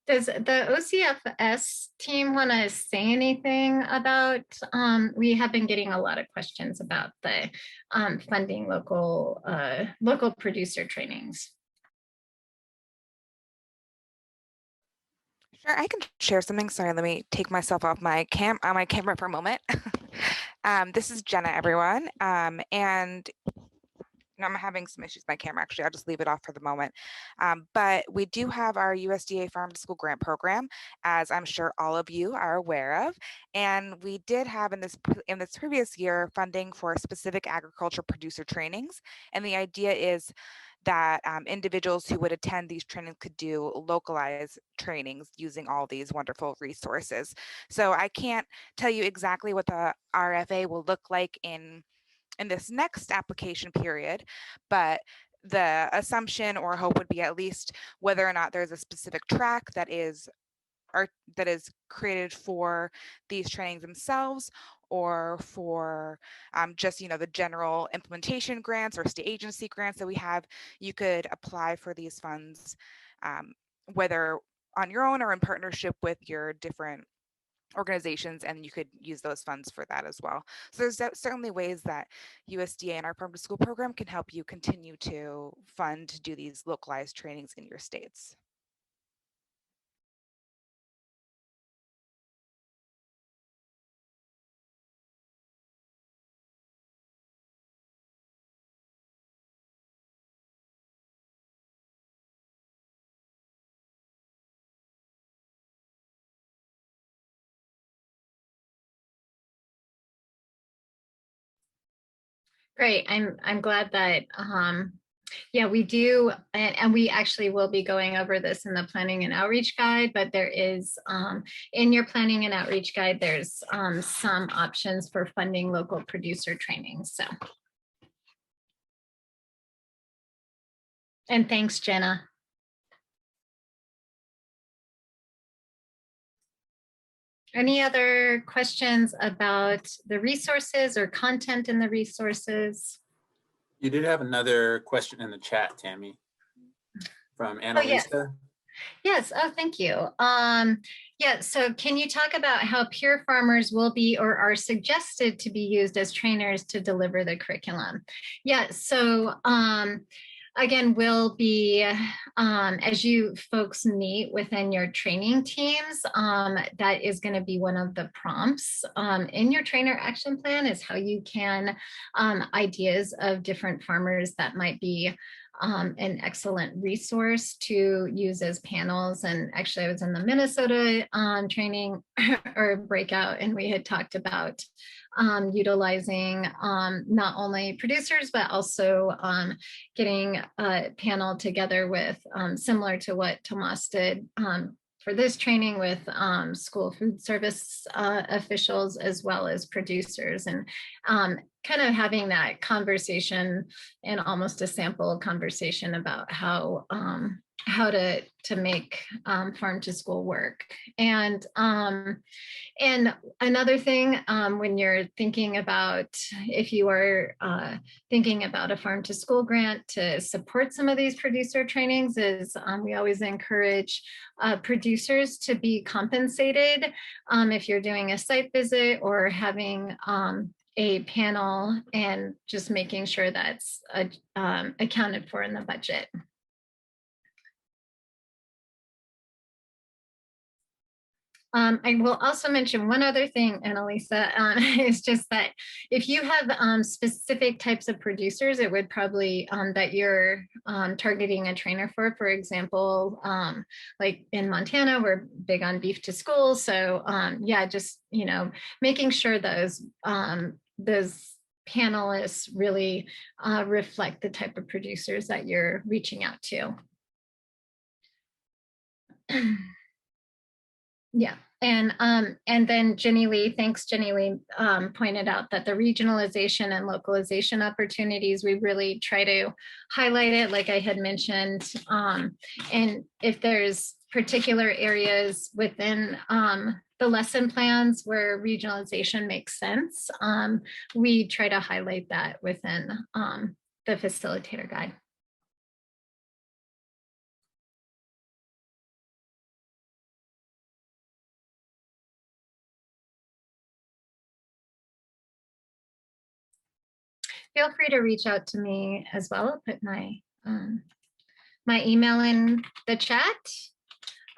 Does the OCFS team want to say anything about, we have been getting a lot of questions about the funding local producer trainings.
Sure, I can share something. Sorry, let me take myself off my camera for a moment. This is Jenna, everyone. And I'm having some issues with my camera, actually. I'll just leave it off for the moment. But we do have our USDA Farm to School Grant Program, as I'm sure all of you are aware of. And we did have in this previous year funding for specific agriculture producer trainings. And the idea is that individuals who would attend these trainings could do localized trainings using all these wonderful resources. So I can't tell you exactly what the RFA will look like in this next application period, but the assumption or hope would be at least whether or not there's a specific track that is created for these trainings themselves, or for just the general implementation grants or state agency grants that we have. You could apply for these funds whether on your own or in partnership with your different organizations, and you could use those funds for that as well. So there's certainly ways that USDA and our Farm to School program can help you continue to fund to do these localized trainings in your states.
Great. I'm glad that yeah, we do, and we actually will be going over this in the planning and outreach guide, but there is in your planning and outreach guide, there's some options for funding local producer training. So, and thanks, Jenna. Any other questions about the resources or content in the resources?
You did have another question in the chat, Tammy, from Annalisa.
Yes. Oh, thank you. Yeah. So can you talk about how peer farmers will be or are suggested to be used as trainers to deliver the curriculum? Yeah. So again, we'll be, as you folks meet within your training teams, that is going to be one of the prompts in your trainer action plan, is how you can ideas of different farmers that might be an excellent resource to use as panels. And actually, I was in the Minnesota training or breakout, and we had talked about utilizing not only producers, but also getting a panel together with similar to what Tomas did for this training, with school food service officials as well as producers, and kind of having that conversation and almost a sample conversation about how to make farm to school work. And another thing, when you're thinking about, if you are thinking about a farm to school grant to support some of these producer trainings, is we always encourage producers to be compensated if you're doing a site visit or having a panel, and just making sure that's accounted for in the budget. I will also mention one other thing, Annalisa, is just that if you have specific types of producers, it would probably that you're targeting a trainer for example, like in Montana, we're big on beef to school. So yeah, just, making sure those panelists really reflect the type of producers that you're reaching out to. Yeah, and then Jenny Lee, thanks, Jenny Lee, pointed out that the regionalization and localization opportunities, we really try to highlight it, like I had mentioned. And if there's particular areas within the lesson plans where regionalization makes sense, we try to highlight that within the facilitator guide. Feel free to reach out to me as well. I'll put my my email in the chat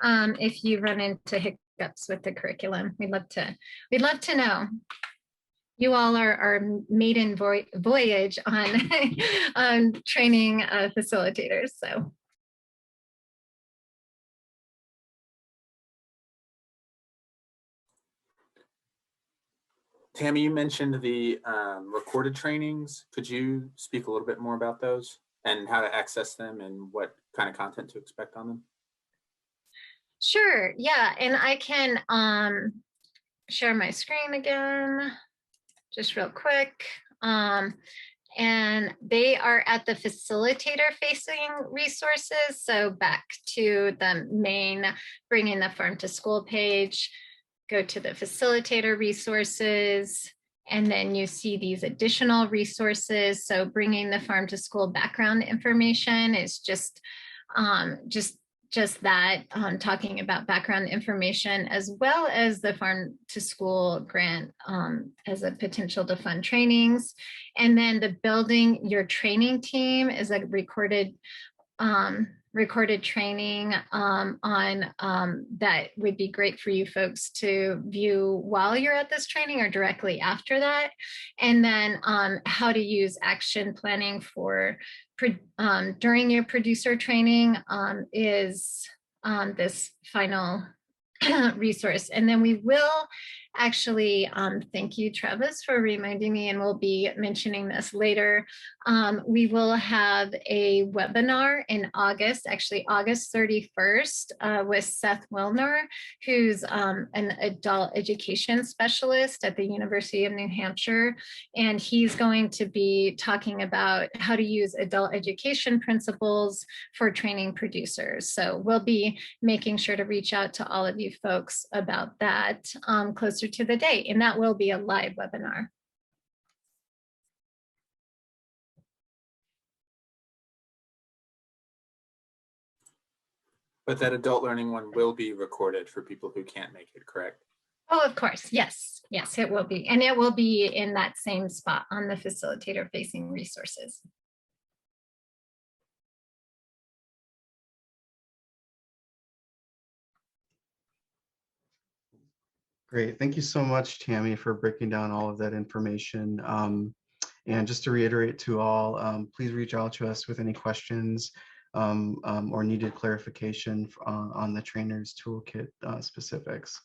if you run into hiccups with the curriculum. We'd love to know. you all are our maiden voyage on, on training facilitators. So.
Tammy, you mentioned the recorded trainings. Could you speak a little bit more about those and how to access them and what kind of content to expect on them?
Sure, yeah, and I can share my screen again, just real quick. And they are at the facilitator facing resources. So back to the main Bringing the Farm to School page, go to the facilitator resources, and then you see these additional resources. So Bringing the Farm to School background information is just that, talking about background information, as well as the Farm to School grant as a potential to fund trainings. And then the Building Your Training Team is a recorded training on that would be great for you folks to view while you're at this training or directly after that. And then how to use action planning for during your producer training is this final resource. And then we will actually, thank you, Travis, for reminding me, and we'll be mentioning this later. We will have a webinar in August, actually August 31st, with Seth Wilner, who's an adult education specialist at the University of New Hampshire. And he's going to be talking about how to use adult education principles for training producers. So we'll be making sure to reach out to all of you folks about that closer to the date, and that will be a live webinar.
But that adult learning one will be recorded for people who can't make it, correct?
Oh, of course, yes, yes, it will be. And it will be in that same spot on the facilitator facing resources.
Great. Thank you so much, Tammy, for breaking down all of that information. And just to reiterate to all, please reach out to us with any questions or needed clarification on the trainer's toolkit specifics.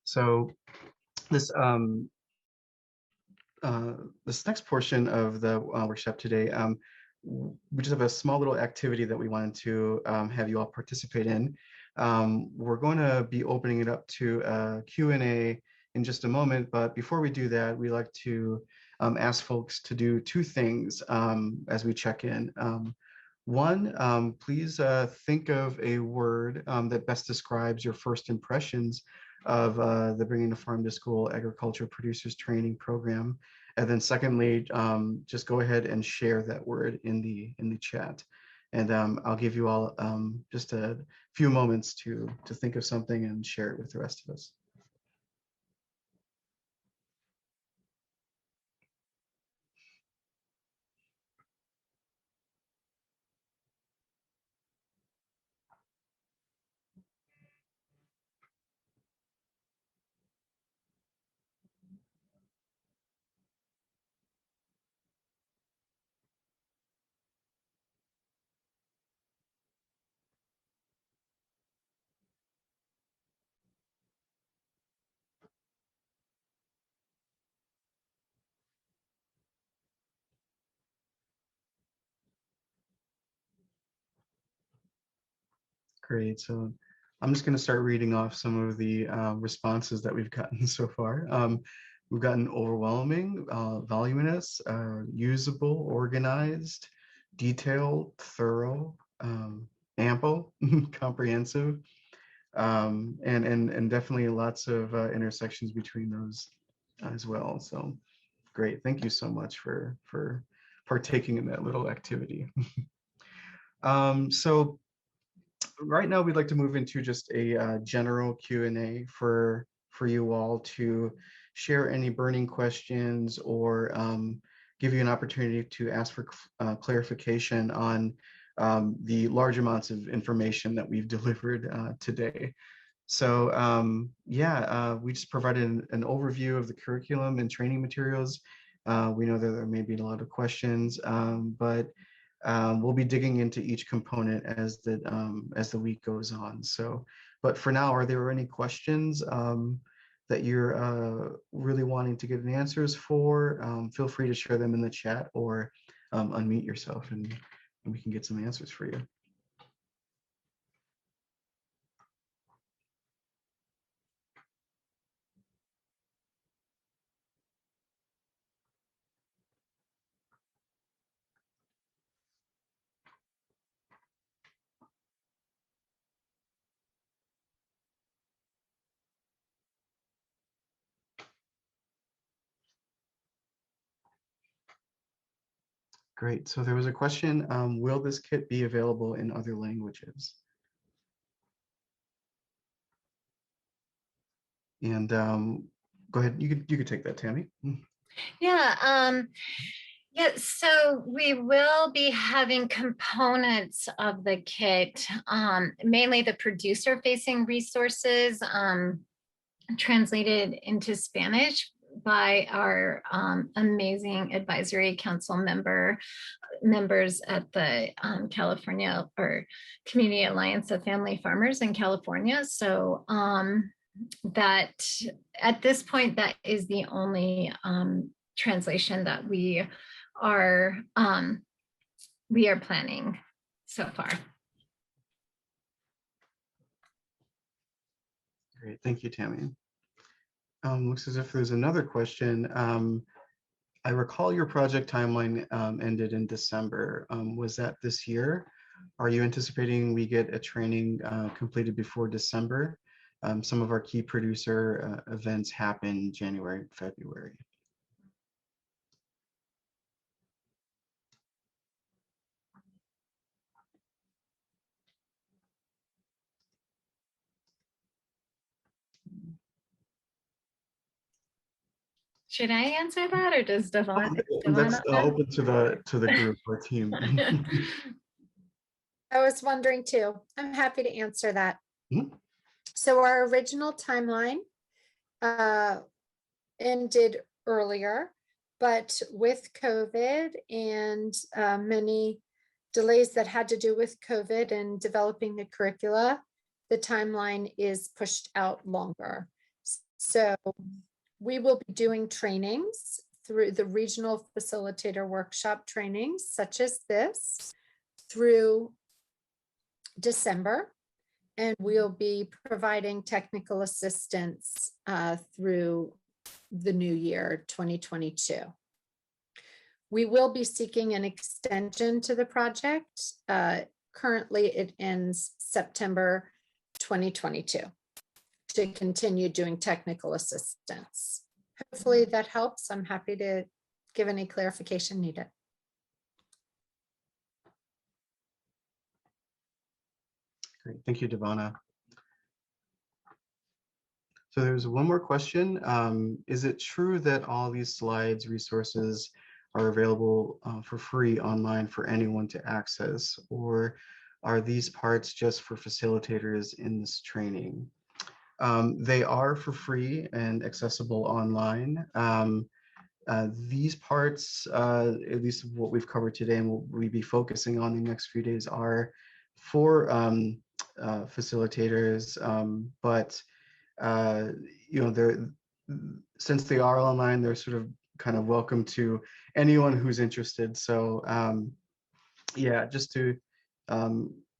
So this next portion of the workshop today, we just have a small little activity that we wanted to have you all participate in. We're going to be opening it up to a Q&A in just a moment, but before we do that, we like to ask folks to do two things as we check in. One, please think of a word that best describes your first impressions of the Bringing the Farm to School Agriculture Producers Training Program. And then secondly, just go ahead and share that word in the chat. And I'll give you all just a few moments to think of something and share it with the rest of us. Great. So I'm just going to start reading off some of the responses that we've gotten so far. We've gotten overwhelming, voluminous, usable, organized, detailed, thorough, ample, comprehensive, and definitely lots of intersections between those as well. So great. Thank you so much for partaking in that little activity. So right now we'd like to move into just a general Q&A for you all to share any burning questions or give you an opportunity to ask for clarification on the large amounts of information that we've delivered today. So we just provided an overview of the curriculum and training materials. We know that there may be a lot of questions, but we'll be digging into each component as the week goes on. So, but for now, are there any questions that you're really wanting to get answers for? Feel free to share them in the chat or unmute yourself and we can get some answers for you. Great. So there was a question, will this kit be available in other languages? And go ahead, you could take that, Tammy.
Yeah, yeah, so we will be having components of the kit, mainly the producer-facing resources translated into Spanish by our amazing advisory council members at the California or Community Alliance of Family Farmers in California. So that at this point, that is the only translation that we are planning so far.
Great, thank you, Tammy. Looks as if there's another question. I recall your project timeline ended in December. Was that this year? Are you anticipating we get a training completed before December? Some of our key producer events happen January, February.
Should I answer that, or does Devon?
That's open to the group or team.
I was wondering too. I'm happy to answer that.
Mm-hmm.
So our original timeline ended earlier, but with COVID and many delays that had to do with COVID and developing the curricula, the timeline is pushed out longer. So we will be doing trainings through the regional facilitator workshop trainings, such as this, through December, and we'll be providing technical assistance through the new year 2022. We will be seeking an extension to the project. Currently, it ends September 2022 to continue doing technical assistance. Hopefully that helps. I'm happy to give any clarification needed.
Great, thank you, Devana. So there's one more question. Is it true that all these slides, resources are available for free online for anyone to access, or are these parts just for facilitators in this training? They are for free and accessible online. These parts, at least what we've covered today and what we'll be focusing on in the next few days, are for facilitators, but you know, since they are online, they're sort of kind of welcome to anyone who's interested. So yeah, just to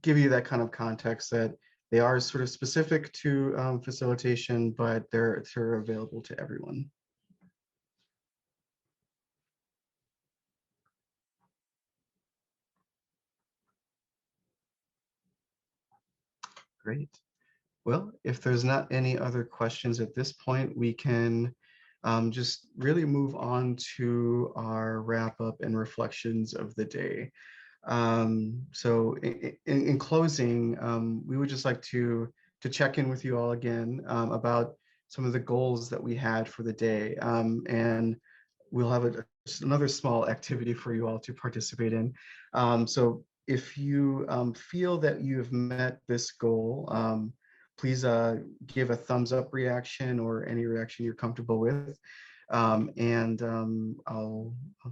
give you that kind of context, that they are sort of specific to facilitation, but they're available to everyone. Great. Well, if there's not any other questions at this point, we can just really move on to our wrap up and reflections of the day. So in closing, we would just like to check in with you all again about some of the goals that we had for the day. And we'll have another small activity for you all to participate in. So if you feel that you have met this goal, please give a thumbs up reaction or any reaction you're comfortable with. I'll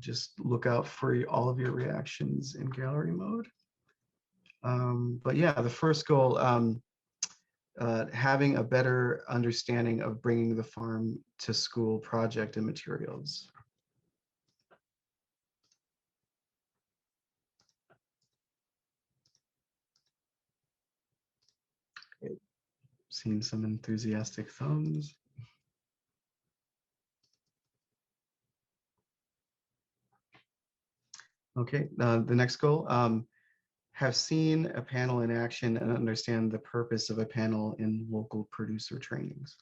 just look out for all of your reactions in gallery mode. But yeah, the first goal, having a better understanding of bringing the farm to school project and materials. Okay. Seeing some enthusiastic thumbs. Okay, the next goal, have seen a panel in action and understand the purpose of a panel in local producer trainings.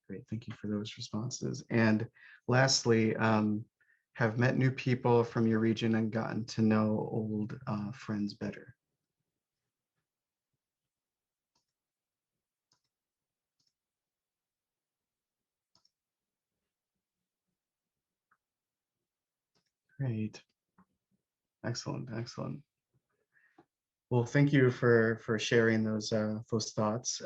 Great, thank you for those responses. And lastly, have met new people from your region and gotten to know old friends better. Great. Excellent, excellent. Well, thank you for sharing those thoughts.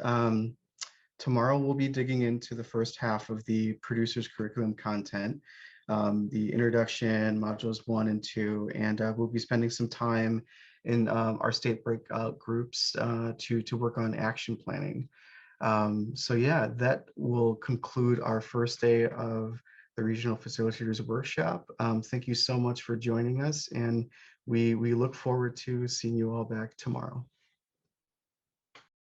Tomorrow we'll be digging into the first half of the producer's curriculum content, the introduction, modules 1 and 2, and we'll be spending some time in our state breakout groups to work on action planning. So yeah, that will conclude our first day of the Regional Facilitators Workshop. Thank you so much for joining us, and we look forward to seeing you all back tomorrow.